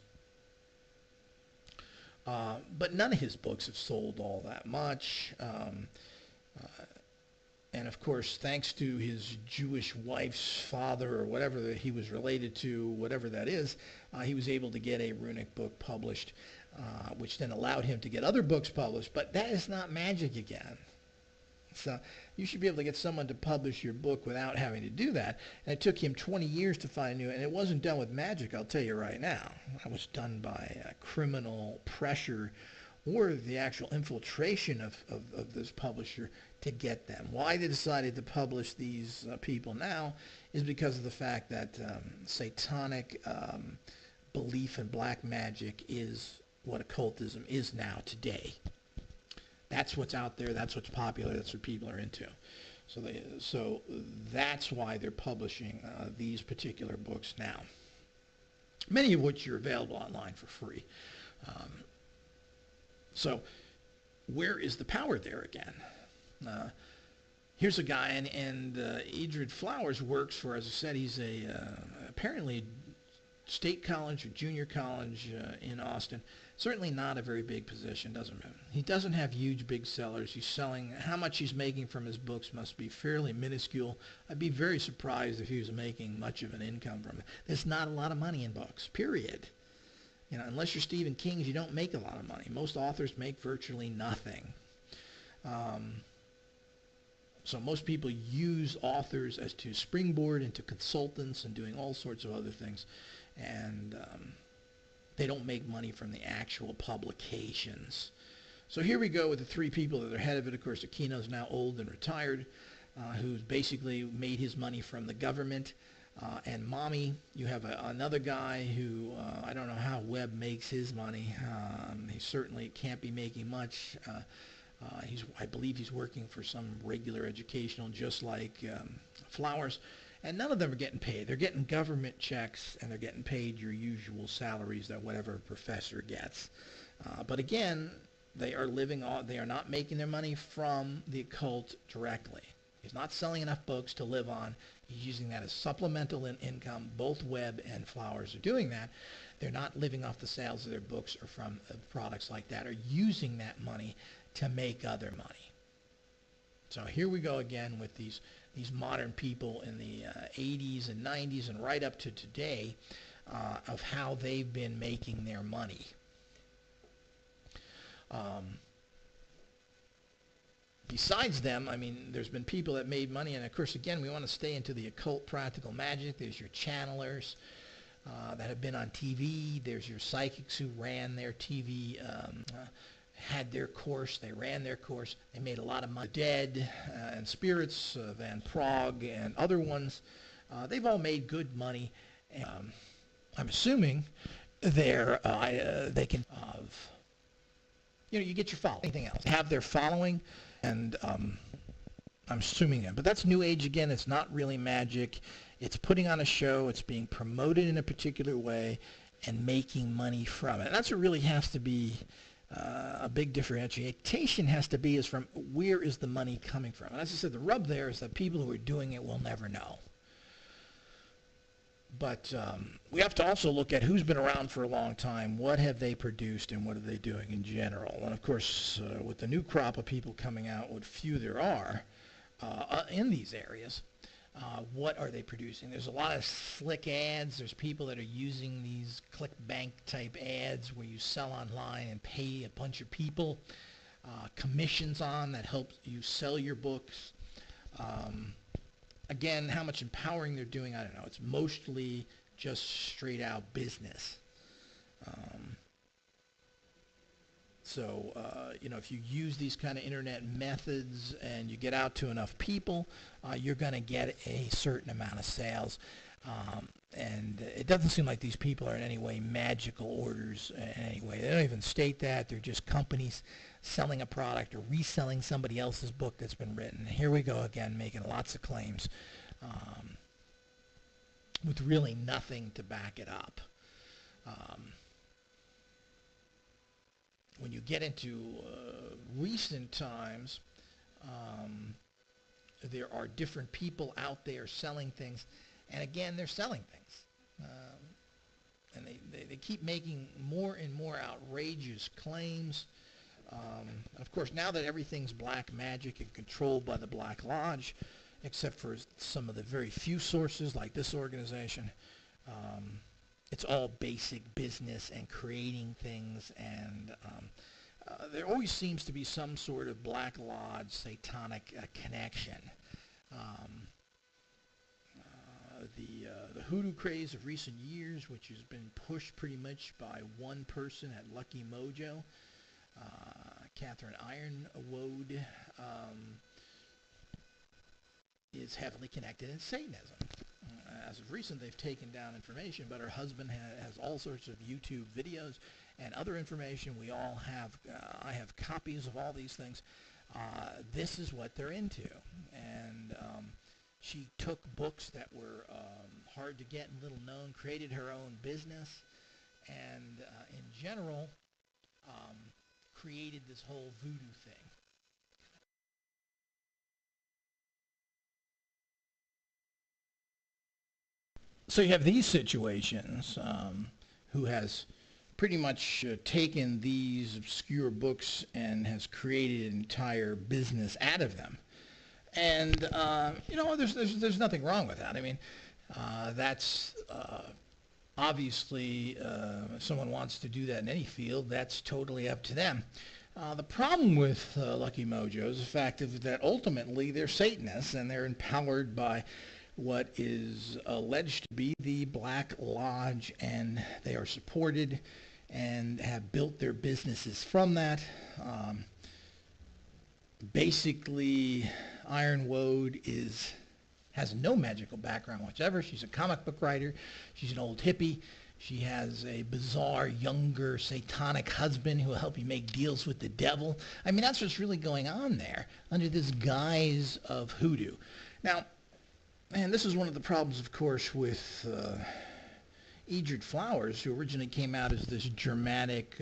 But none of his books have sold all that much. And of course, thanks to his Jewish wife's father or whatever that he was related to, whatever that is, he was able to get a runic book published, which then allowed him to get other books published. But that is not magic again. So you should be able to get someone to publish your book without having to do that. And it took him 20 years to find a new, and it wasn't done with magic, I'll tell you right now. It was done by criminal pressure or the actual infiltration of this publisher to get them. Why they decided to publish these people now is because of the fact that satanic belief in black magic is what occultism is now today. That's what's out there. That's what's popular. That's what people are into. So that's why they're publishing these particular books now. Many of which are available online for free. So where is the power there again? Here's a guy, and Edred Flowers works for, as I said, he's apparently state college or junior college in Austin. Certainly not a very big position, he doesn't have huge big sellers. He's selling, how much he's making from his books must be fairly minuscule. I'd be very surprised if he was making much of an income from it. There's not a lot of money in books, period. You know, unless you're Stephen King, you don't make a lot of money. Most authors make virtually nothing. So most people use authors as to springboard into consultants and doing all sorts of other things. And they don't make money from the actual publications. So here we go with the three people that are ahead of it. Of course, Aquino's now old and retired, who's basically made his money from the government. And Mommy, you have another guy who, I don't know how Webb makes his money. He certainly can't be making much. I believe he's working for some regular educational, just like Flowers. And none of them are getting paid. They're getting government checks, and they're getting paid your usual salaries that whatever professor gets. But again, they are not making their money from the occult directly. He's not selling enough books to live on. He's using that as supplemental income. Both Webb and Flowers are doing that. They're not living off the sales of their books or from products like that, or using that money to make other money. So here we go again with these modern people in the 80s and 90s and right up to today of how they've been making their money. Besides them, I mean, there's been people that made money, and of course, again, we want to stay into the occult practical magic. There's your channelers. that have been on TV. There's your psychics who ran their TV, had their course. They ran their course. They made a lot of money. The Dead and Spirits, Van Prague, and other ones. They've all made good money. And, I'm assuming they can. You get your following. Anything else? They have their following, and I'm assuming that. But that's New Age again. It's not really magic. It's putting on a show. It's being promoted in a particular way and making money from it. And that's what really has to be a big differentiation has to be is from where is the money coming from. And as I said, the rub there is that people who are doing it will never know. But we have to also look at who's been around for a long time, what have they produced, and what are they doing in general. And of course, with the new crop of people coming out, what few there are in these areas, what are they producing? There's a lot of slick ads. There's people that are using these clickbank type ads where you sell online and pay a bunch of people commissions on that help you sell your books. Again, how much empowering they're doing, I don't know. It's mostly just straight out business. If you use these kind of internet methods and you get out to enough people, you're going to get a certain amount of sales. And it doesn't seem like these people are in any way magical orders in any way. They don't even state that. They're just companies selling a product or reselling somebody else's book that's been written. Here we go again, making lots of claims with really nothing to back it up. When you get into recent times, there are different people out there selling things. And again, they're selling things. And they keep making more and more outrageous claims. Of course, now that everything's black magic and controlled by the Black Lodge, except for some of the very few sources like this organization, it's all basic business and creating things. And there always seems to be some sort of Black Lodge satanic connection. The hoodoo craze of recent years, which has been pushed pretty much by one person at Lucky Mojo, Catherine Ironwood, is heavily connected in Satanism. As of recent, they've taken down information, but her husband has all sorts of YouTube videos and other information. We all have, I have copies of all these things. This is what they're into. And she took books that were hard to get and little known, created her own business, and in general, created this whole voodoo thing. So you have these situations who has pretty much taken these obscure books and has created an entire business out of them. And there's nothing wrong with that. I mean, that's obviously if someone wants to do that in any field, that's totally up to them. The problem with Lucky Mojo is the fact that ultimately they're Satanists and they're empowered by what is alleged to be the Black Lodge, and they are supported and have built their businesses from that. Basically, Ironwood has no magical background whatsoever. She's a comic book writer. She's an old hippie. She has a bizarre, younger, satanic husband who will help you make deals with the devil. I mean, that's what's really going on there under this guise of hoodoo. Now, and this is one of the problems, of course, with Edred Flowers, who originally came out as this Germanic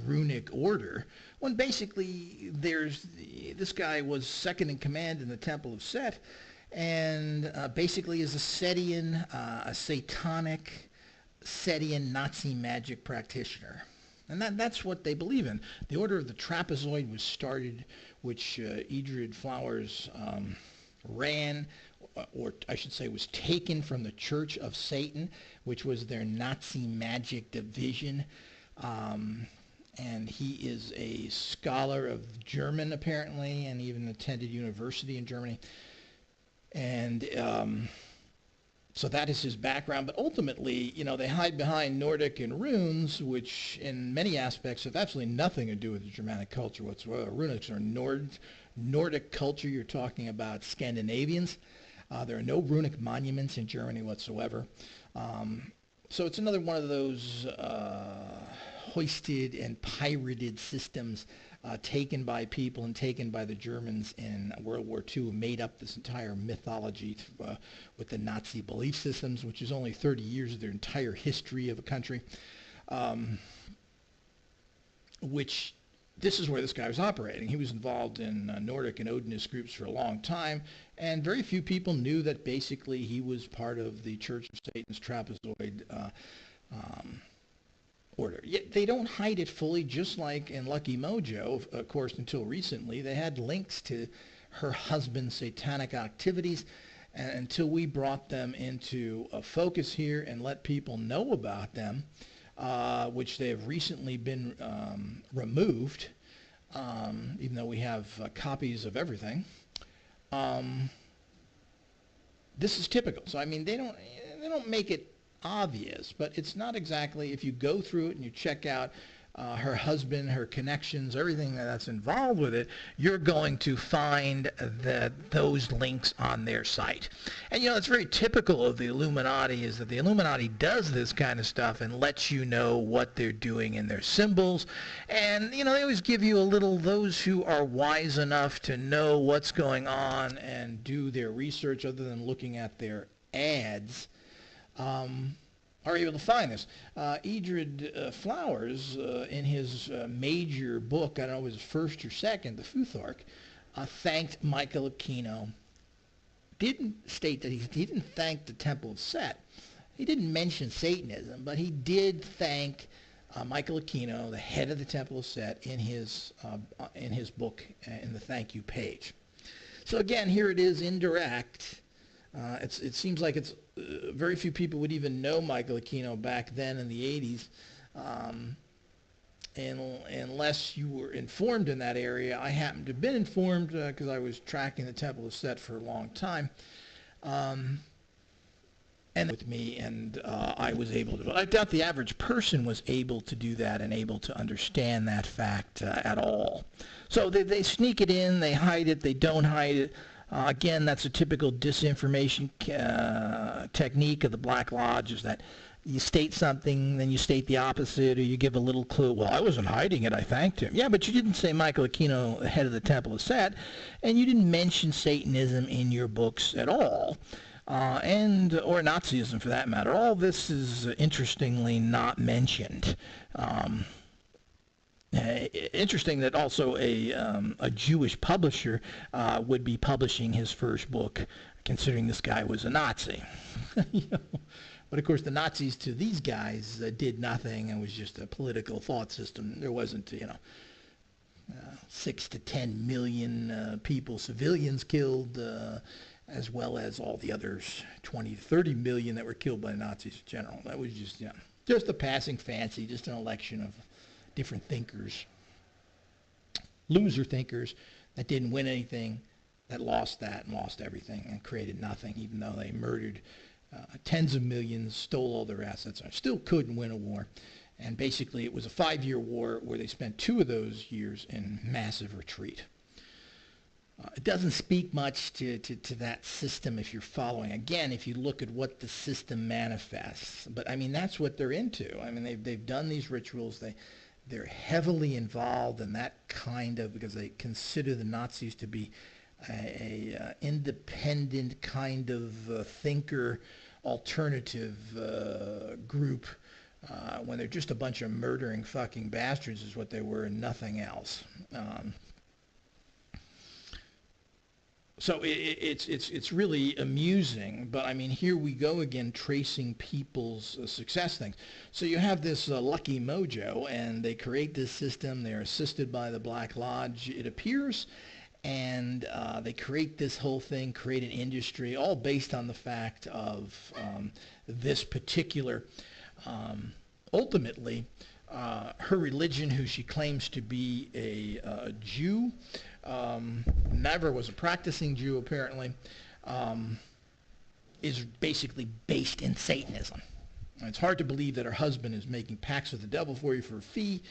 runic order, when basically this guy was second in command in the Temple of Set, and basically is a Setian, a satanic Setian Nazi magic practitioner. And that's what they believe in. The Order of the Trapezoid was started, which Edred Flowers ran, or I should say was taken from the Church of Satan, which was their Nazi magic division. And he is a scholar of German, apparently, and even attended university in Germany. And So that is his background, but ultimately, they hide behind Nordic and runes, which in many aspects have absolutely nothing to do with the Germanic culture whatsoever. Runics are Nordic culture. You're talking about Scandinavians. There are no runic monuments in Germany whatsoever. So it's another one of those hoisted and pirated systems taken by people and taken by the Germans in World War II, who made up this entire mythology with the Nazi belief systems, which is only 30 years of their entire history of a country, which this is where this guy was operating. He was involved in Nordic and Odinist groups for a long time, and very few people knew that basically he was part of the Church of Satan's trapezoid order. Yet they don't hide it fully, just like in Lucky Mojo, of course, until recently. They had links to her husband's satanic activities, and until we brought them into a focus here and let people know about them, which they have recently been removed, even though we have copies of everything. This is typical. So I mean, they don't make it obvious, but it's not exactly, if you go through it and you check out her husband, her connections, everything that's involved with it, you're going to find those links on their site. And it's very typical of the Illuminati, is that the Illuminati does this kind of stuff and lets you know what they're doing in their symbols. And they always give you a little, those who are wise enough to know what's going on and do their research other than looking at their ads, are able to find this. Edred Flowers, in his major book, I don't know if it was his first or second, The Futhark, thanked Michael Aquino. Didn't state that he didn't thank the Temple of Set. He didn't mention Satanism, but he did thank Michael Aquino, the head of the Temple of Set, in his book, in the thank you page. So again, here it is, indirect. It seems like it's very few people would even know Michael Aquino back then in the 80s, unless you were informed in that area. I happened to have been informed because I was tracking the Temple of Set for a long time, and with me, and I was able to. But I doubt the average person was able to do that and able to understand that fact at all. So they sneak it in, they hide it, they don't hide it. Again, that's a typical disinformation technique of the Black Lodge, is that you state something, then you state the opposite, or you give a little clue. Well, I wasn't hiding it, I thanked him. Yeah, but you didn't say Michael Aquino, the head of the Temple of Set, and you didn't mention Satanism in your books at all, or Nazism for that matter. All this is interestingly not mentioned. Interesting that also a Jewish publisher would be publishing his first book, considering this guy was a Nazi. But of course, the Nazis to these guys did nothing, and was just a political thought system. There wasn't, 6 to 10 million people, civilians killed, as well as all the others, 20 to 30 million that were killed by the Nazis in general. That was just a passing fancy, just an election of different thinkers, loser thinkers that didn't win anything, that lost that and lost everything and created nothing, even though they murdered tens of millions, stole all their assets, and still couldn't win a war. And basically it was a 5-year war where they spent 2 of those years in massive retreat. It doesn't speak much to that system if you're following. Again, if you look at what the system manifests. But I mean, that's what they're into. I mean, they've done these rituals. They're heavily involved in that kind of, because they consider the Nazis to be a independent kind of thinker, alternative group, when they're just a bunch of murdering fucking bastards is what they were, and nothing else. So it's really amusing, but I mean, here we go again, tracing people's success things. So you have this Lucky Mojo, and they create this system. They're assisted by the Black Lodge, it appears, and they create this whole thing, create an industry, all based on the fact of this particular, ultimately, her religion, who she claims to be a Jew, never was a practicing Jew apparently, is basically based in Satanism. It's hard to believe that her husband is making pacts with the devil for you for a fee,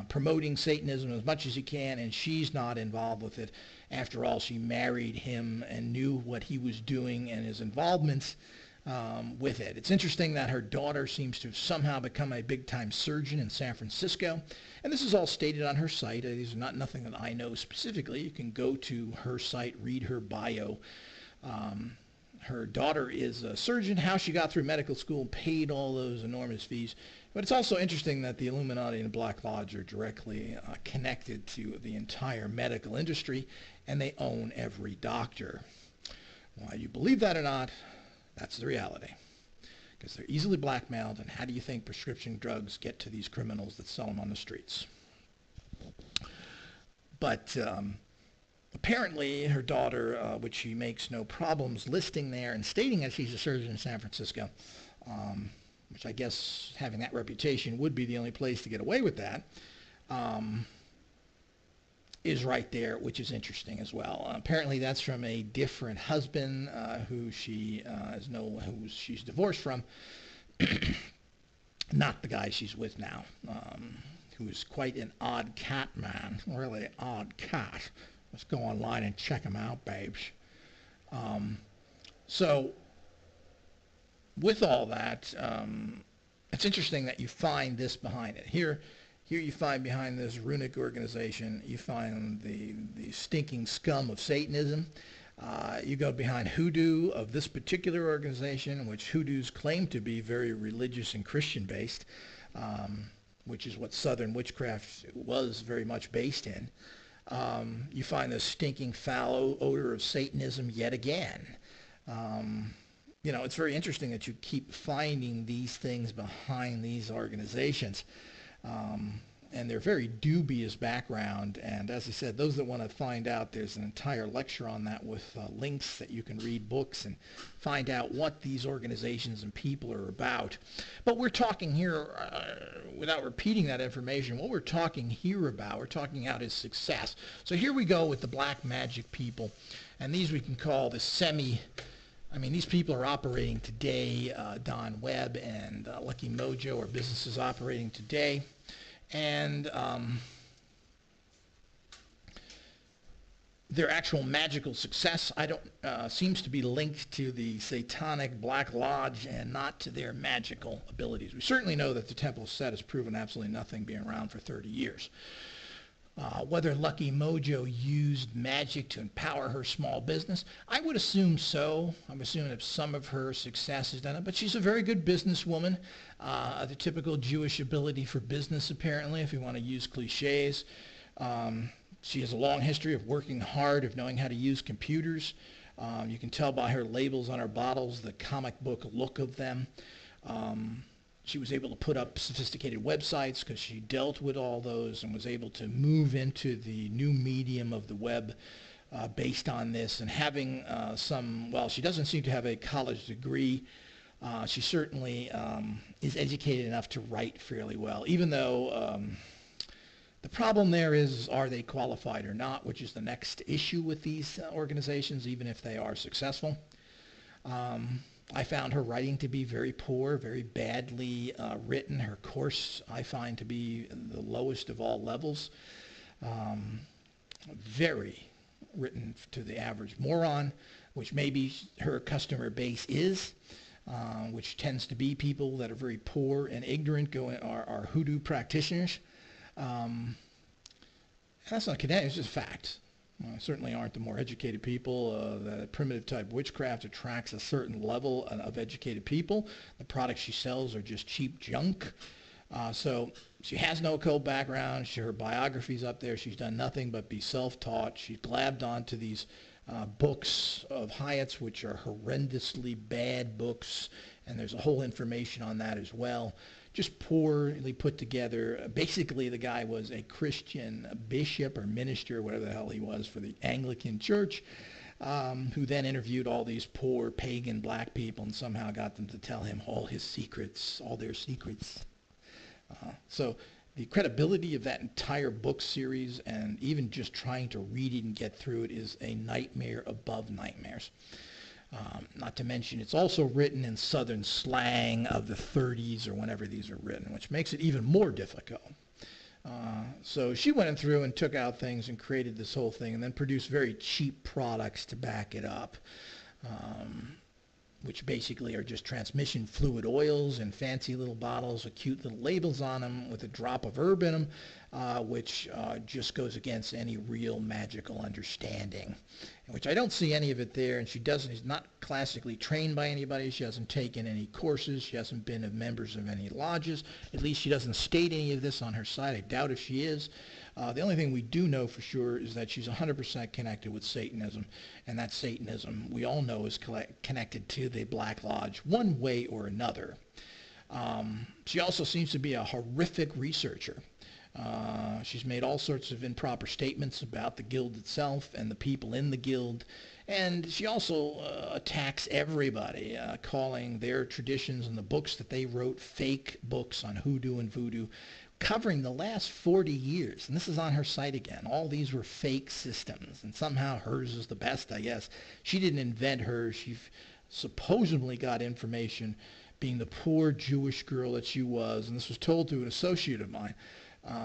promoting Satanism as much as he can, and she's not involved with it. After all, she married him and knew what he was doing and his involvements with it. It's interesting that her daughter seems to have somehow become a big-time surgeon in San Francisco, and this is all stated on her site. These are not nothing that I know specifically. You can go to her site, read her bio. Her daughter is a surgeon. How she got through medical school, paid all those enormous fees. But it's also interesting that the Illuminati and the Black Lodge are directly connected to the entire medical industry, and they own every doctor. Whether you believe that or not, that's the reality. Because they're easily blackmailed, and how do you think prescription drugs get to these criminals that sell them on the streets? But apparently her daughter, which she makes no problems listing there and stating that she's a surgeon in San Francisco, which I guess having that reputation would be the only place to get away with that, is right there, which is interesting as well. Apparently that's from a different husband who she's divorced from, not the guy she's with now, who is quite an odd cat man, really odd cat. Let's go online and check him out, babes. So with all that, it's interesting that you find this behind it. Here you find behind this runic organization, you find the stinking scum of Satanism. You go behind hoodoo of this particular organization, which hoodoos claim to be very religious and Christian-based, which is what Southern witchcraft was very much based in. You find the stinking foul odor of Satanism yet again. It's very interesting that you keep finding these things behind these organizations. And they're very dubious background. And as I said, those that want to find out, there's an entire lecture on that with links that you can read books and find out what these organizations and people are about. But we're talking here, without repeating that information, what we're talking here about, we're talking out is success. So here we go with the black magic people. And these we can call the these people are operating today. Don Webb and Lucky Mojo are businesses operating today. And their actual magical success seems to be linked to the satanic Black Lodge and not to their magical abilities. We certainly know that the Temple of Set has proven absolutely nothing, being around for 30 years. Whether Lucky Mojo used magic to empower her small business, I would assume so. I'm assuming that some of her success has done it, but she's a very good businesswoman. The typical Jewish ability for business, apparently, if you want to use cliches. She has a long history of working hard, of knowing how to use computers. You can tell by her labels on her bottles the comic book look of them. She was able to put up sophisticated websites because she dealt with all those and was able to move into the new medium of the web based on this. And having she doesn't seem to have a college degree. She certainly is educated enough to write fairly well, even though the problem there is, are they qualified or not, which is the next issue with these organizations, even if they are successful. I found her writing to be very poor, very badly written. Her course I find to be the lowest of all levels. Very written to the average moron, which maybe her customer base is, which tends to be people that are very poor and ignorant, are hoodoo practitioners. That's not condemning, it's just facts. Certainly aren't the more educated people. The primitive type witchcraft attracts a certain level of educated people. The products she sells are just cheap junk. So she has no occult background. Her biography's up there. She's done nothing but be self-taught. She's blabbed onto these books of Hyatt's, which are horrendously bad books, and there's a whole information on that as well. Just poorly put together. Basically, the guy was a Christian bishop or minister, whatever the hell he was, for the Anglican Church, who then interviewed all these poor pagan black people and somehow got them to tell him all his secrets, all their secrets. So the credibility of that entire book series, and even just trying to read it and get through it, is a nightmare above nightmares. Not to mention, it's also written in Southern slang of the 30s or whenever these are written, which makes it even more difficult. So she went through and took out things and created this whole thing and then produced very cheap products to back it up, which basically are just transmission fluid oils in fancy little bottles with cute little labels on them with a drop of herb in them, which just goes against any real magical understanding, which I don't see any of it there. And she's not classically trained by anybody. She hasn't taken any courses. She hasn't been a member of any lodges. At least she doesn't state any of this on her site. I doubt if she is. The only thing we do know for sure is that she's 100% connected with Satanism, and that Satanism, we all know, is connected to the Black Lodge one way or another. She also seems to be a horrific researcher. She's made all sorts of improper statements about the guild itself and the people in the guild, and she also attacks everybody, calling their traditions and the books that they wrote fake books on hoodoo and voodoo, covering the last 40 years. And this is on her site again. All these were fake systems, and somehow hers is the best, I guess. She didn't invent hers. She supposedly got information, being the poor Jewish girl that she was, and this was told to an associate of mine,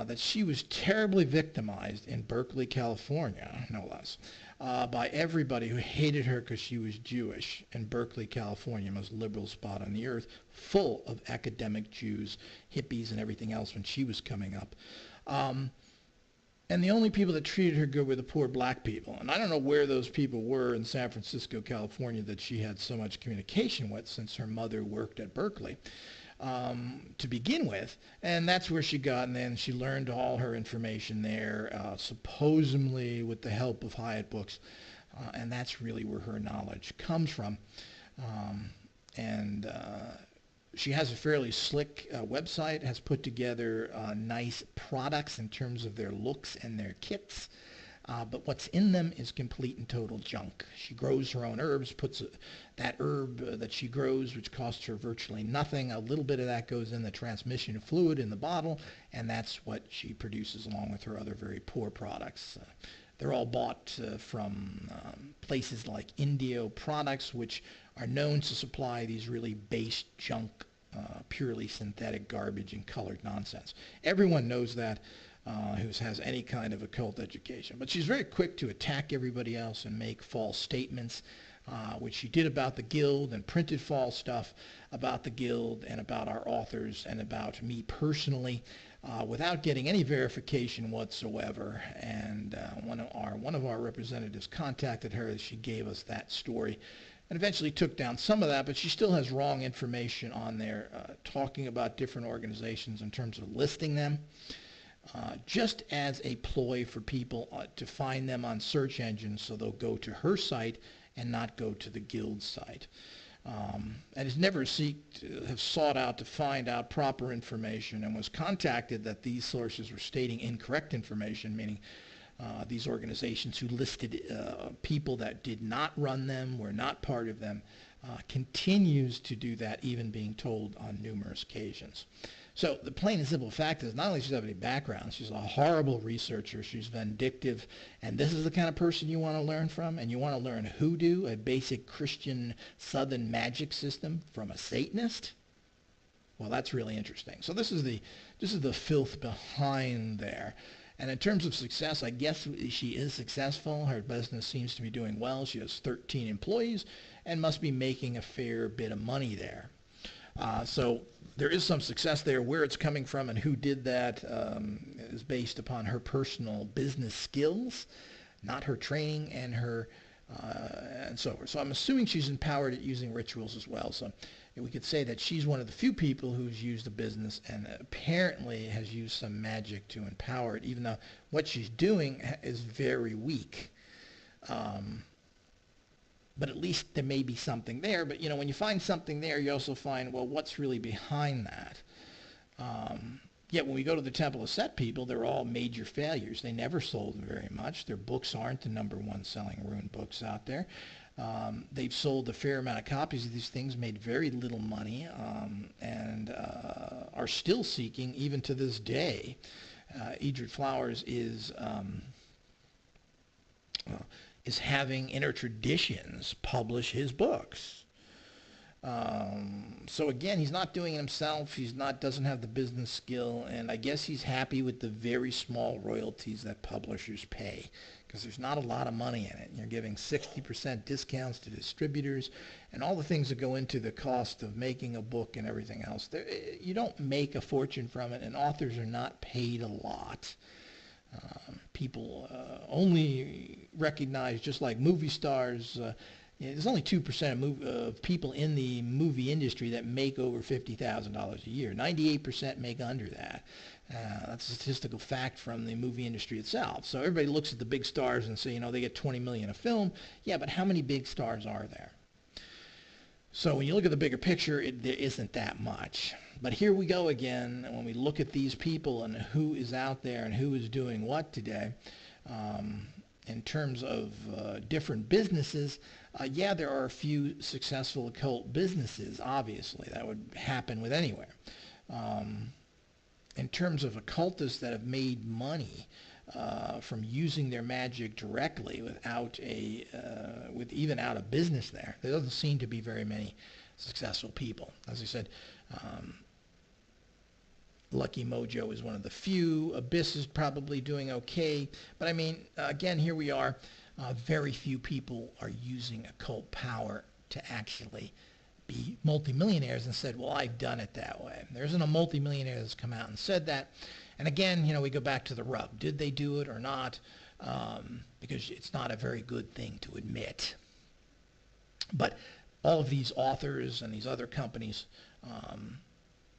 that she was terribly victimized in Berkeley, California, no less, by everybody who hated her because she was Jewish in Berkeley, California, most liberal spot on the earth, full of academic Jews, hippies, and everything else when she was coming up. And the only people that treated her good were the poor black people. And I don't know where those people were in San Francisco, California, that she had so much communication with, since her mother worked at Berkeley. To begin with, and that's where she got, and then she learned all her information there, supposedly with the help of Hyatt books, and that's really where her knowledge comes from. She has a fairly slick website, has put together nice products in terms of their looks and their kits. But what's in them is complete and total junk. She grows her own herbs, puts that herb that she grows, which costs her virtually nothing, a little bit of that goes in the transmission fluid in the bottle, and that's what she produces along with her other very poor products. They're all bought from places like Indio Products, which are known to supply these really base junk, purely synthetic garbage and colored nonsense. Everyone knows that. Who has any kind of occult education. But she's very quick to attack everybody else and make false statements, which she did about the guild, and printed false stuff about the guild and about our authors and about me personally, without getting any verification whatsoever. And one of our representatives contacted her. She gave us that story and eventually took down some of that, but she still has wrong information on there, talking about different organizations in terms of listing them. Just as a ploy for people to find them on search engines, so they'll go to her site and not go to the guild site. And has never have sought out to find out proper information, and was contacted that these sources were stating incorrect information, meaning these organizations who listed people that did not run them, were not part of them, continues to do that, even being told on numerous occasions. So the plain and simple fact is, not only does she have any background, she's a horrible researcher, she's vindictive, and this is the kind of person you want to learn from, and you want to learn hoodoo, a basic Christian southern magic system, from a Satanist? Well, that's really interesting. So this is the filth behind there. And in terms of success, I guess she is successful. Her business seems to be doing well. She has 13 employees and must be making a fair bit of money there. So there is some success there. Where it's coming from and who did that is based upon her personal business skills, not her training and her and so forth. So I'm assuming she's empowered at using rituals as well. So we could say that she's one of the few people who's used a business and apparently has used some magic to empower it, even though what she's doing is very weak. But at least there may be something there. But, you know, when you find something there, you also find, well, what's really behind that? Yet when we go to the Temple of Set people, they're all major failures. They never sold very much. Their books aren't the #1 selling rune books out there. They've sold a fair amount of copies of these things, made very little money, and are still seeking, even to this day. Edred Flowers is... is having inner traditions publish his books. So again, he's not doing it himself. Doesn't have the business skill, and I guess he's happy with the very small royalties that publishers pay, because there's not a lot of money in it. You're giving 60% discounts to distributors, and all the things that go into the cost of making a book and everything else. You don't make a fortune from it, and authors are not paid a lot. People only recognize, just like movie stars. There's only 2% of people in the movie industry that make over $50,000 a year. 98% make under that. That's a statistical fact from the movie industry itself. So everybody looks at the big stars and say, they get 20 million a film. Yeah, but how many big stars are there? So when you look at the bigger picture, there isn't that much. But here we go again. When we look at these people and who is out there and who is doing what today, in terms of different businesses, there are a few successful occult businesses, obviously. That would happen with anywhere. In terms of occultists that have made money from using their magic directly without even out of business there doesn't seem to be very many successful people. As I said, Lucky Mojo is one of the few. Abyss is probably doing okay. But I mean, again, here we are. Very few people are using occult power to actually be multimillionaires and said, well, I've done it that way. There isn't a multimillionaire that's come out and said that. And again, we go back to the rub. Did they do it or not? Because it's not a very good thing to admit. But all of these authors and these other companies,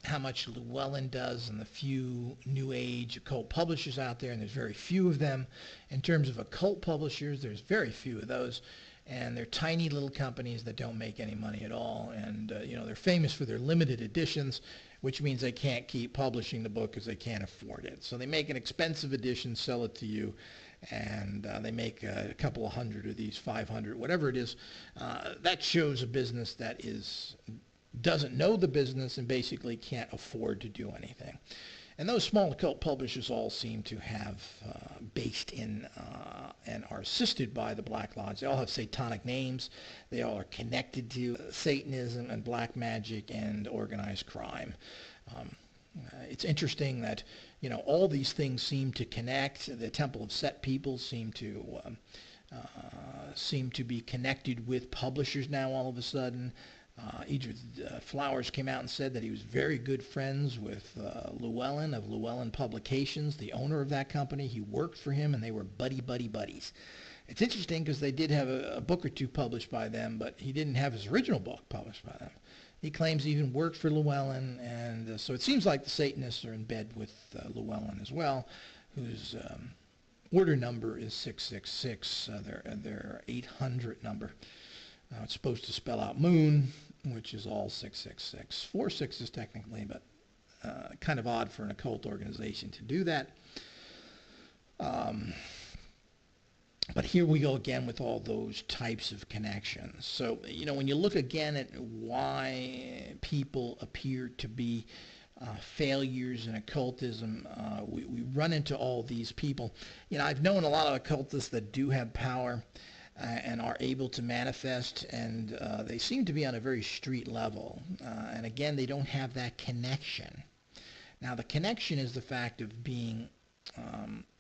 how much Llewellyn does and the few New Age occult publishers out there, and there's very few of them. In terms of occult publishers, there's very few of those. And they're tiny little companies that don't make any money at all. And, they're famous for their limited editions, which means they can't keep publishing the book because they can't afford it. So they make an expensive edition, sell it to you, and they make a couple of hundred of these, 500, whatever it is. That shows a business that doesn't know the business and basically can't afford to do anything. And those small occult publishers all seem to have based in and are assisted by the Black Lodge. They all have satanic names. They all are connected to Satanism and black magic and organized crime. It's interesting that, all these things seem to connect. The Temple of Set people seem to be connected with publishers now all of a sudden. Edith Flowers came out and said that he was very good friends with Llewellyn of Llewellyn Publications, the owner of that company. He worked for him, and they were buddies. It's interesting because they did have a book or two published by them, but he didn't have his original book published by them. He claims he even worked for Llewellyn, and so it seems like the Satanists are in bed with Llewellyn as well, whose order number is 666, their 800 number. It's supposed to spell out moon, which is all 666. 4 sixes technically, but kind of odd for an occult organization to do that. But here we go again with all those types of connections. So, when you look again at why people appear to be failures in occultism, we run into all these people. I've known a lot of occultists that do have power and are able to manifest, and they seem to be on a very street level. And again, they don't have that connection. Now, the connection is the fact of being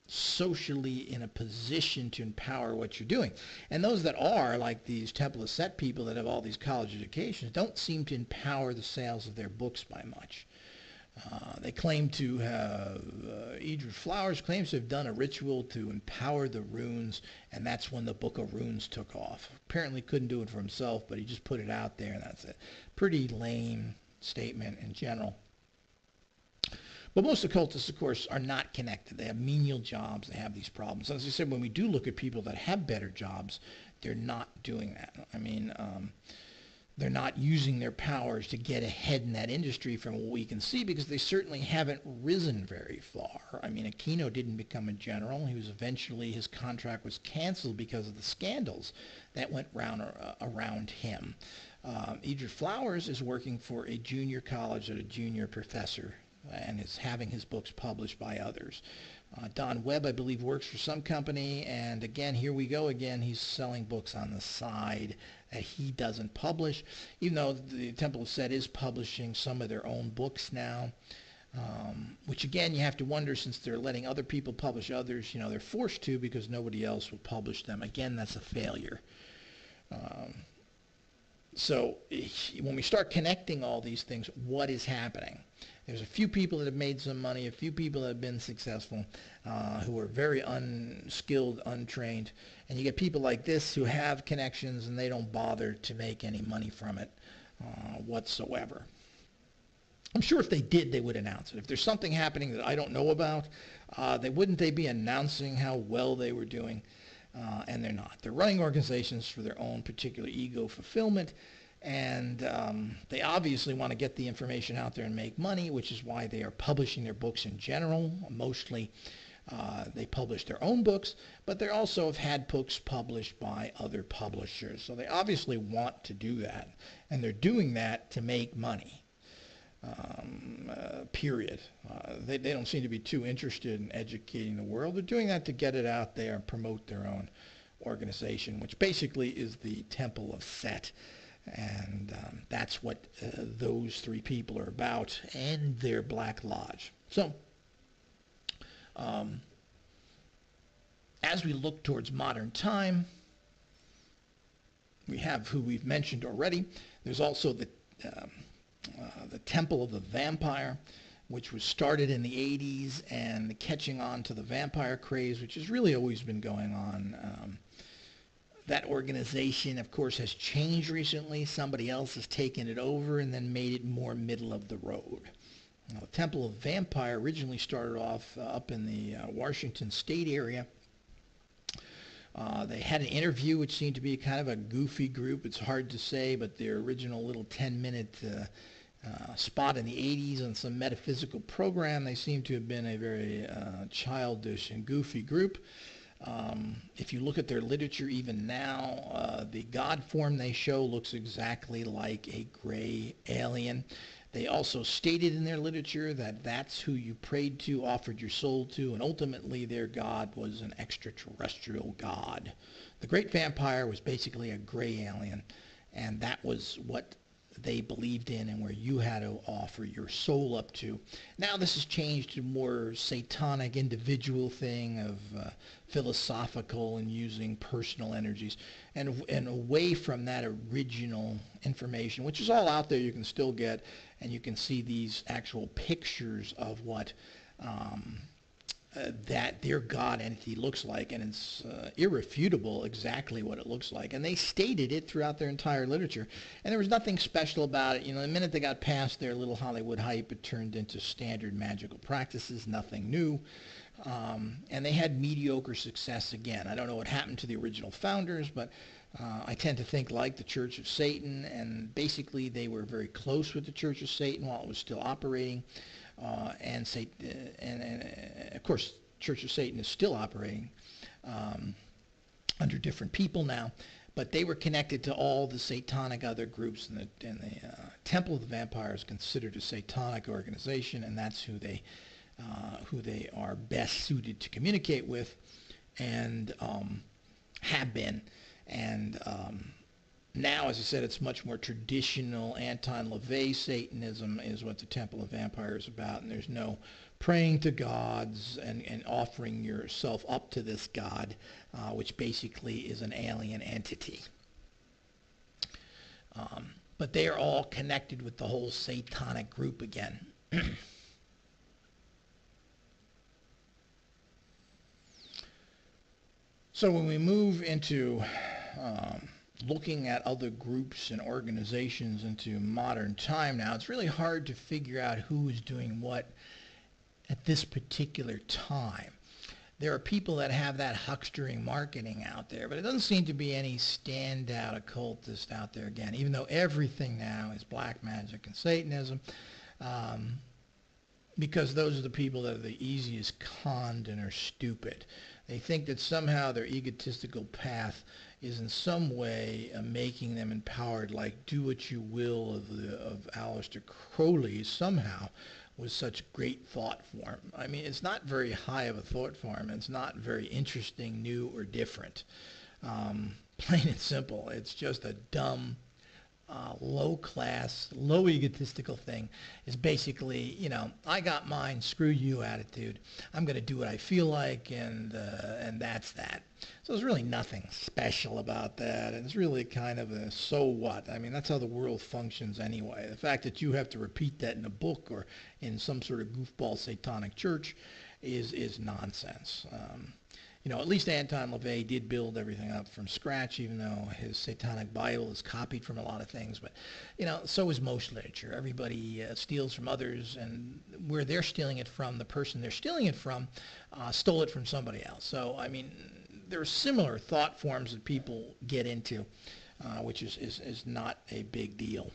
socially in a position to empower what you're doing. And those that are, like these Temple of Set people that have all these college educations, don't seem to empower the sales of their books by much. They claim to have, Edith Flowers claims to have done a ritual to empower the runes, and that's when the Book of Runes took off. Apparently couldn't do it for himself, but he just put it out there, and that's a pretty lame statement in general. But most occultists, of course, are not connected. They have menial jobs. They have these problems. As I said, when we do look at people that have better jobs, they're not doing that. I mean, they're not using their powers to get ahead in that industry from what we can see, because they certainly haven't risen very far. I mean, Aquino didn't become a general. His contract was canceled because of the scandals that went around him. Edith Flowers is working for a junior college as a junior professor and is having his books published by others. Don Webb, I believe, works for some company, and again, here we go again. He's selling books on the side that he doesn't publish, even though the Temple of Set is publishing some of their own books now, which again, you have to wonder, since they're letting other people publish others, they're forced to because nobody else will publish them. Again, that's a failure. So when we start connecting all these things, what is happening? There's a few people that have made some money, a few people that have been successful, who are very unskilled, untrained. And you get people like this who have connections and they don't bother to make any money from it whatsoever. I'm sure if they did, they would announce it. If there's something happening that I don't know about, wouldn't they be announcing how well they were doing? And they're not. They're running organizations for their own particular ego fulfillment. And they obviously want to get the information out there and make money, which is why they are publishing their books in general. Mostly they publish their own books, but they also have had books published by other publishers. So they obviously want to do that, and they're doing that to make money, period. They don't seem to be too interested in educating the world. They're doing that to get it out there and promote their own organization, which basically is the Temple of Set. And that's what those three people are about, and their Black Lodge. So, as we look towards modern time, we have who we've mentioned already. There's also the Temple of the Vampire, which was started in the 80s and catching on to the vampire craze, which has really always been going on. That organization, of course, has changed recently. Somebody else has taken it over and then made it more middle of the road. Now, the Temple of Vampire originally started off up in the Washington State area. They had an interview, which seemed to be kind of a goofy group. It's hard to say, but their original little 10-minute spot in the 80s on some metaphysical program, they seem to have been a very childish and goofy group. If you look at their literature even now, the God form they show looks exactly like a gray alien. They also stated in their literature that that's who you prayed to, offered your soul to, and ultimately their God was an extraterrestrial God. The Great Vampire was basically a gray alien, and that was what they believed in and where you had to offer your soul up to. Now this has changed to a more satanic individual thing of philosophical and using personal energies, and away from that original information, which is all out there. You can still get, and you can see these actual pictures of what that their God entity looks like, and it's irrefutable exactly what it looks like. And they stated it throughout their entire literature, and there was nothing special about it. The minute they got past their little Hollywood hype, it turned into standard magical practices, nothing new. And they had mediocre success again. I don't know what happened to the original founders, but I tend to think like the Church of Satan, and basically they were very close with the Church of Satan while it was still operating. And of course, Church of Satan is still operating under different people now, but they were connected to all the satanic other groups, and the Temple of the Vampire is considered a satanic organization, and that's who they are best suited to communicate with, and have been. And now, as I said, it's much more traditional Anton Lavey Satanism is what the Temple of Vampire is about, and there's no praying to gods and offering yourself up to this god, which basically is an alien entity. But they are all connected with the whole satanic group again. So when we move into looking at other groups and organizations into modern time now, it's really hard to figure out who is doing what at this particular time. There are people that have that huckstering marketing out there, but it doesn't seem to be any standout occultist out there again, even though everything now is black magic and Satanism, because those are the people that are the easiest conned and are stupid. They think that somehow their egotistical path is in some way making them empowered, like do what you will of Aleister Crowley somehow with such great thought form. I mean, it's not very high of a thought form. It's not very interesting, new, or different. Plain and simple. It's just a dumb, low class, low egotistical thing. Is basically, I got mine, screw you attitude. I'm going to do what I feel like, and that's that. So there's really nothing special about that, and it's really kind of a so what. I mean, that's how the world functions anyway. The fact that you have to repeat that in a book or in some sort of goofball satanic church is nonsense. At least Anton Lavey did build everything up from scratch, even though his satanic Bible is copied from a lot of things. But, so is most literature. Everybody steals from others, and where they're stealing it from, the person they're stealing it from stole it from somebody else. So, I mean, there are similar thought forms that people get into, which is not a big deal.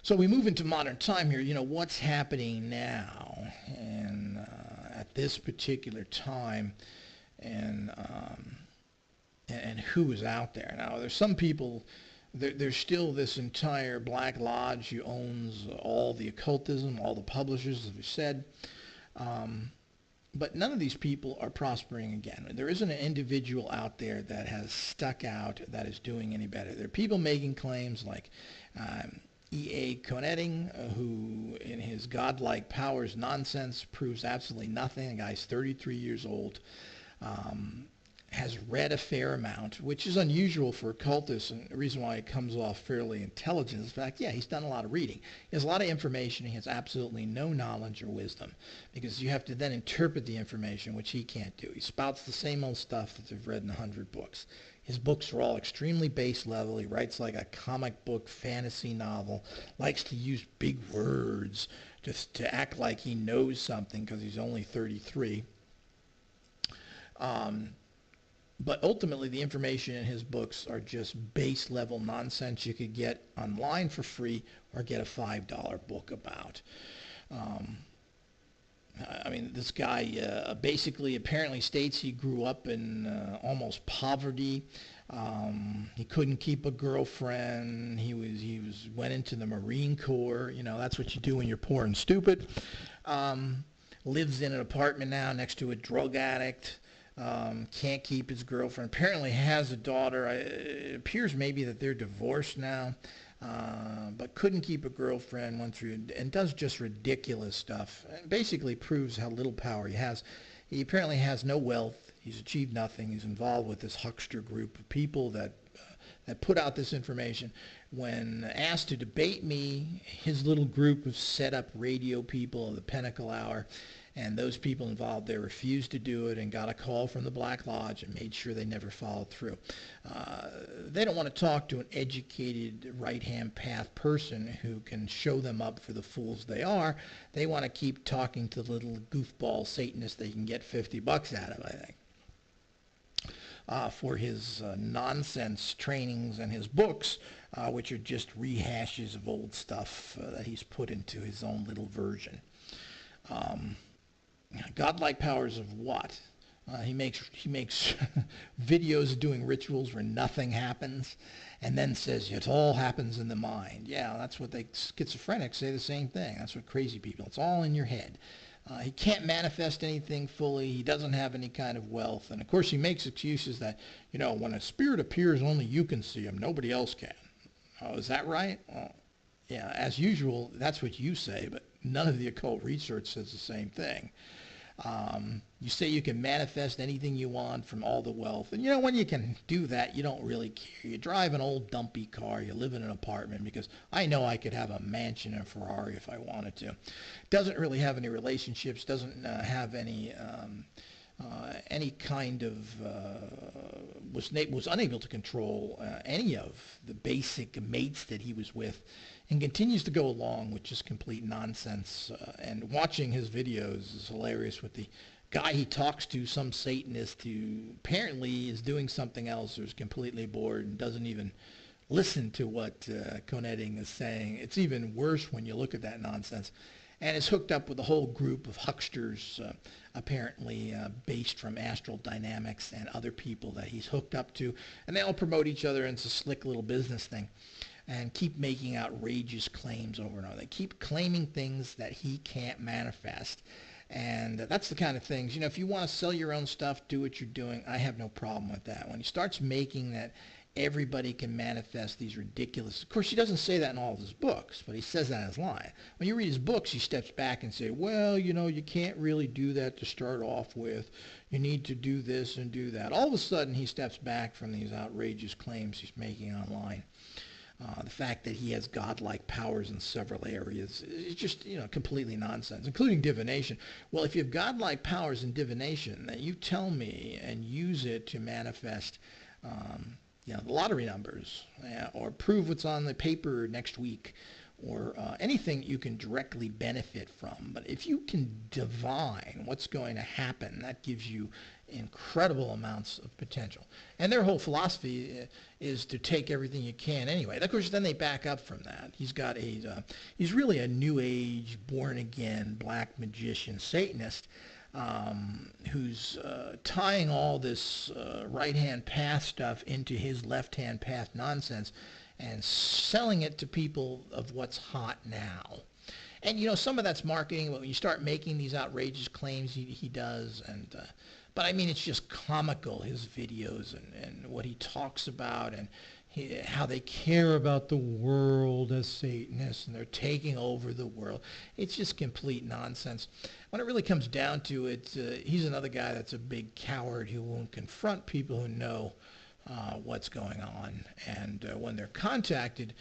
So we move into modern time here. What's happening now, and at this particular time, and who is out there now? There's some people. There's still this entire Black Lodge who owns all the occultism, all the publishers, as we said. But none of these people are prospering again. There isn't an individual out there that has stuck out that is doing any better. There are people making claims like E.A. Koenig, who in his godlike powers nonsense proves absolutely nothing. The guy's 33 years old, has read a fair amount, which is unusual for occultists, and the reason why it comes off fairly intelligent is the fact, he's done a lot of reading. He has a lot of information. He has absolutely no knowledge or wisdom, because you have to then interpret the information, which he can't do. He spouts the same old stuff that they've read in 100 books. His books are all extremely base level. He writes like a comic book fantasy novel, likes to use big words just to act like he knows something because he's only 33. But ultimately, the information in his books are just base level nonsense you could get online for free or get a $5 book about. This guy basically apparently states he grew up in almost poverty. He couldn't keep a girlfriend. He went into the Marine Corps. That's what you do when you're poor and stupid. Lives in an apartment now next to a drug addict. Can't keep his girlfriend. Apparently has a daughter. It appears maybe that they're divorced now. But couldn't keep a girlfriend, went through and does just ridiculous stuff. And basically proves how little power he has. He apparently has no wealth. He's achieved nothing. He's involved with this huckster group of people that put out this information. When asked to debate me, his little group of set up radio people of the Pinnacle Hour, and those people involved there refused to do it and got a call from the Black Lodge and made sure they never followed through. They don't want to talk to an educated right-hand path person who can show them up for the fools they are. They want to keep talking to the little goofball Satanists they can get $50 out of, I think, for his nonsense trainings and his books, which are just rehashes of old stuff that he's put into his own little version. Godlike powers of what? He makes videos doing rituals where nothing happens, and then says it all happens in the mind. Yeah, that's what schizophrenics say the same thing. That's what crazy people. It's all in your head. He can't manifest anything fully. He doesn't have any kind of wealth, and of course he makes excuses that when a spirit appears, only you can see him. Nobody else can. Oh, is that right? Well, yeah, as usual, that's what you say, but none of the occult research says the same thing. You say you can manifest anything you want from all the wealth. And when you can do that, you don't really care. You drive an old dumpy car. You live in an apartment because I know I could have a mansion and a Ferrari if I wanted to. Doesn't really have any relationships. Doesn't have any kind of was unable to control any of the basic mates that he was with, and continues to go along with just complete nonsense. And watching his videos is hilarious with the guy he talks to, some Satanist who apparently is doing something else or is completely bored and doesn't even listen to what Koenig is saying. It's even worse when you look at that nonsense. And is hooked up with a whole group of hucksters, apparently based from Astral Dynamics and other people that he's hooked up to. And they all promote each other, and it's a slick little business thing. and keep making outrageous claims over and over. They keep claiming things that he can't manifest. And that's the kind of things, if you want to sell your own stuff, do what you're doing. I have no problem with that. When he starts making that everybody can manifest these ridiculous, of course, he doesn't say that in all of his books, but he says that in his line. When you read his books, he steps back and say, well, you can't really do that to start off with. You need to do this and do that. All of a sudden, he steps back from these outrageous claims he's making online. The fact that he has godlike powers in several areas is just, completely nonsense, including divination. Well, if you have godlike powers in divination, then you tell me and use it to manifest, the lottery numbers, or prove what's on the paper next week, or anything you can directly benefit from. But if you can divine what's going to happen, that gives you incredible amounts of potential. And their whole philosophy is to take everything you can anyway. Of course, then they back up from that. He's really a New Age, born-again, black magician, Satanist, who's tying all this right-hand path stuff into his left-hand path nonsense and selling it to people of what's hot now. And, some of that's marketing. When you start making these outrageous claims, he does. But, I mean, it's just comical, his videos and what he talks about, and how they care about the world as Satanists, and they're taking over the world. It's just complete nonsense. When it really comes down to it, he's another guy that's a big coward who won't confront people who know what's going on. And when they're contacted,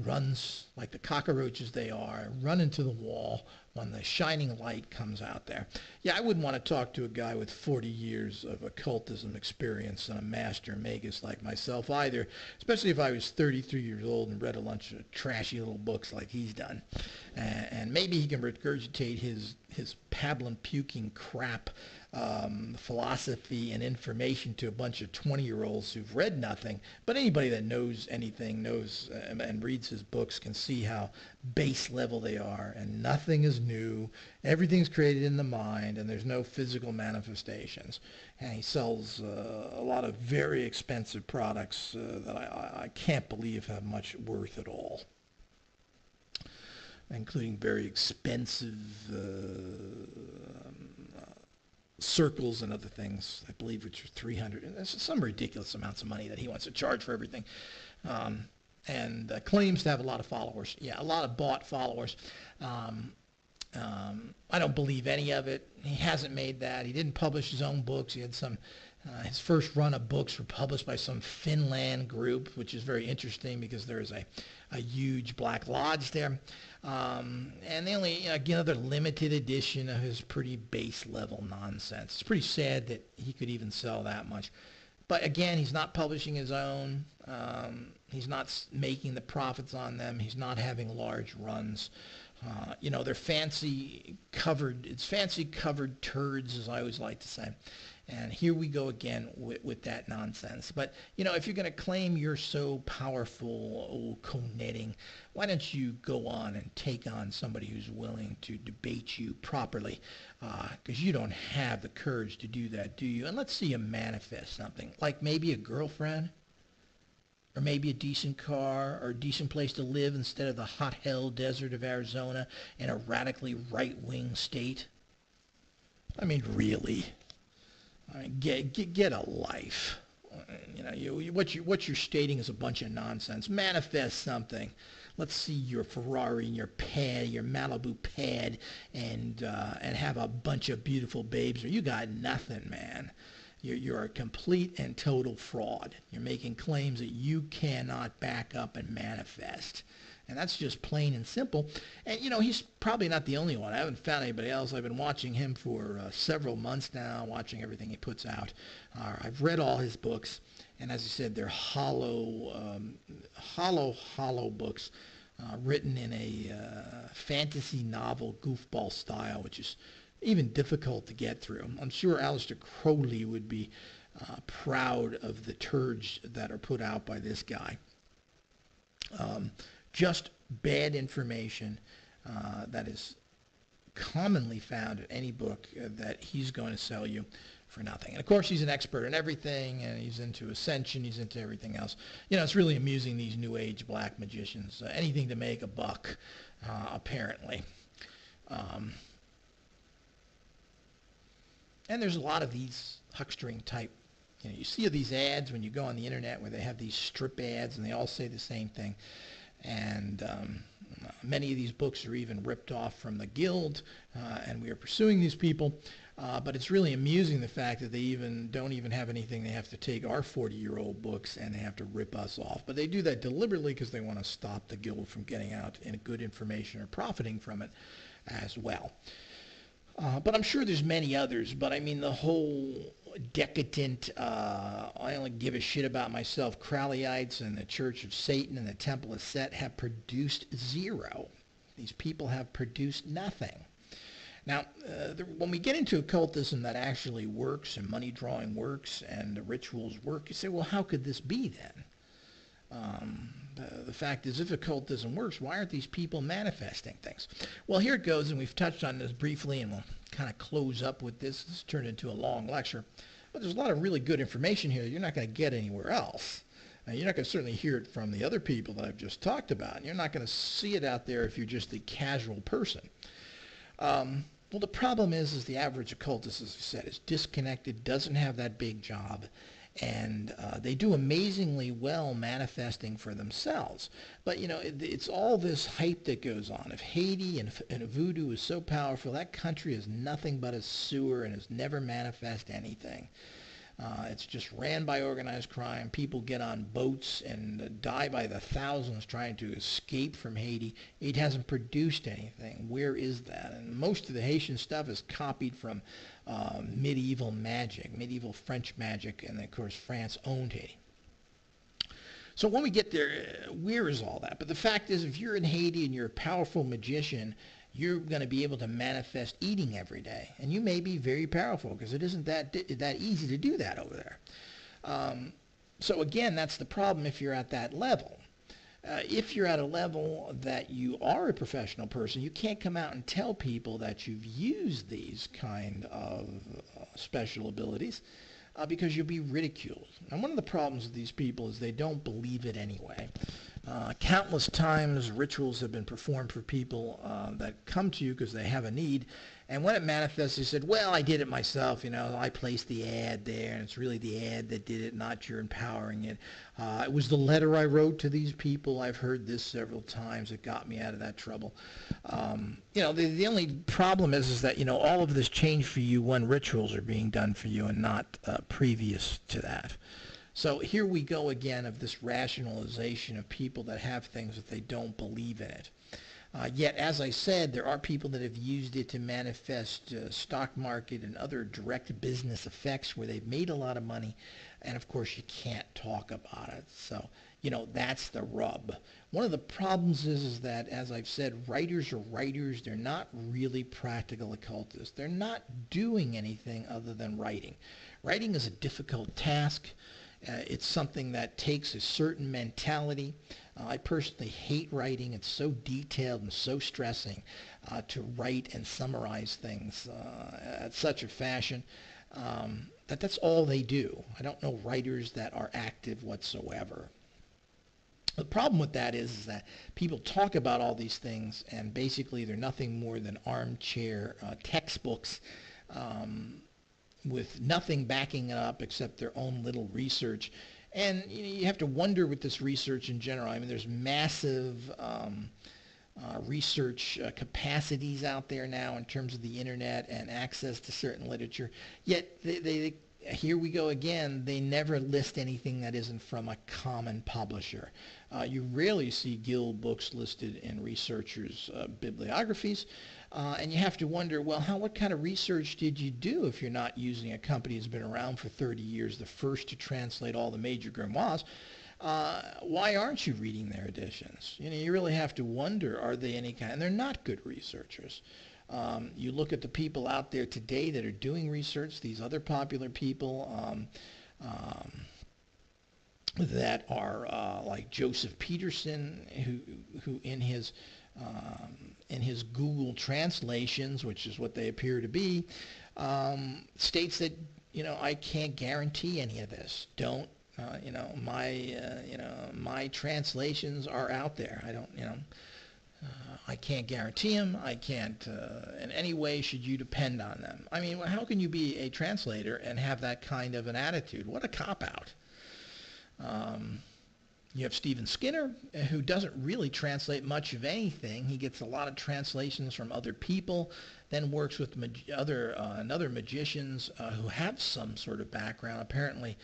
runs like the cockroaches they are, run into the wall when the shining light comes out there. Yeah, I wouldn't want to talk to a guy with 40 years of occultism experience and a master magus like myself either, especially if I was 33 years old and read a bunch of trashy little books like he's done. And maybe he can regurgitate his pablum puking crap philosophy and information to a bunch of 20-year-olds who've read nothing. But anybody that knows anything knows and reads his books can see how base level they are, and nothing is new. Everything's created in the mind, and there's no physical manifestations. And he sells a lot of very expensive products that I can't believe have much worth at all, including very expensive circles and other things, I believe, which are 300, and there's some ridiculous amounts of money that he wants to charge for everything, and claims to have a lot of followers. Yeah, a lot of bought followers. I don't believe any of it. He hasn't made that. He didn't publish his own books. He had some, his first run of books were published by some Finland group, which is very interesting because there is a huge Black Lodge there. And they only, another limited edition of his pretty base level nonsense. It's pretty sad that he could even sell that much. But again, he's not publishing his own. He's not making the profits on them. He's not having large runs. They're fancy covered turds, as I always like to say. And here we go again with that nonsense. But, if you're going to claim you're so powerful, co-netting, why don't you go on and take on somebody who's willing to debate you properly? Because you don't have the courage to do that, do you? And let's see you manifest something, like maybe a girlfriend, or maybe a decent car, or a decent place to live instead of the hot hell desert of Arizona in a radically right-wing state. I mean, really. I mean, get a life. What you're stating is a bunch of nonsense. Manifest something. Let's see your Ferrari and your pad, your Malibu pad, and have a bunch of beautiful babes. Or you got nothing, man. You're a complete and total fraud. You're making claims that you cannot back up and manifest. And that's just plain and simple. And, he's probably not the only one. I haven't found anybody else. I've been watching him for several months now, watching everything he puts out. I've read all his books. And as I said, they're hollow books written in a fantasy novel goofball style, which is even difficult to get through. I'm sure Aleister Crowley would be proud of the turds that are put out by this guy. Just bad information that is commonly found in any book that he's going to sell you for nothing. And of course, he's an expert in everything, and he's into ascension, he's into everything else. It's really amusing, these New Age black magicians. Anything to make a buck, apparently. And there's a lot of these huckstering type. You see these ads when you go on the internet where they have these strip ads, and they all say the same thing. And many of these books are even ripped off from the Guild, and we are pursuing these people. But it's really amusing, the fact that they don't even have anything. They have to take our 40-year-old books and they have to rip us off. But they do that deliberately because they want to stop the Guild from getting out good information or profiting from it as well. But I'm sure there's many others. But I mean, the whole decadent, I only give a shit about myself, Crowleyites and the Church of Satan and the Temple of Set have produced zero. These people have produced nothing. Now, when we get into occultism that actually works, and money drawing works, and the rituals work, you say, well, how could this be then? The fact is, if occultism works, why aren't these people manifesting things? Well, here it goes, and we've touched on this briefly, and we'll kind of close up with this. This turned into a long lecture. But there's a lot of really good information here that you're not going to get anywhere else. You're not going to certainly hear it from the other people that I've just talked about. And you're not going to see it out there if you're just a casual person. Well, the problem is the average occultist, as I said, is disconnected, doesn't have that big job, and they do amazingly well manifesting for themselves. But, it's all this hype that goes on. If Haiti and voodoo is so powerful, that country is nothing but a sewer and has never manifest anything. It's just ran by organized crime. People get on boats and die by the thousands trying to escape from Haiti. It hasn't produced anything. Where is that? And most of the Haitian stuff is copied from medieval magic, medieval French magic, and of course France owned Haiti. So when we get there, where is all that? But the fact is, if you're in Haiti and you're a powerful magician, you're going to be able to manifest eating every day. And you may be very powerful because it isn't that easy to do that over there. So again, that's the problem if you're at that level. If you're at a level that you are a professional person, you can't come out and tell people that you've used these kind of special abilities because you'll be ridiculed. And one of the problems with these people is they don't believe it anyway. Countless times rituals have been performed for people that come to you because they have a need, and when it manifests, they said, well, I did it myself, I placed the ad there, and it's really the ad that did it, not you're empowering it. It was the letter I wrote to these people. I've heard this several times. It got me out of that trouble. The only problem is that, all of this changed for you when rituals are being done for you and not previous to that. So here we go again of this rationalization of people that have things that they don't believe in it. Yet, as I said, there are people that have used it to manifest stock market and other direct business effects where they've made a lot of money. And, of course, you can't talk about it. So, that's the rub. One of the problems is that, as I've said, writers are writers. They're not really practical occultists. They're not doing anything other than writing. Writing is a difficult task. It's something that takes a certain mentality. I personally hate writing. It's so detailed and so stressing to write and summarize things at such a fashion that's all they do. I don't know writers that are active whatsoever. The problem with that is that people talk about all these things, and basically they're nothing more than armchair textbooks with nothing backing it up except their own little research. And you have to wonder with this research in general. I mean, there's massive research capacities out there now in terms of the internet and access to certain literature. Yet, they here we go again, they never list anything that isn't from a common publisher. You rarely see guild books listed in researchers' bibliographies. And you have to wonder, well, what kind of research did you do if you're not using a company that's been around for 30 years, the first to translate all the major grimoires? Why aren't you reading their editions? You really have to wonder, are they any kind? And they're not good researchers. You look at the people out there today that are doing research, these other popular people that are like Joseph Peterson, who in his in his Google translations, which is what they appear to be, states that, I can't guarantee any of this. Don't, my translations are out there. I don't, I can't guarantee them. I can't, in any way should you depend on them. I mean, how can you be a translator and have that kind of an attitude? What a cop-out. You have Stephen Skinner, who doesn't really translate much of anything. He gets a lot of translations from other people, then works with other magicians who have some sort of background. Apparently,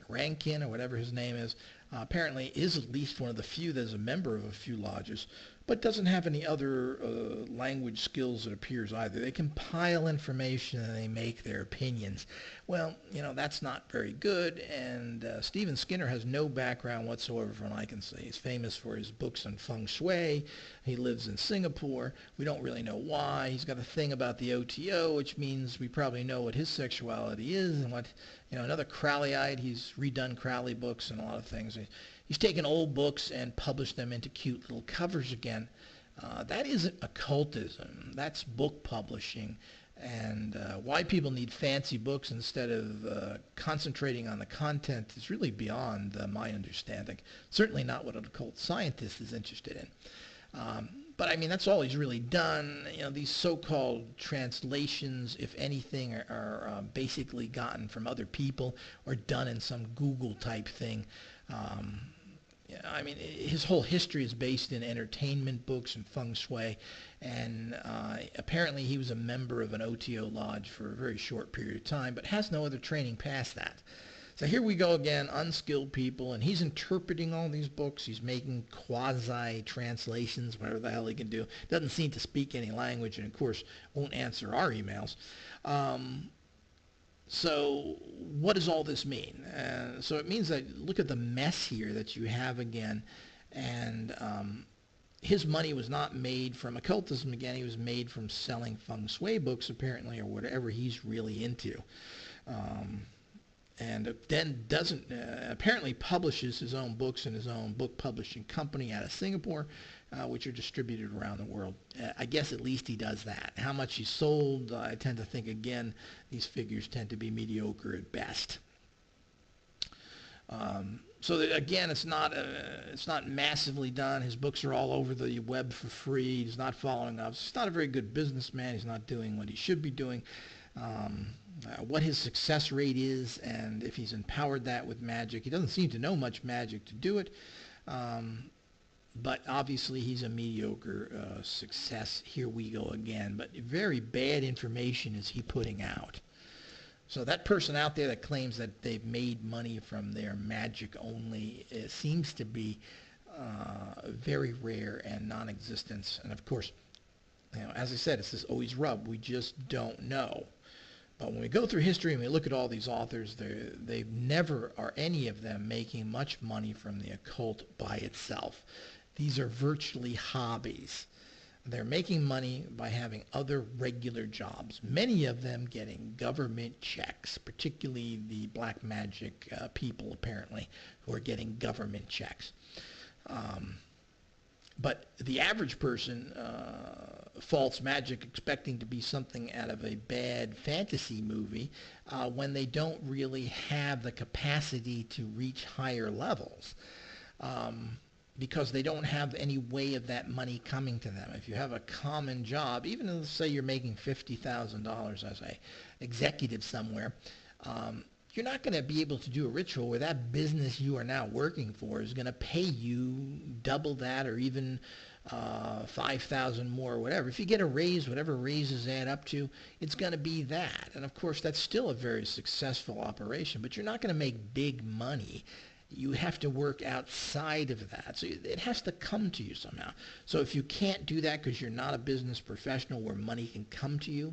Rankin, or whatever his name is, apparently is at least one of the few that is a member of a few lodges, but doesn't have any other language skills, it appears, either. They compile information and they make their opinions. Well, that's not very good, and Stephen Skinner has no background whatsoever from what I can see. He's famous for his books on feng shui. He lives in Singapore. We don't really know why. He's got a thing about the OTO, which means we probably know what his sexuality is and what, another Crowleyite. He's redone Crowley books and a lot of things. He's taken old books and published them into cute little covers again. That isn't occultism. That's book publishing. And why people need fancy books instead of concentrating on the content is really beyond my understanding. Certainly not what an occult scientist is interested in. But I mean, that's all he's really done. These so-called translations, if anything, are basically gotten from other people or done in some Google type thing. I mean, his whole history is based in entertainment books and feng shui, and apparently he was a member of an OTO lodge for a very short period of time, but has no other training past that. So here we go again, unskilled people, and he's interpreting all these books. He's making quasi-translations, whatever the hell he can do. Doesn't seem to speak any language, and of course won't answer our emails. So what does all this mean? So it means that, look at the mess here that you have again, and his money was not made from occultism again. He was made from selling feng shui books, apparently, or whatever he's really into. And then doesn't, apparently publishes his own books in his own book publishing company out of Singapore, which are distributed around the world. I guess at least he does that. How much he sold, I tend to think, again, these figures tend to be mediocre at best. So that, again, it's not massively done. His books are all over the web for free. He's not following up. He's not a very good businessman. He's not doing what he should be doing. What his success rate is, and if he's empowered that with magic. He doesn't seem to know much magic to do it, but obviously he's a mediocre success. Here we go again, but very bad information is he putting out. So that person out there that claims that they've made money from their magic only seems to be very rare and non-existent. And of course, as I said, it's this always rub. We just don't know. But when we go through history and we look at all these authors, they never are any of them making much money from the occult by itself. These are virtually hobbies. They're making money by having other regular jobs, many of them getting government checks, particularly the black magic people, apparently, who are getting government checks. But the average person false magic expecting to be something out of a bad fantasy movie when they don't really have the capacity to reach higher levels. Because they don't have any way of that money coming to them. If you have a common job, even if, say, you're making $50,000 as a executive somewhere, you're not going to be able to do a ritual where that business you are now working for is going to pay you double that or even 5,000 more or whatever. If you get a raise, whatever raises add up to, it's going to be that. And of course, that's still a very successful operation, but you're not going to make big money. You have to work outside of that. So it has to come to you somehow. So if you can't do that because you're not a business professional where money can come to you,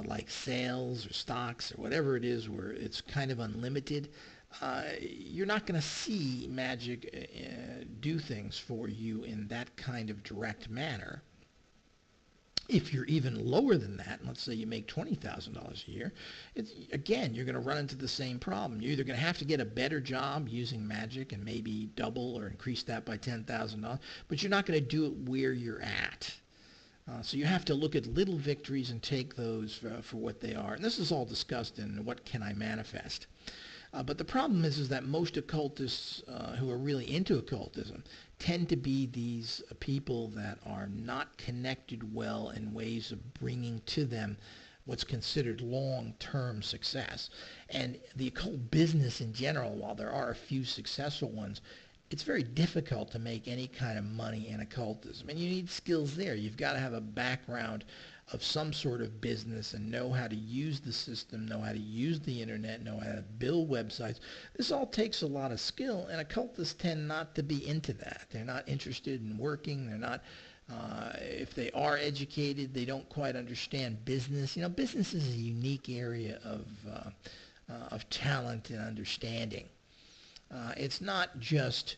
like sales or stocks or whatever it is where it's kind of unlimited, you're not going to see magic do things for you in that kind of direct manner. If you're even lower than that, let's say you make $20,000 a year, again, you're going to run into the same problem. You're either going to have to get a better job using magic and maybe double or increase that by $10,000, but you're not going to do it where you're at. So you have to look at little victories and take those for what they are. And this is all discussed in What Can I Manifest? But the problem is that most occultists who are really into occultism tend to be these people that are not connected well in ways of bringing to them what's considered long-term success. And the occult business in general, while there are a few successful ones, it's very difficult to make any kind of money in occultism. And you need skills there. You've got to have a background of some sort of business and know how to use the system, know how to use the internet, know how to build websites. This all takes a lot of skill, and occultists tend not to be into that. They're not interested in working. They're not, if they are educated, they don't quite understand business. You know, business is a unique area of talent and understanding. It's not just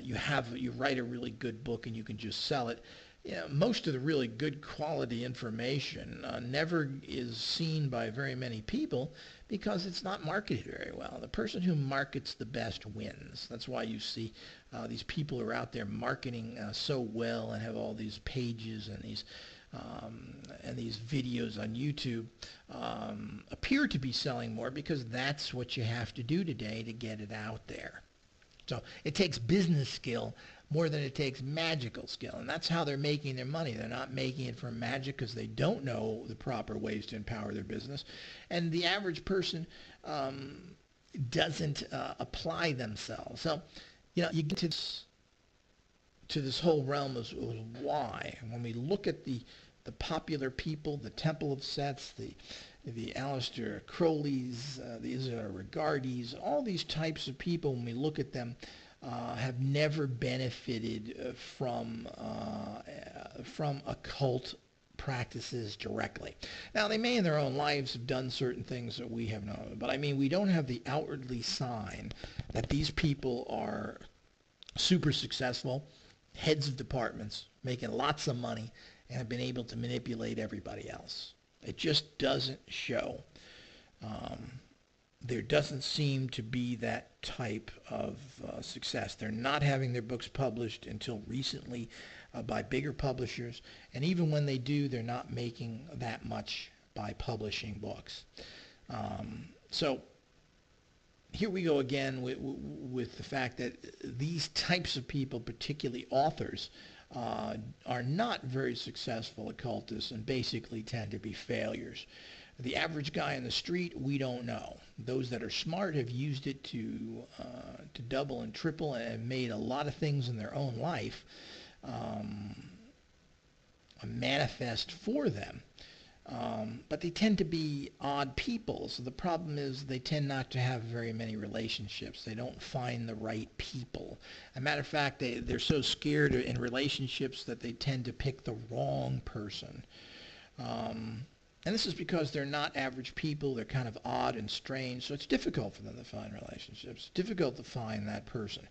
you write a really good book and you can just sell it. You know, most of the really good quality information never is seen by very many people because it's not marketed very well. The person who markets the best wins. That's why you see these people who are out there marketing so well and have all these pages and these videos on YouTube appear to be selling more because that's what you have to do today to get it out there. So it takes business skill more than it takes magical skill. And that's how they're making their money. They're not making it from magic because they don't know the proper ways to empower their business. And the average person doesn't apply themselves. So, you know, you get to this whole realm of why. When we look at the popular people, the Temple of Sets, the Aleister Crowleys, the Israel Regardis, all these types of people, when we look at them, have never benefited from occult practices directly. Now, they may in their own lives have done certain things that we have known, but I mean, we don't have the outwardly sign that these people are super successful, heads of departments, making lots of money, and have been able to manipulate everybody else. It just doesn't show. There doesn't seem to be that type of success. They're not having their books published until recently by bigger publishers, and even when they do, they're not making that much by publishing books. So here we go again with the fact that these types of people, particularly authors, are not very successful occultists and basically tend to be failures. The average guy in the street, we don't know. Those that are smart have used it to double and triple and have made a lot of things in their own life manifest for them. But they tend to be odd people. So the problem is they tend not to have very many relationships. They don't find the right people. As a matter of fact, they're so scared in relationships that they tend to pick the wrong person. And this is because they're not average people. They're kind of odd and strange. So it's difficult for them to find relationships. It's difficult to find that person.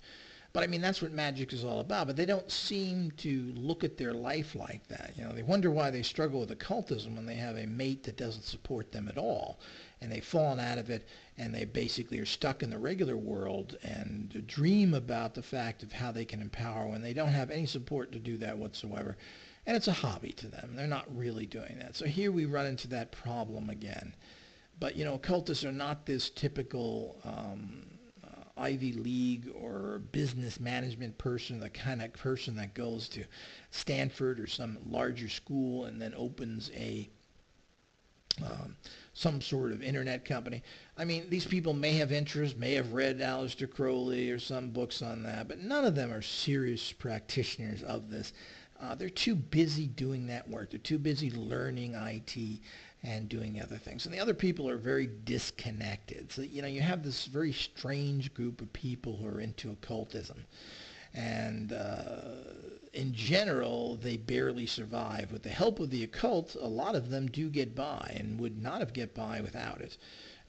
But I mean, that's what magic is all about. But they don't seem to look at their life like that. You know, they wonder why they struggle with occultism when they have a mate that doesn't support them at all. And they've fallen out of it, and they basically are stuck in the regular world and dream about the fact of how they can empower when they don't have any support to do that whatsoever. And it's a hobby to them. They're not really doing that. So here we run into that problem again. But, you know, occultists are not this typical Ivy League or business management person, the kind of person that goes to Stanford or some larger school and then opens some sort of internet company. I mean, these people may have interests, may have read Aleister Crowley or some books on that, but none of them are serious practitioners of this. They're too busy doing that work. They're too busy learning IT and doing other things. And the other people are very disconnected. So, you know, you have this very strange group of people who are into occultism. And in general, they barely survive. With the help of the occult, a lot of them do get by and would not have get by without it.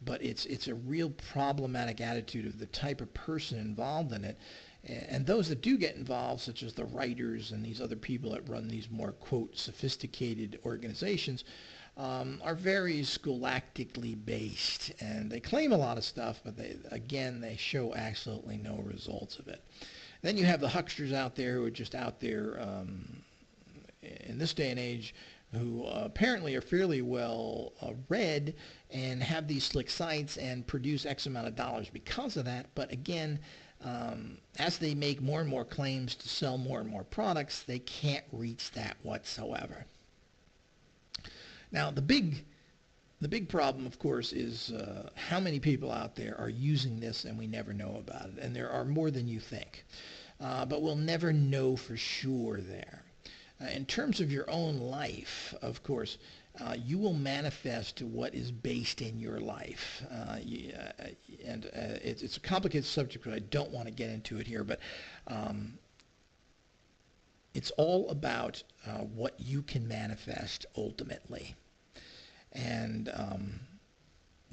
But it's a real problematic attitude of the type of person involved in it. And those that do get involved, such as the writers and these other people that run these more, quote, sophisticated organizations, are very scholastically based. And they claim a lot of stuff, but they show absolutely no results of it. Then you have the hucksters out there who are just out there in this day and age, who apparently are fairly well read and have these slick sites and produce X amount of dollars because of that. But again, as they make more and more claims to sell more and more products, they can't reach that whatsoever. Now, the big problem, of course, is how many people out there are using this and we never know about it. And there are more than you think. But we'll never know for sure there. In terms of your own life, of course, you will manifest what is based in your life. It's a complicated subject, but I don't want to get into it here. But it's all about what you can manifest ultimately. And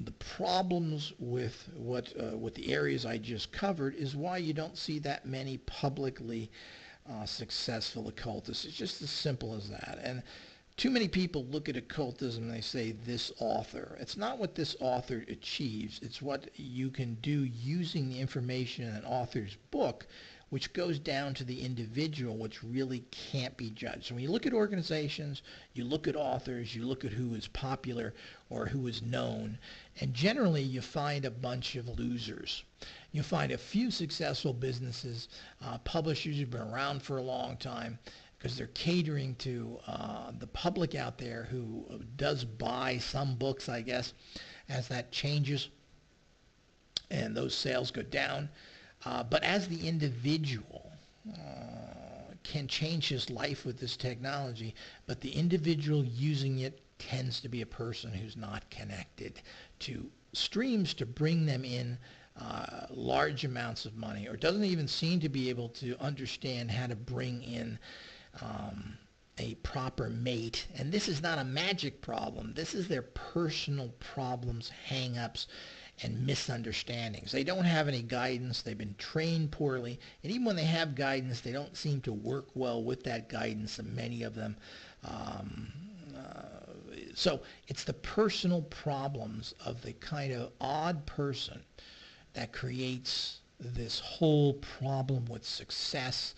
the problems with the areas I just covered is why you don't see that many publicly successful occultists. It's just as simple as that. And too many people look at occultism and they say, this author. It's not what this author achieves. It's what you can do using the information in an author's book, which goes down to the individual, which really can't be judged. So when you look at organizations, you look at authors, you look at who is popular or who is known, and generally you find a bunch of losers. You find a few successful businesses, publishers who've been around for a long time, because they're catering to the public out there who does buy some books, I guess, as that changes and those sales go down. But as the individual can change his life with this technology, but the individual using it tends to be a person who's not connected to streams to bring them in large amounts of money, or doesn't even seem to be able to understand how to bring in a proper mate. And this is not a magic problem. This is their personal problems, hang-ups, and misunderstandings. They don't have any guidance. They've been trained poorly. And even when they have guidance, they don't seem to work well with that guidance, and many of them. So it's the personal problems of the kind of odd person that creates this whole problem with success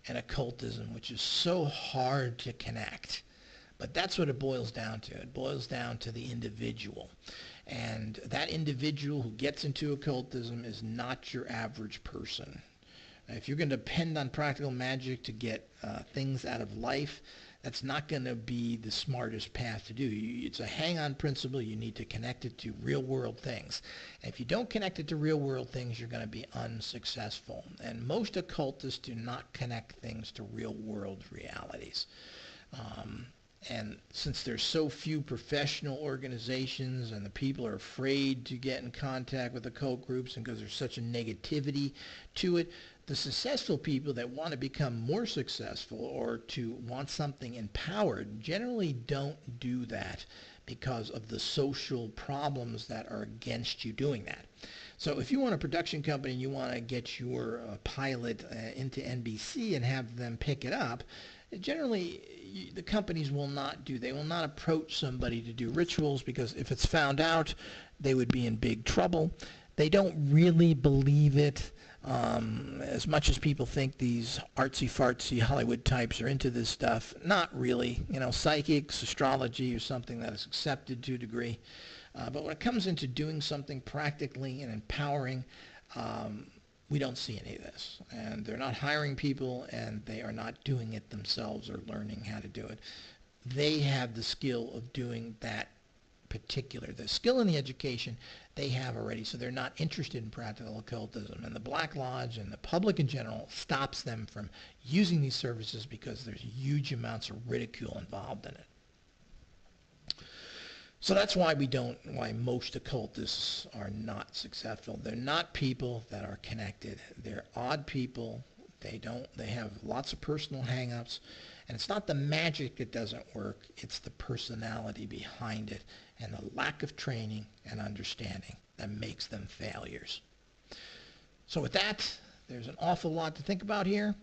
and occultism, which is so hard to connect. But that's what it boils down to. It boils down to the individual. And that individual who gets into occultism is not your average person. If you're going to depend on practical magic to get things out of life, that's not going to be the smartest path to do. It's a hang-on principle. You need to connect it to real-world things. And if you don't connect it to real-world things, you're going to be unsuccessful. And most occultists do not connect things to real-world realities. And since there's so few professional organizations and the people are afraid to get in contact with occult groups, and because there's such a negativity to it, the successful people that want to become more successful or to want something empowered generally don't do that because of the social problems that are against you doing that. So if you want a production company and you want to get your pilot into NBC and have them pick it up, generally the companies will not do. They will not approach somebody to do rituals, because if it's found out, they would be in big trouble. They don't really believe it. As much as people think these artsy-fartsy Hollywood types are into this stuff, not really. You know, psychics, astrology, or something that is accepted to a degree. But when it comes into doing something practically and empowering, we don't see any of this. And they're not hiring people, and they are not doing it themselves or learning how to do it. They have the skill of doing that particular. The skill and the education they have already, so they're not interested in practical occultism. And the Black Lodge and the public in general stops them from using these services because there's huge amounts of ridicule involved in it. So that's why why most occultists are not successful. They're not people that are connected. They're odd people. They have lots of personal hang-ups. And it's not the magic that doesn't work. It's the personality behind it and the lack of training and understanding that makes them failures. So with that, There's an awful lot to think about here.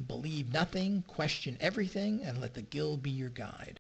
Believe nothing, question everything, and let the guild be your guide.